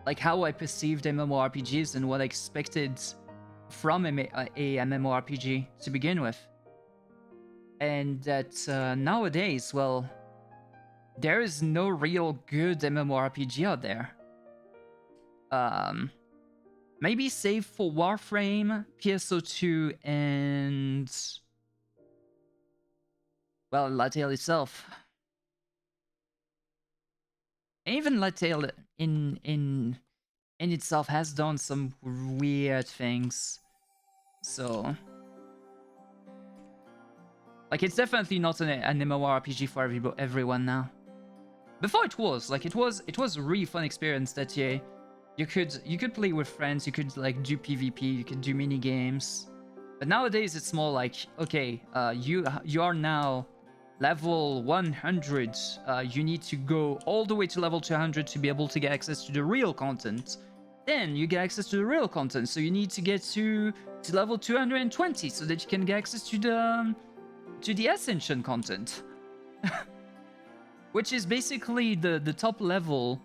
Like how I perceived MMORPGs and what I expected from a MMORPG to begin with. And that nowadays, well, there is no real good MMORPG out there. Maybe save for Warframe, PSO2, and well, Lateal itself. Even Lateal in itself has done some weird things. So like it's definitely not an MMORPG for everyone now. Before it was a really fun experience that you could play with friends, you could like do PvP, you could do mini games. But nowadays it's more like, okay, you are now level 100. You need to go all the way to level 200 to be able to get access to the real content. Then you get access to the real content, so you need to get to level 220 so that you can get access to the Ascension content. Which is basically the top level,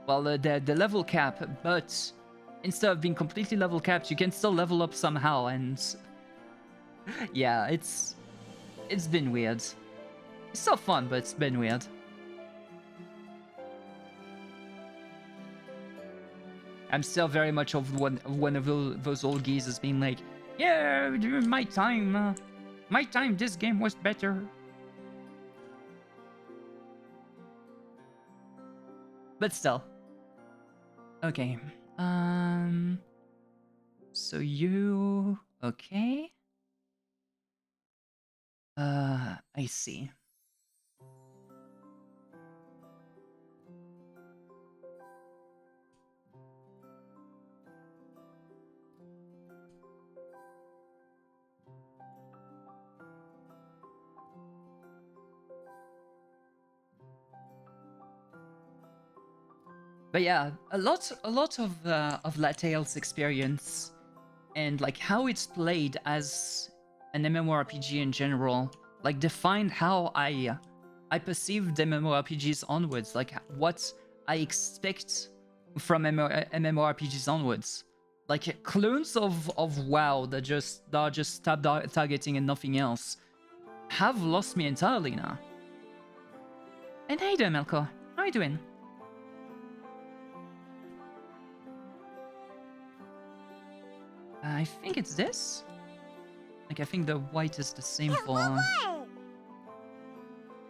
well, the level cap, but instead of being completely level capped, you can still level up somehow, and yeah, it's been weird. It's still fun, but it's been weird. I'm still very much of one of those old geezers being like, yeah, during my time, this game was better. But still. Okay. So you... Okay. I see. But yeah, a lot of Lateal's experience and like how it's played as an MMORPG in general, like defined how I perceived MMORPGs onwards, like what I expect from MMORPGs onwards. Like clones of WoW that are just targeting and nothing else have lost me entirely now. And hey there, Melkor, how are you doing? I think it's this. Like, I think the white is the same for...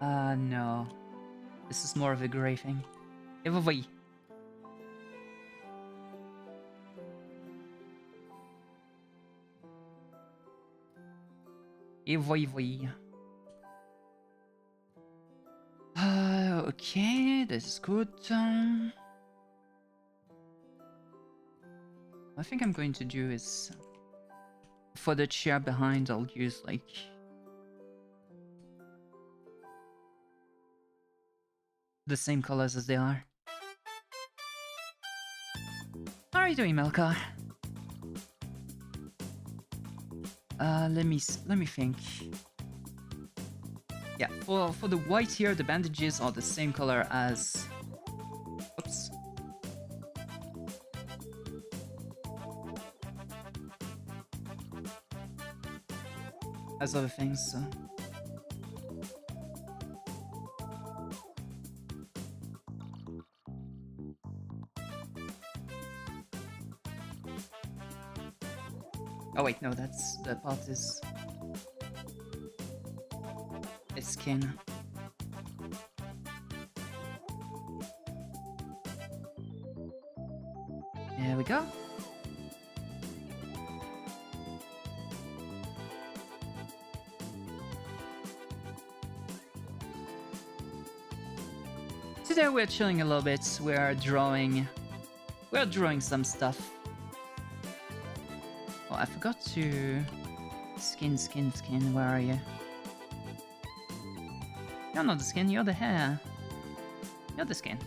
no. This is more of a gray thing. Evoy. Evoy. Okay, this is good. I think I'm going to do is... For the chair behind, I'll use, like... the same colors as they are. How are you doing, Melkar? Let me think. Yeah, for the white here, the bandages are the same color as... Oops. As other things, so... Oh wait, no, that's... that part is... It's skin. There we go. Today we're chilling a little bit. We're drawing some stuff. Oh, I forgot to... Skin. Where are you? You're not the skin, you're the hair. You're the skin.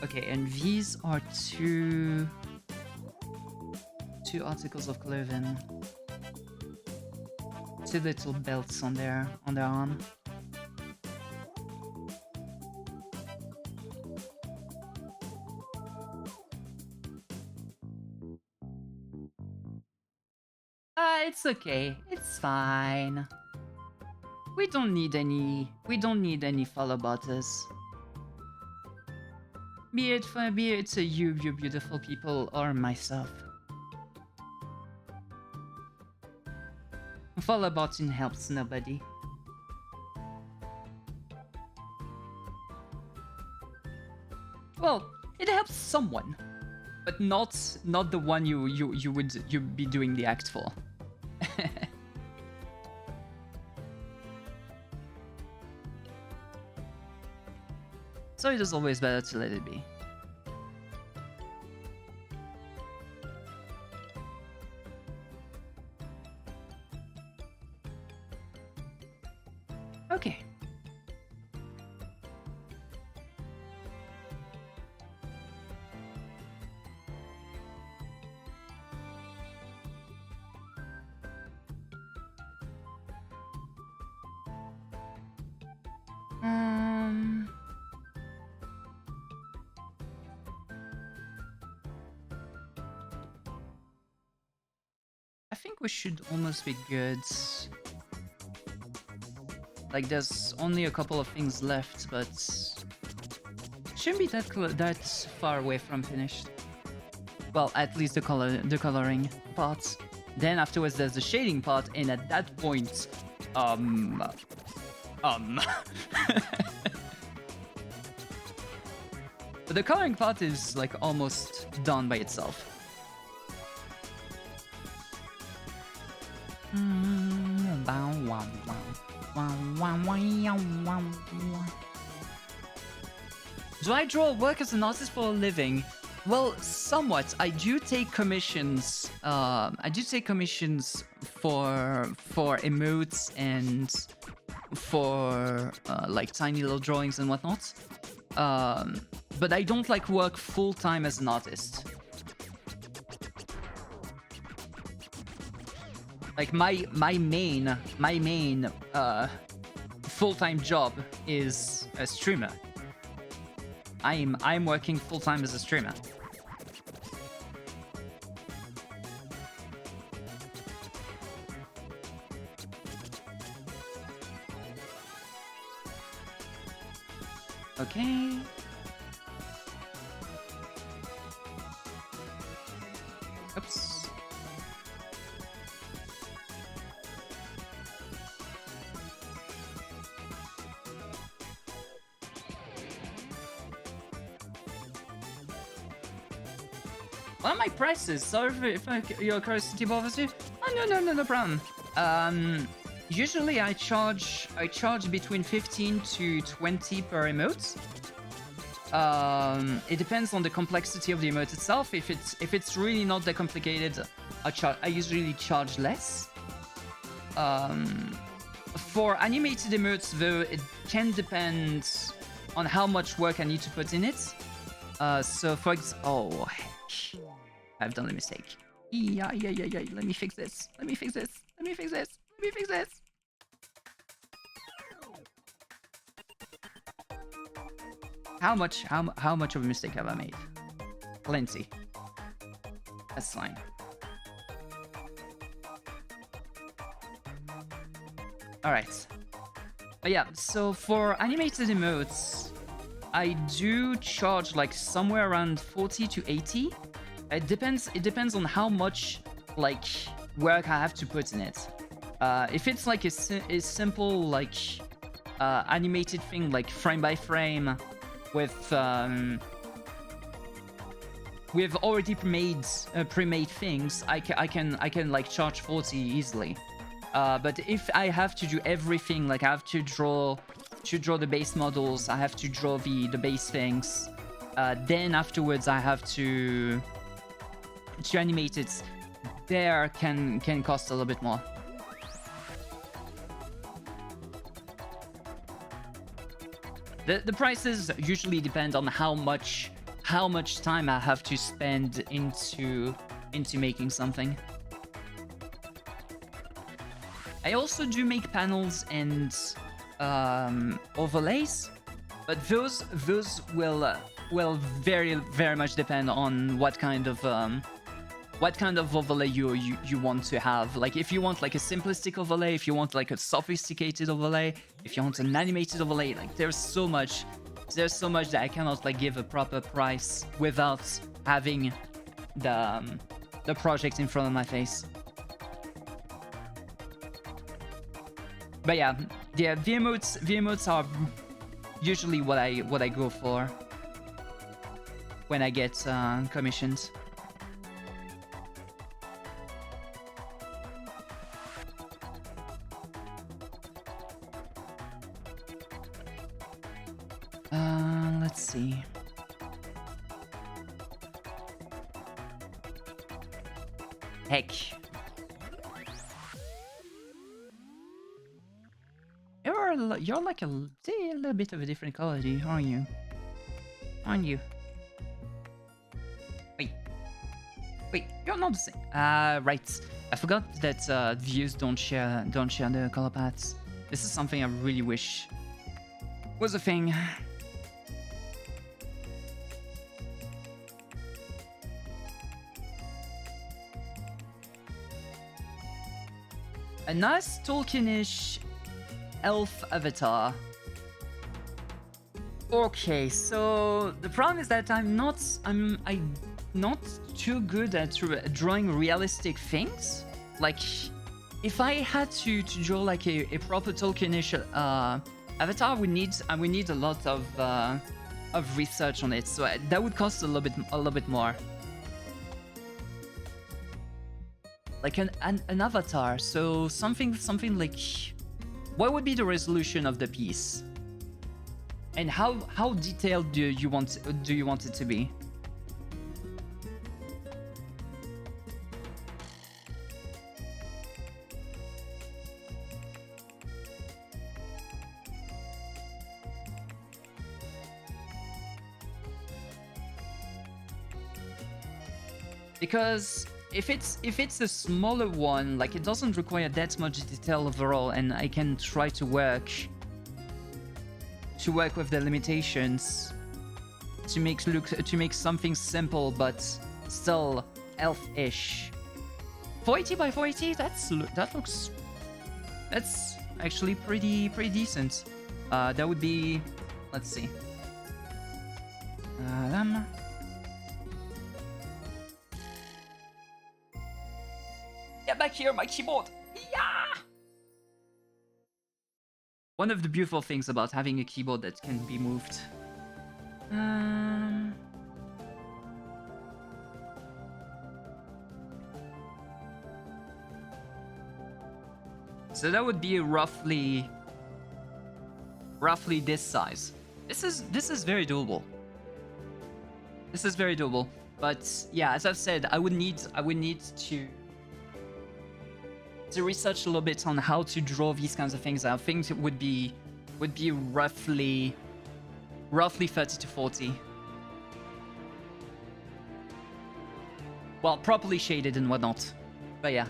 Okay, and these are two articles of clothing. Two little belts on their arm. It's okay. It's fine. We don't need any follow butters. Be it you beautiful people, or myself. Follow button helps nobody. Well, it helps someone, but not the one you'd be doing the act for. So it is always better to let it be. Okay. I think we should almost be good. Like, there's only a couple of things left, but shouldn't be that far away from finished. Well, at least the coloring part. Then afterwards, there's the shading part, and at that point, But the coloring part is like almost done by itself. Do I work as an artist for a living? Well, somewhat. I do take commissions. For emotes and for like tiny little drawings and whatnot. But I don't like work full time as an artist. Like my main full-time job is a streamer. I'm working full-time as a streamer. Okay. Oops. What are my prices? Sorry if your curiosity bothers you. Oh, no problem. Usually I charge between 15 to 20 per emote. It depends on the complexity of the emote itself. If it's really not that complicated, I usually charge less. For animated emotes, though, it can depend on how much work I need to put in it. So for example, oh heck, I've done a mistake. Yeah. Let me fix this. Let me fix this. How much of a mistake have I made? Plenty. That's fine. Alright. But yeah, so for animated emotes, I do charge like somewhere around 40 to 80. It depends on how much like work I have to put in it. If it's like a simple like animated thing like frame by frame with already pre-made things, I can like charge 40 easily. But if I have to do everything, like I have to draw the base models, I have to draw the base things, then afterwards I have to animate it, there can cost a little bit more. The prices usually depend on how much time I have to spend into making something. I also do make panels and overlays, but those will very much depend on what kind of overlay you want to have. Like if you want like a simplistic overlay, if you want like a sophisticated overlay, if you want an animated overlay, like there's so much that I cannot like give a proper price without having the project in front of my face. But yeah, the emotes are usually what I go for when I get commissioned. Let's see. Heck. You're like a little bit of a different quality, aren't you? Wait, you're not the same. Right. I forgot that views don't share the color paths. This is something I really wish was a thing. A nice Tolkienish elf avatar. Okay, so the problem is that I'm not too good at drawing realistic things. Like, if I had to draw like a proper Tolkienish avatar, we need a lot of research on it. So that would cost a little bit more. Like an avatar. So something like, what would be the resolution of the piece? And how detailed do you want it to be? Because if it's a smaller one, like it doesn't require that much detail overall, and I can try to work with the limitations to make something simple but still elf-ish. 480 by 480, that's actually pretty decent. That would be, let's see, Get back here, my keyboard! Yeah! One of the beautiful things about having a keyboard that can be moved. So that would be roughly this size. This is very doable. This is very doable. But yeah, as I've said, I would need to research a little bit on how to draw these kinds of things. I think it would be roughly 30 to 40. Well, properly shaded and whatnot. But yeah.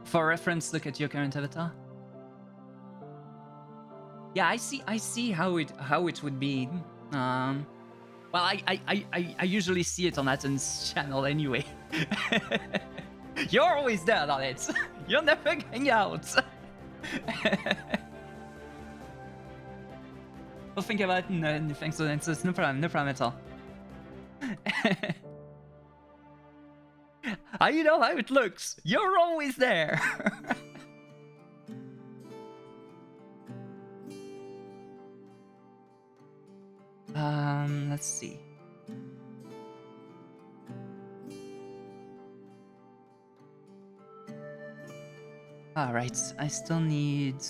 For reference, look at your current avatar. Yeah, I see how it would be. Well, I usually see it on Aten's channel anyway. You're always there on it. You're never going out. Well, think about it. No, thanks for the answers. No problem at all. You know how it looks. You're always there. Let's see. All right, I still need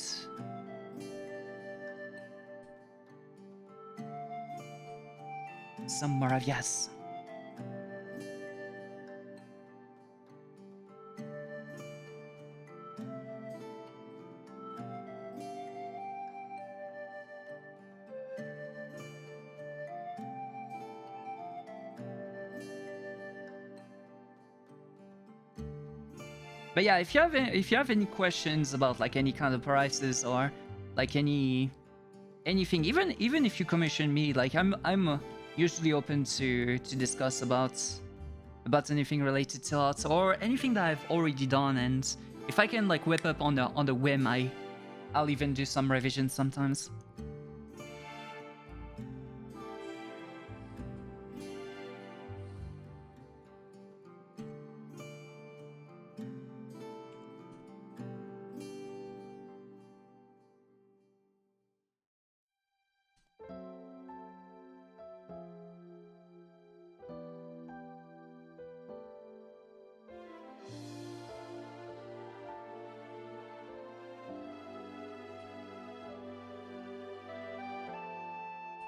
some more of yes. But yeah, if you have any questions about like any kind of prices or like anything, even if you commission me, like I'm usually open to discuss about anything related to art or anything that I've already done, and if I can like whip up on the whim, I'll even do some revisions sometimes.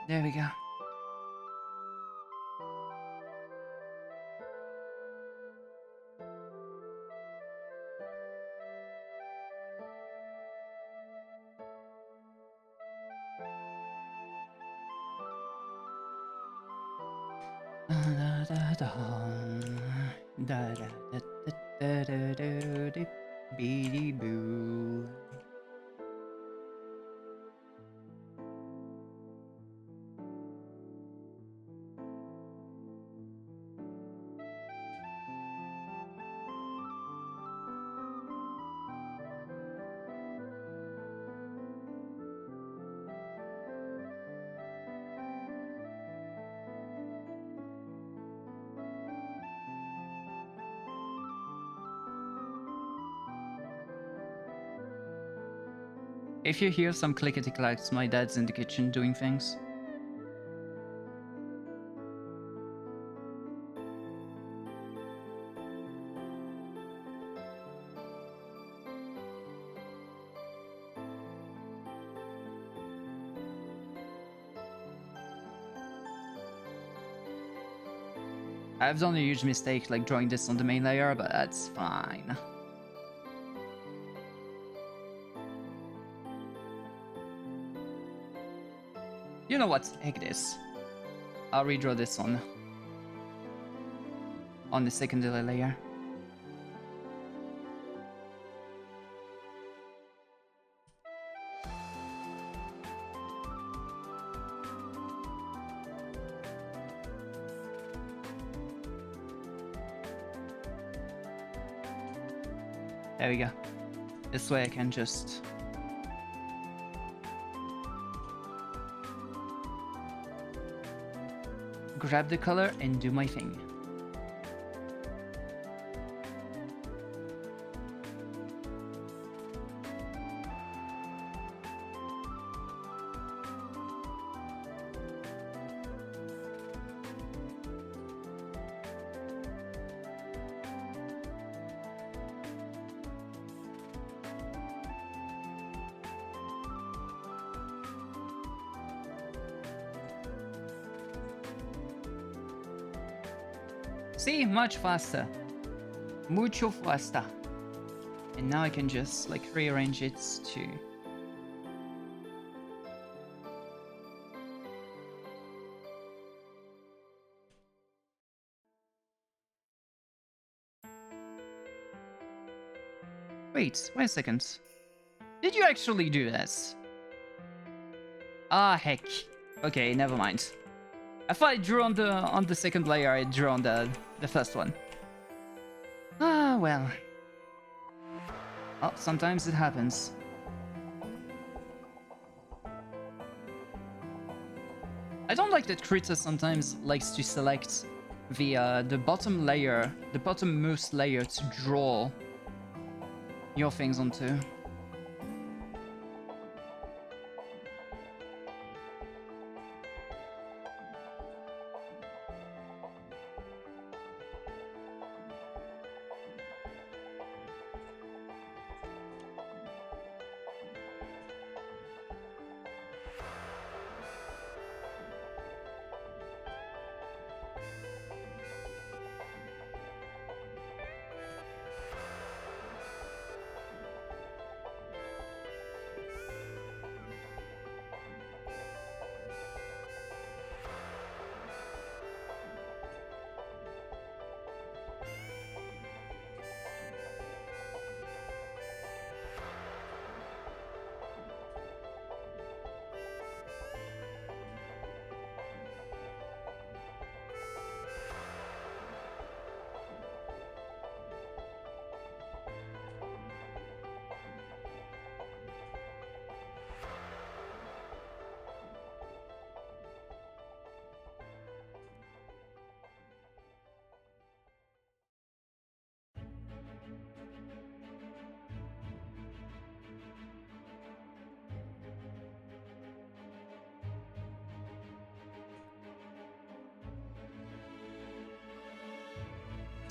There we go. Beady boo. If you hear some clickety-clacks, my dad's in the kitchen doing things. I've done a huge mistake, like drawing this on the main layer, but that's fine. You know what? Heck this. I'll redraw this on the secondary layer. There we go. This way I can just grab the color and do my thing. See, much faster. Mucho faster. And now I can just like rearrange it to... Wait a second. Did you actually do this? Ah, heck. Okay, never mind. I thought I drew on the second layer, I drew on the first one. Ah, well. Oh, sometimes it happens. I don't like that Krita sometimes likes to select the bottom layer, the bottommost layer to draw your things onto.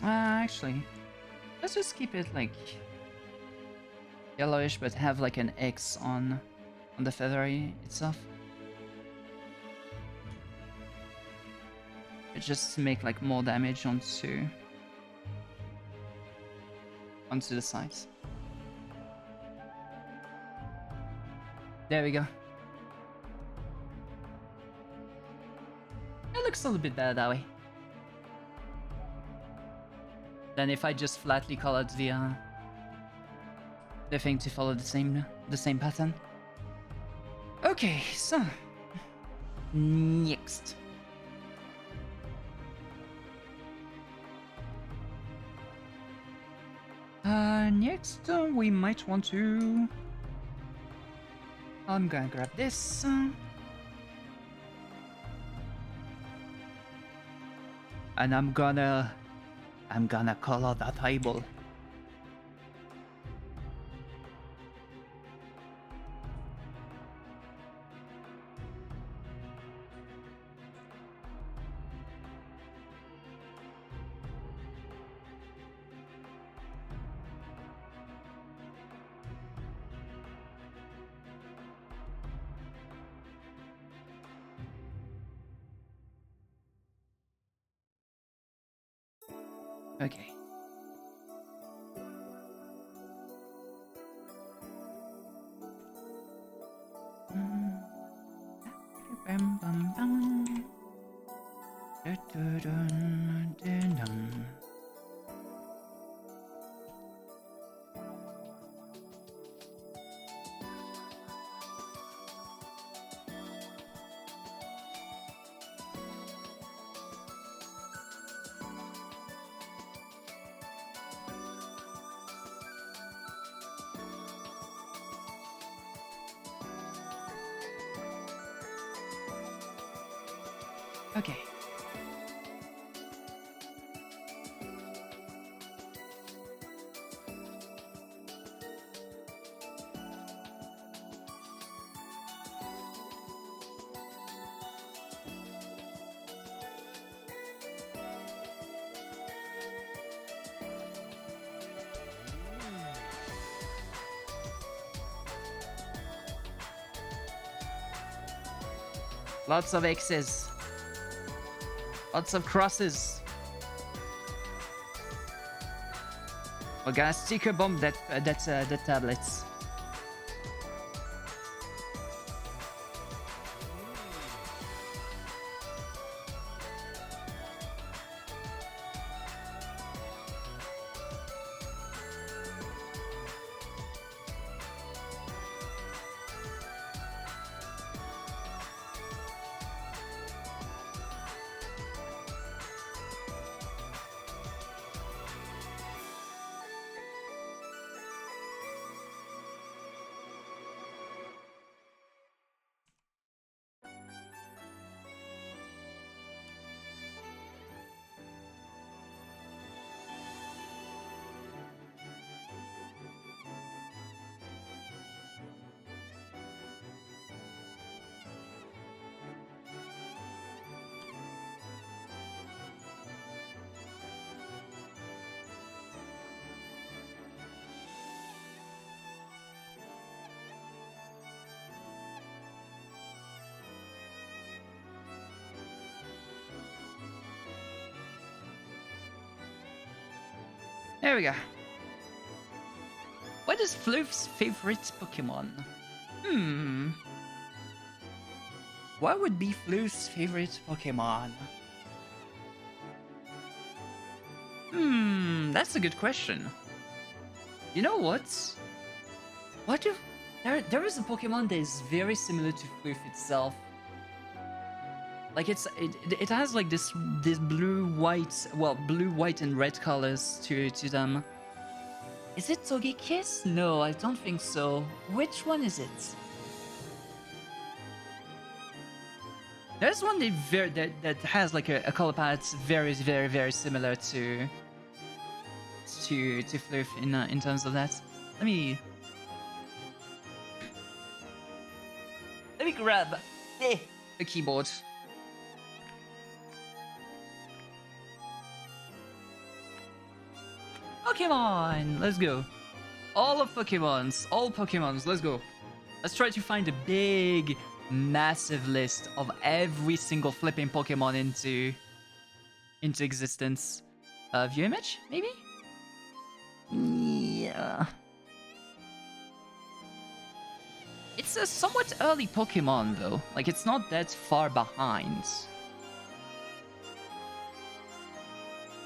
Actually, let's just keep it like yellowish, but have like an X on the feathery itself. It just to make like more damage onto the sides. There we go. It looks a little bit better that way. Then if I just flatly colored the thing to follow the same pattern. Okay, so next. Next we might want to... I'm gonna grab this. And I'm gonna color the table. Okay. Okay. Lots of X's. Lots of crosses. We're gonna sticker bomb that the tablets. There we go. What is Floof's favorite Pokemon? What would be Floof's favorite Pokemon? That's a good question. You know what? What if there is a Pokemon that is very similar to Floof itself. Like it has like this blue, white and red colors to them. Is it Togekiss? No, I don't think so. Which one is it? There's one that has like a color palette very similar to Floof in terms of that. Let me grab the keyboard. Pokemon! Let's go. All Pokemons, let's go. Let's try to find a big, massive list of every single flipping Pokemon into existence. View image, maybe? Yeah. It's a somewhat early Pokemon, though. Like, it's not that far behind.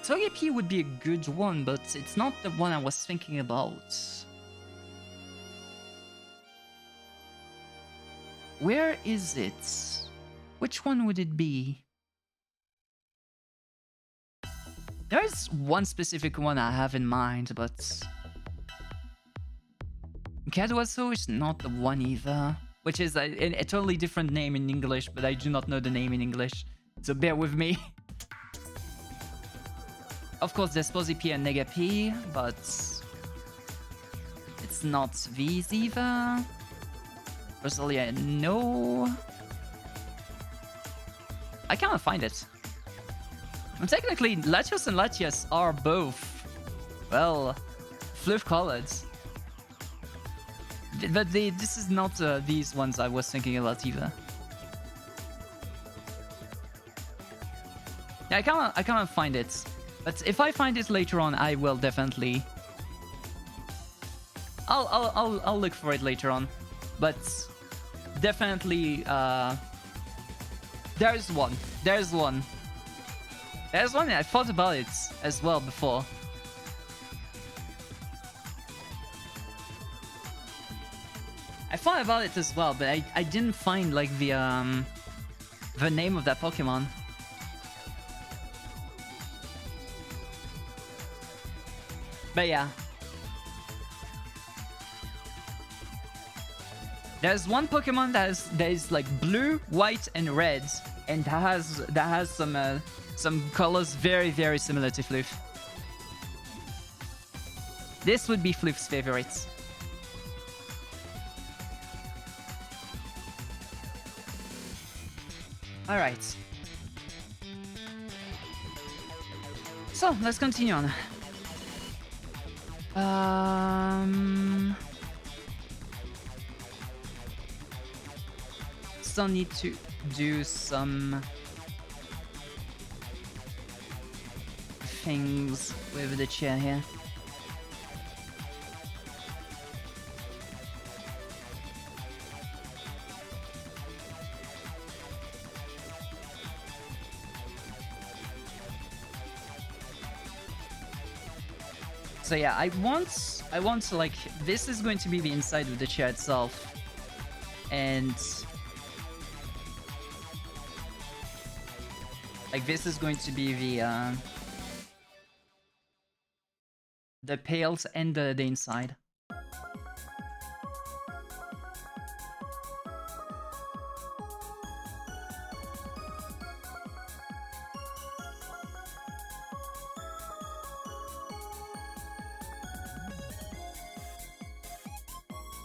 Togepi would be a good one, but it's not the one I was thinking about. Where is it? Which one would it be? There is one specific one I have in mind, but Kaduaso is not the one either, which is a totally different name in English, but I do not know the name in English, so bear with me. Of course, there's Pozipi and Negapi, but it's not these either. Rosalia, no. I cannot find it. And technically, Latios and Latias are both, well, Floof colored. But this is not these ones I was thinking about either. Yeah, I cannot find it. But if I find it later on, I will definitely. I'll look for it later on, but definitely there's one. And I thought about it as well before. I thought about it as well, but I didn't find like the name of that Pokemon. But yeah. There's one Pokemon that is like blue, white, and red, and that has some colors very, very similar to Floof. This would be Floof's favorite. All right. So let's continue on. Still need to do some things with the chair here. So yeah, I want to, like, this is going to be the inside of the chair itself, and like this is going to be the pails and the inside.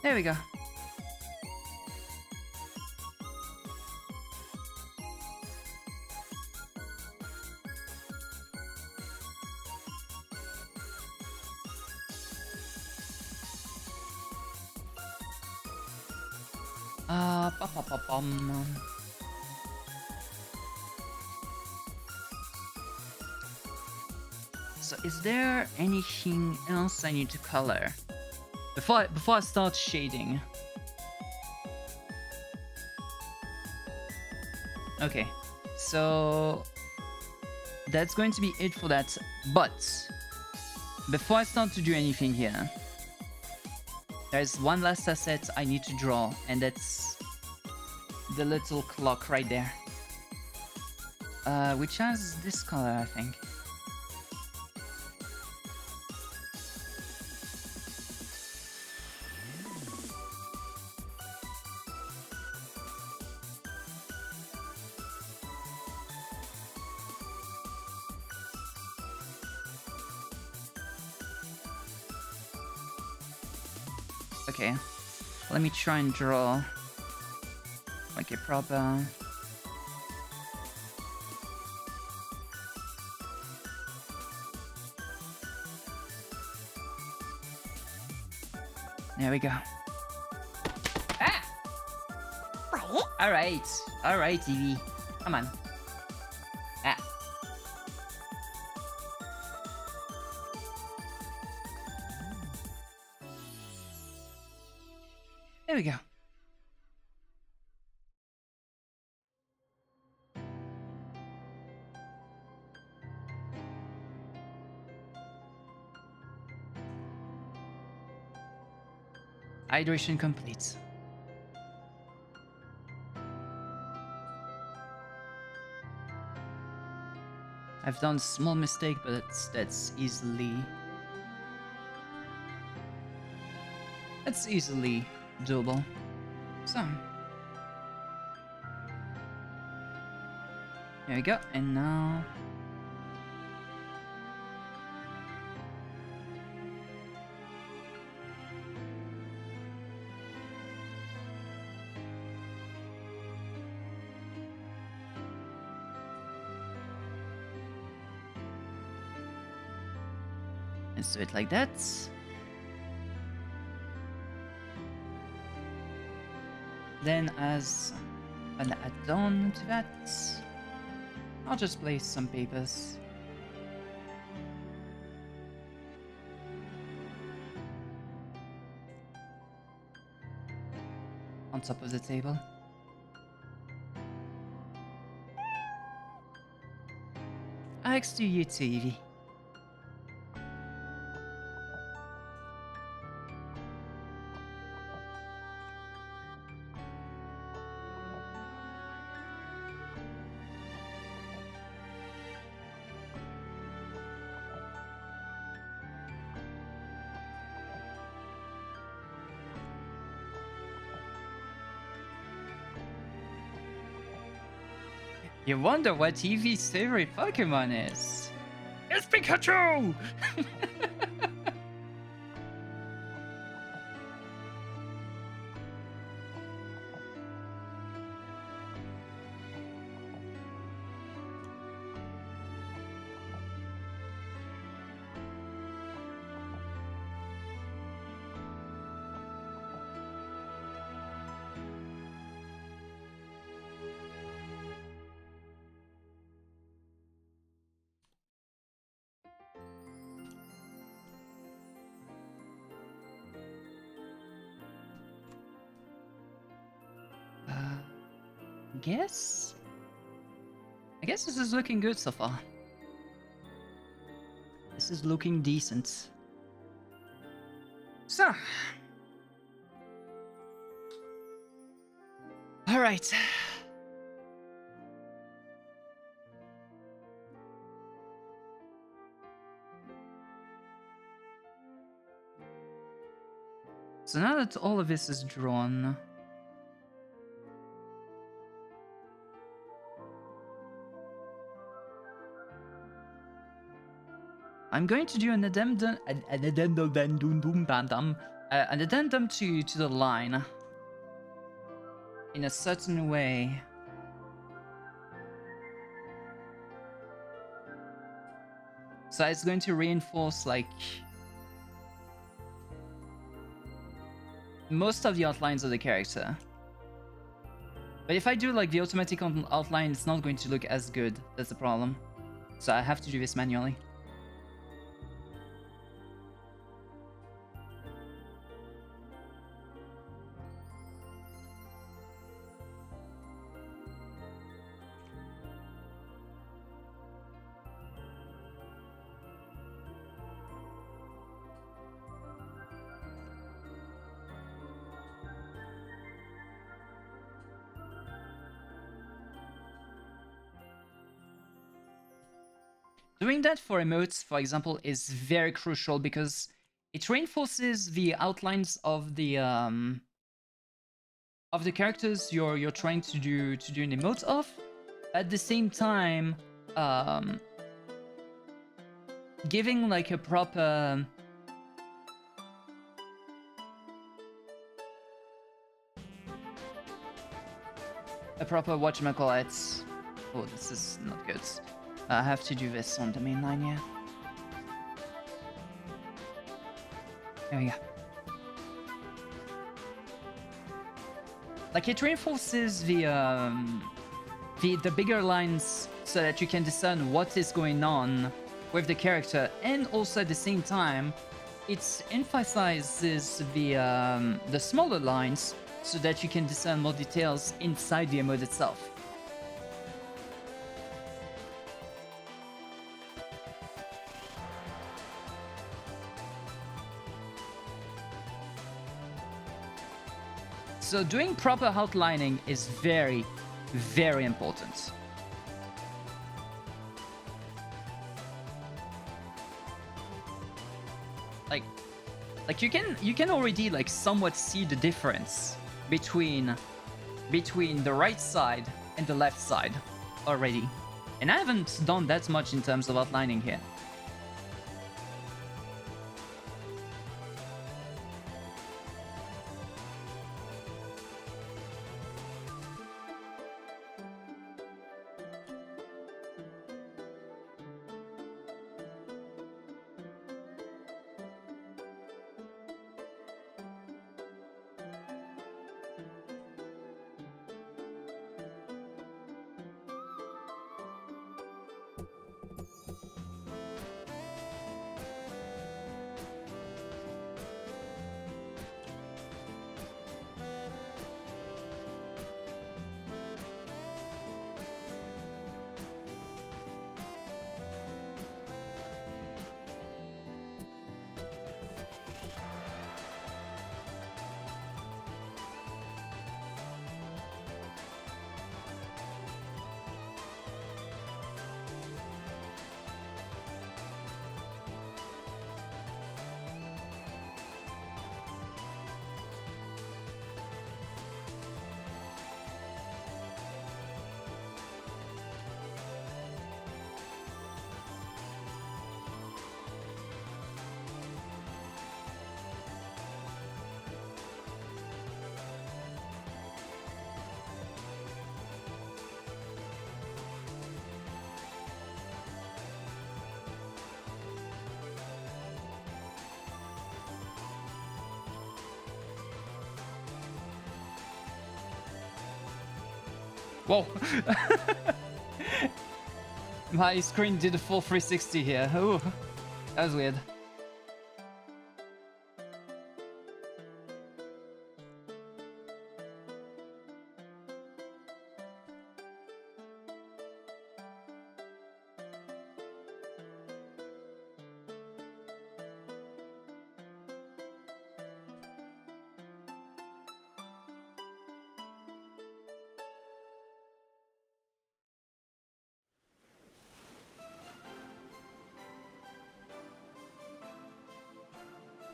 There we go. So is there anything else I need to color before I start shading? Okay, so that's going to be it for that. But before I start to do anything here, there's one last asset I need to draw, and that's the little clock right there, which has this color, I think. Okay, let me try and draw like a proper... There we go. Ah! Alright, Evie. Come on. Ah. There we go. Hydration complete. I've done a small mistake, but that's easily doable. So there we go, and now let's do it like that. Then as an add-on to that, I'll just place some papers. On top of the table. Thanks to you, TV. You wonder what Eevee's favorite Pokemon is? It's Pikachu! I guess this is looking good so far. This is looking decent. So. Alright. So now that all of this is drawn, I'm going to do an addendum to the line in a certain way. So it's going to reinforce like most of the outlines of the character. But if I do like the automatic outline, it's not going to look as good. That's the problem. So I have to do this manually. Doing that for emotes, for example, is very crucial because it reinforces the outlines of the characters you're trying to do an emote of. At the same time, giving like a proper whatchamacallit. Oh, this is not good. I have to do this on the main line, yeah. There we go. Like it reinforces the bigger lines so that you can discern what is going on with the character, and also at the same time, it emphasizes the smaller lines so that you can discern more details inside the emote itself. So doing proper outlining is very, very important. Like you can already like somewhat see the difference between the right side and the left side already. And I haven't done that much in terms of outlining here. Whoa! My screen did a full 360 here. Ooh, that was weird.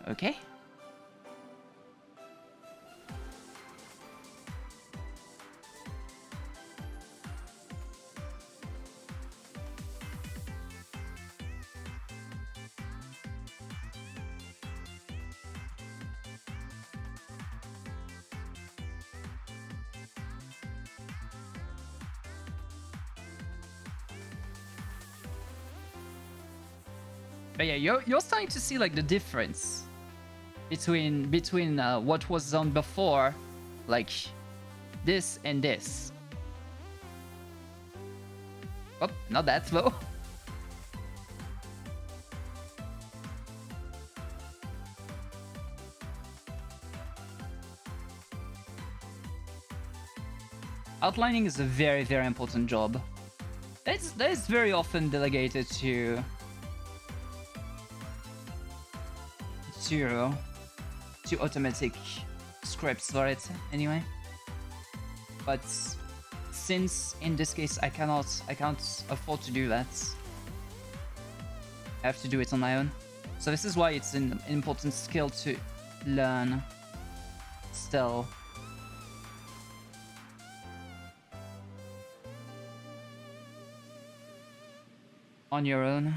Okay. But yeah, you're starting to see like the difference between what was done before, like this and this. Oh, not that slow. Outlining is a very, very important job. That is very often delegated to automatic scripts for it anyway. But since in this case I can't afford to do that, I have to do it on my own. So this is why it's an important skill to learn still. On your own.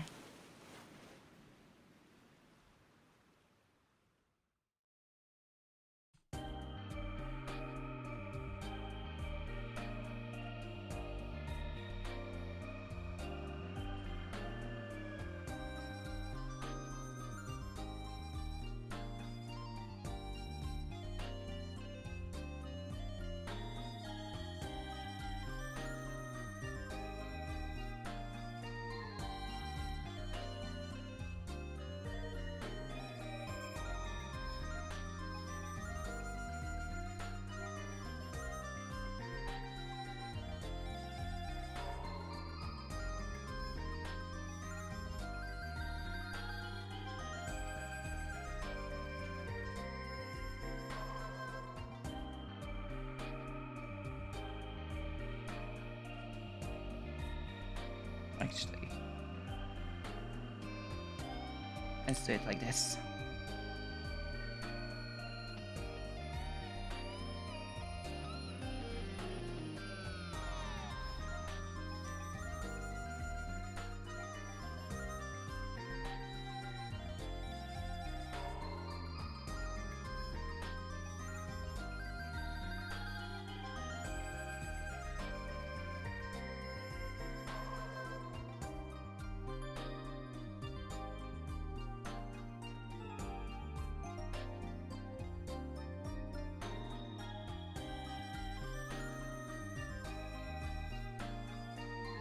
Actually, let's do it like this.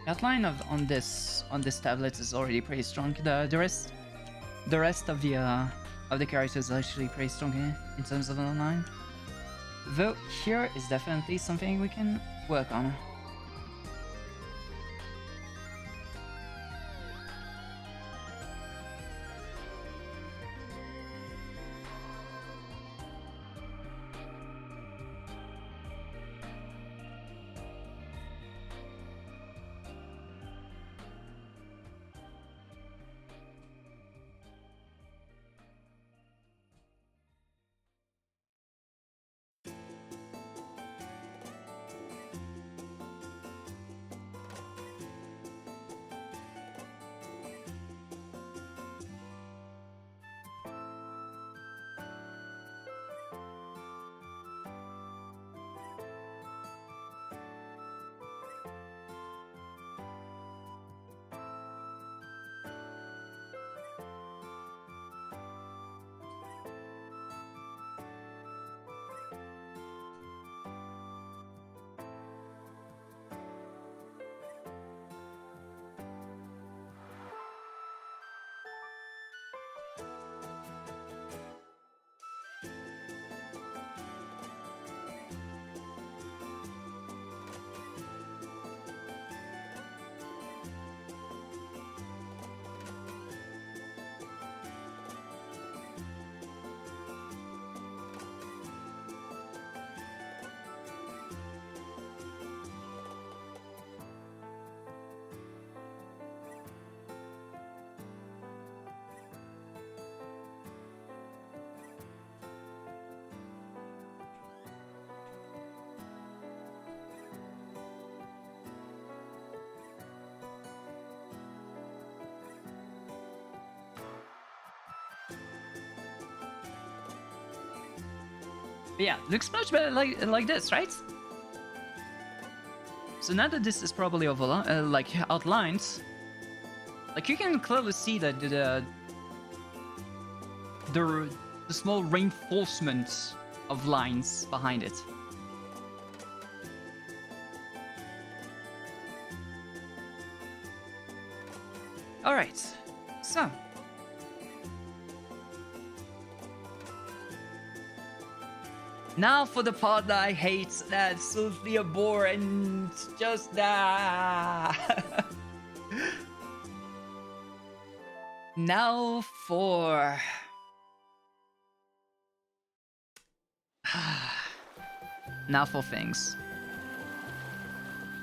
Outline on this tablet is already pretty strong. The rest of the characters are actually pretty strong here in terms of outline. Though here is definitely something we can work on. But yeah, looks much better like this, right? So now that this is probably over, like outlined, like you can clearly see that the small reinforcement of lines behind it. All right, so now for the part that I hate, that absolutely abhorrent, just that. Now for now for things.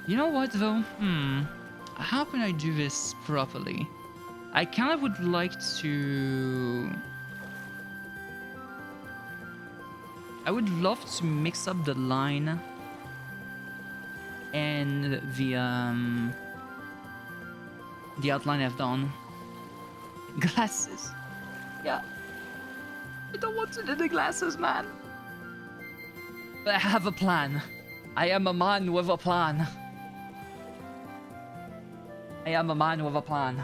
You know what though? How can I do this properly? I kind of would like to... I would love to mix up the line and the outline I've done. Glasses. Yeah. I don't want to do the glasses, man. But I have a plan. I am a man with a plan. I am a man with a plan.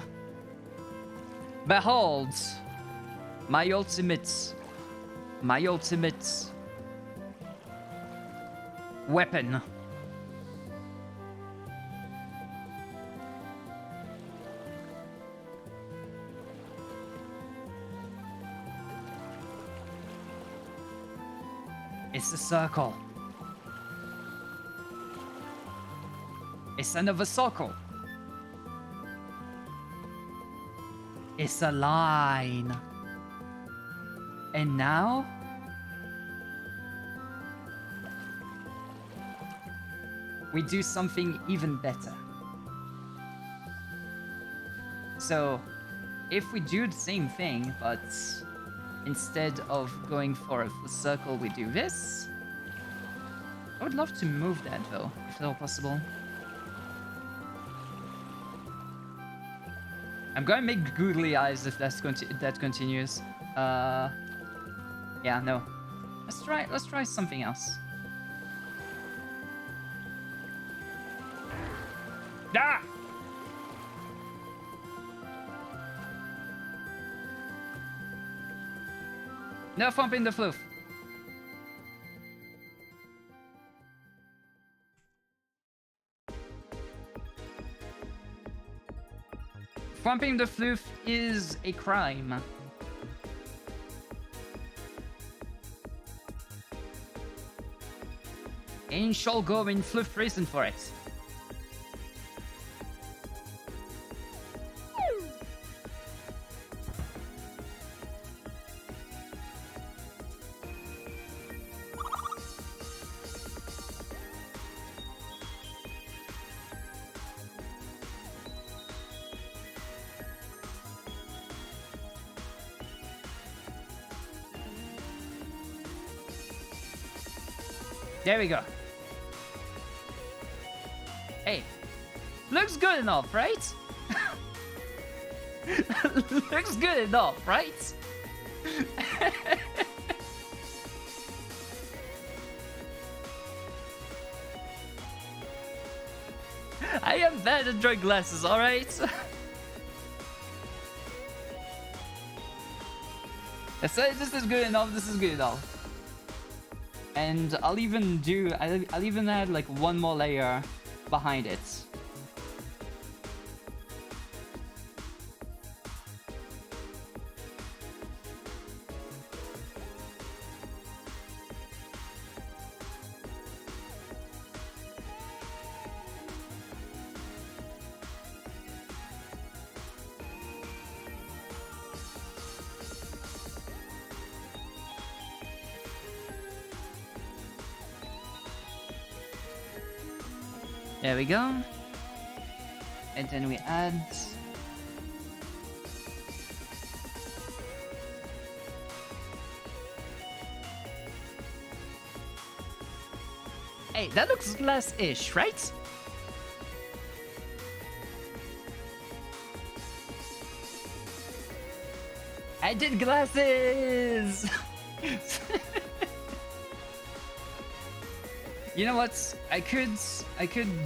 Behold, my ultimate weapon. It's a circle. It's another circle. It's a line. And now... we do something even better. So, if we do the same thing, but instead of going for a circle, we do this. I would love to move that though, if at all possible. I'm gonna make googly eyes if that continues. Yeah, no. Let's try something else. Ah! No thumping the floof. Thumping the floof is a crime. And shall go in floof prison for it. There we go. Hey, looks good enough, right? Looks good enough, right? I am bad at drawing glasses, alright? This is good enough, this is good enough. And I'll even add like one more layer behind it. There we go. And then we add... Hey, that looks glass-ish, right? I did glasses! You know what? I could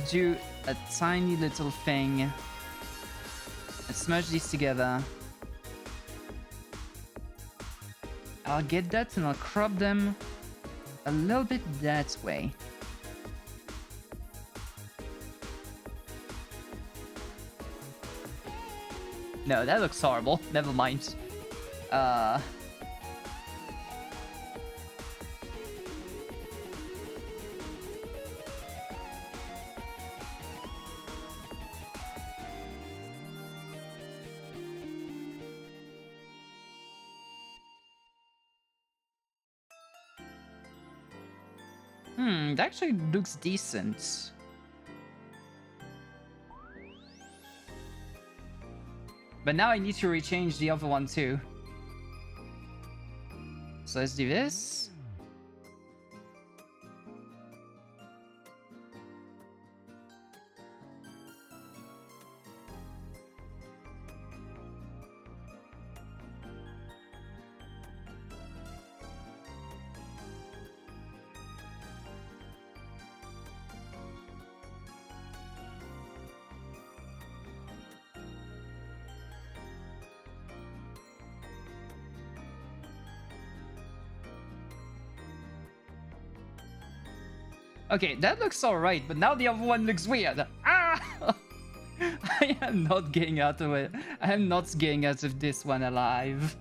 do a tiny little thing and smash these together. I'll get that and I'll crop them a little bit that way. No, that looks horrible. Never mind. That actually looks decent. But now I need to rechange the other one too. So let's do this. Okay, that looks alright, but now the other one looks weird. Ah! I am not getting out of it. I am not getting out of this one alive.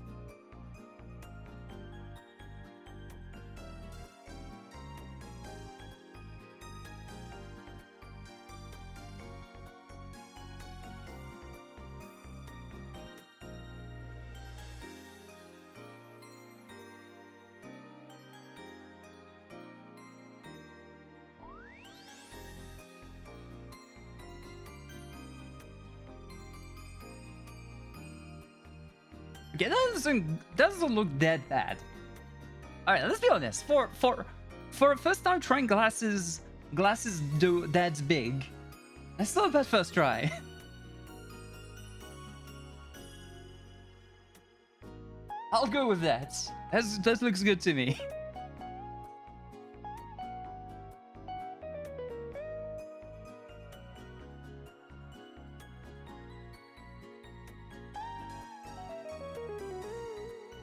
Okay, that doesn't look that bad. All right, let's be honest. For a first time trying glasses do that big, that's not a bad first try. I'll go with that. That looks good to me.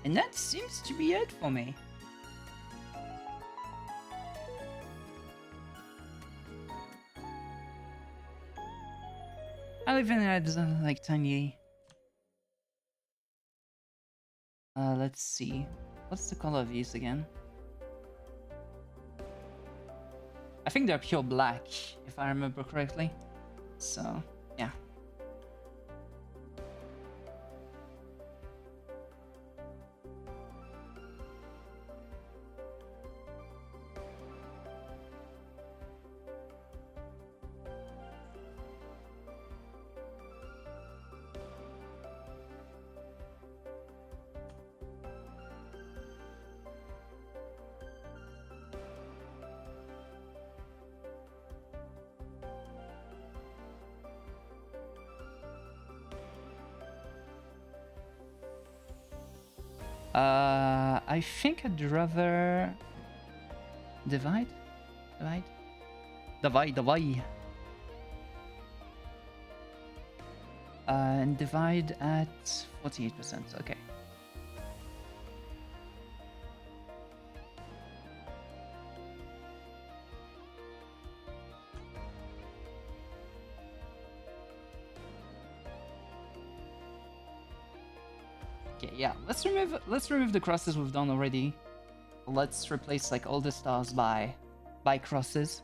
And that seems to be it for me. I'll even add like tiny. Let's see. What's the color of these again? I think they're pure black, if I remember correctly. So, yeah. I think I'd rather divide. And divide at 48%. Okay. Okay, yeah, let's remove the crosses we've done already. Let's replace like all the stars by crosses.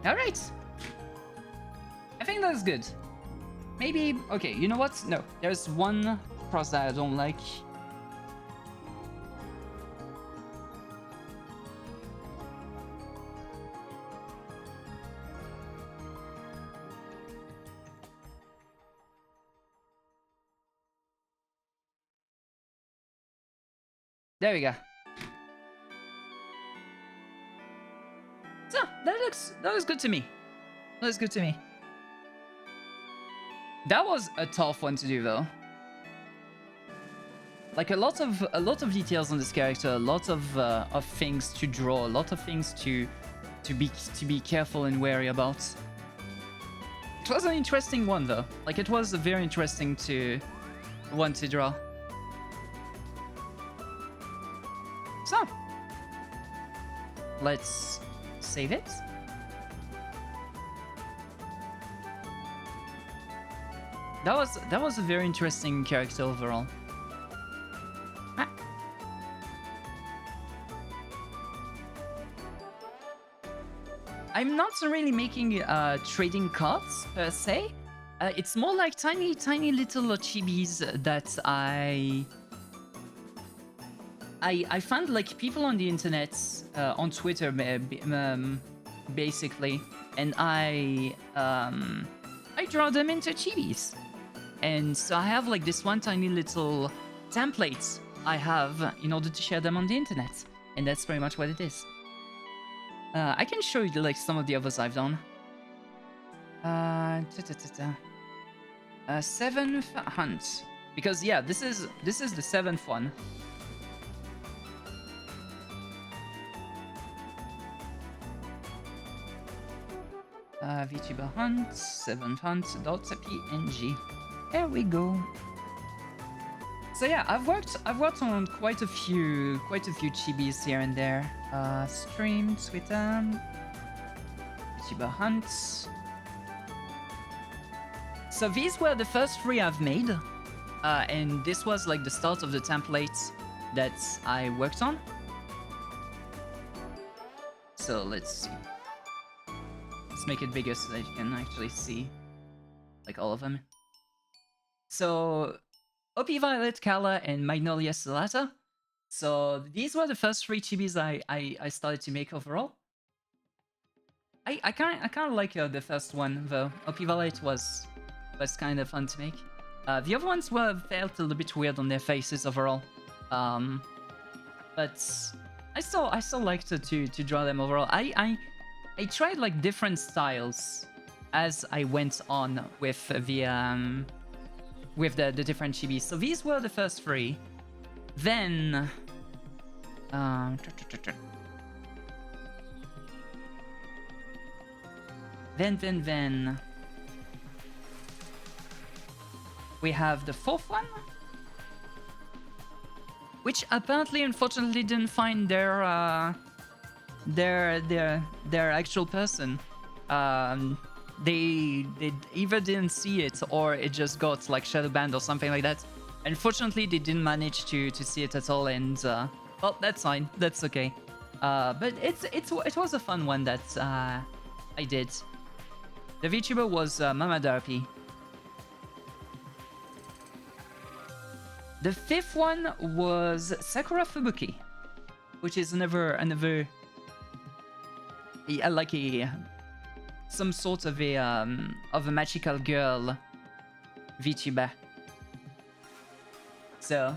All right. I think that's good. Maybe, okay, you know what? No, there's one cross that I don't like. There we go. So, that looks good to me. That looks good to me. That was a tough one to do though. Like a lot of details on this character, a lot of things to draw, a lot of things to be careful and wary about. It was an interesting one though. Like it was a very interesting one to draw. So let's save it. That was a very interesting character overall. Ah. I'm not really making trading cards per se. It's more like tiny little chibis that I found like people on the internet, on Twitter, basically, and I draw them into chibis. And so I have like this one tiny little template I have in order to share them on the internet. And that's pretty much what it is. I can show you like some of the others I've done. Seventh hunt. Because yeah, this is the seventh one. VTuber hunt, 7th hunt.png. There we go. So yeah, I've worked on quite a few chibis here and there. Stream, Twitter, VTuber hunts. So these were the first 3 I've made, and this was like the start of the template that I worked on. So let's see. Let's make it bigger so that you can actually see like all of them. So OP Violet, Kala, and Magnolia Solata. So these were the first 3 chibis I started to make overall. I kind of like the first one though. OP Violet was kind of fun to make. The other ones felt a little bit weird on their faces overall. But I still liked to draw them overall. I tried like different styles as I went on with the different chibis. So these were the first 3. Then then we have the 4th one, which apparently unfortunately didn't find their actual person. They either didn't see it or it just got like shadow banned or something like that. Unfortunately, they didn't manage to see it at all, and well, that's fine. That's okay. But it was a fun one that I did. The VTuber was Mama Darpy. The 5th one was Sakura Fubuki, which is another like some sort of a magical girl VTuber. So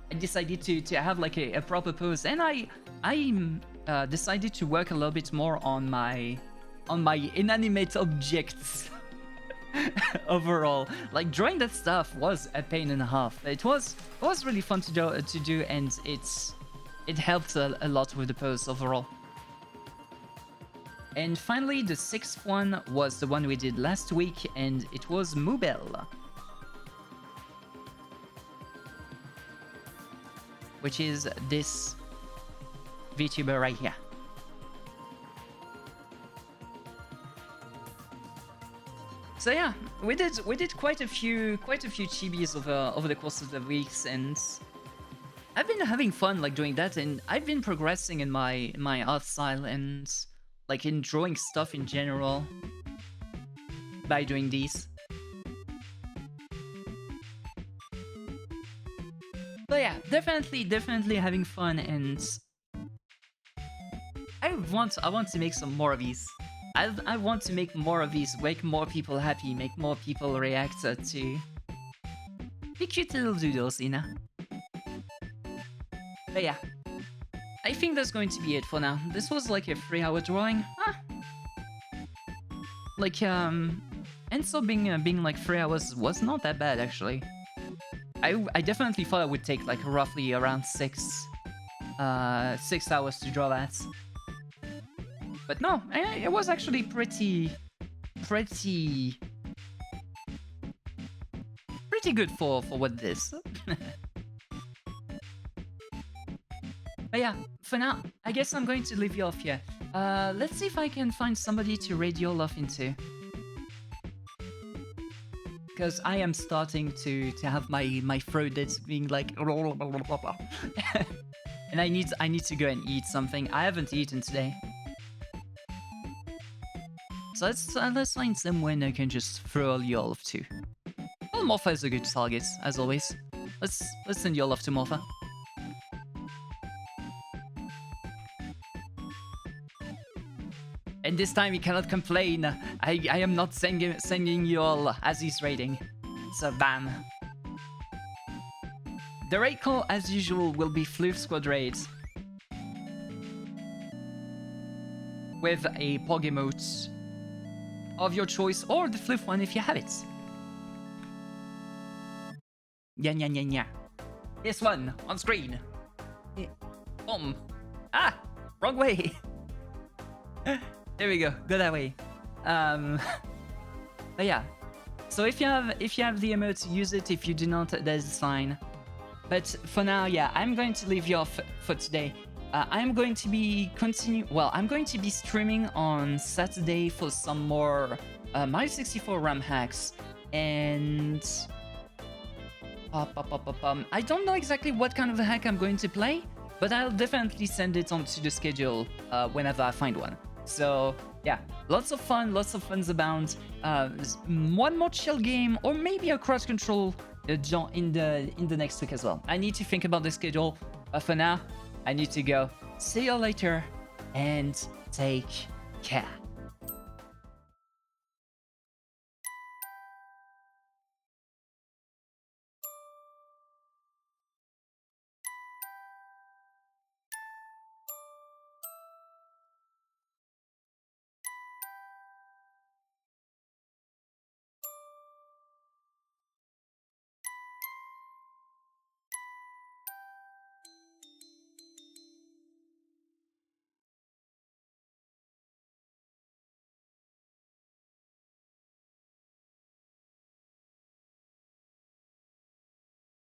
I decided to have like a proper pose, and I decided to work a little bit more on my inanimate objects. Overall, like drawing that stuff was a pain and a half. It was really fun to do, and it helped a lot with the pose overall. And finally, the 6th one was the one we did last week, and it was Moobel, which is this VTuber right here. So yeah, we did quite a few chibis over the course of the weeks, and I've been having fun like doing that, and I've been progressing in my art style, and like in drawing stuff in general by doing these. But yeah, definitely having fun, and I want to make some more of these. I want to make more of these, make more people happy, make more people react to the cute little doodles, you know? But yeah, I think that's going to be it for now. This was like a 3-hour drawing. Like, Enso being like 3 hours was not that bad, actually. I definitely thought it would take like roughly around 6 hours to draw that. But no, it was actually pretty good for what it is. But yeah, for now, I guess I'm going to leave you off here. Let's see if I can find somebody to raid you all off into. Because I am starting to have my throat that's being like... And I need to go and eat something. I haven't eaten today. So let's find someone I can just throw all you all off to. Well, Morpha is a good target, as always. Let's send you all off to Morpha. And this time he cannot complain. I am not sending you all as he's raiding. So bam. The raid call, as usual, will be Floof Squad Raid. With a Pog emote of your choice, or the Floof one if you have it. Yeah. This one, on screen. Boom. Ah! Wrong way! There we go, go that way. But yeah. So if you have the emote, use it. If you do not, that's a sign. But for now, yeah, I'm going to leave you off for today. I'm going to be I'm going to be streaming on Saturday for some more Mario 64 RAM hacks, and I don't know exactly what kind of a hack I'm going to play, but I'll definitely send it onto the schedule whenever I find one. So yeah, lots of funs abound. One more chill game, or maybe a cross control in the next week as well. I need to think about the schedule, but for now, I need to go. See you later, and take care.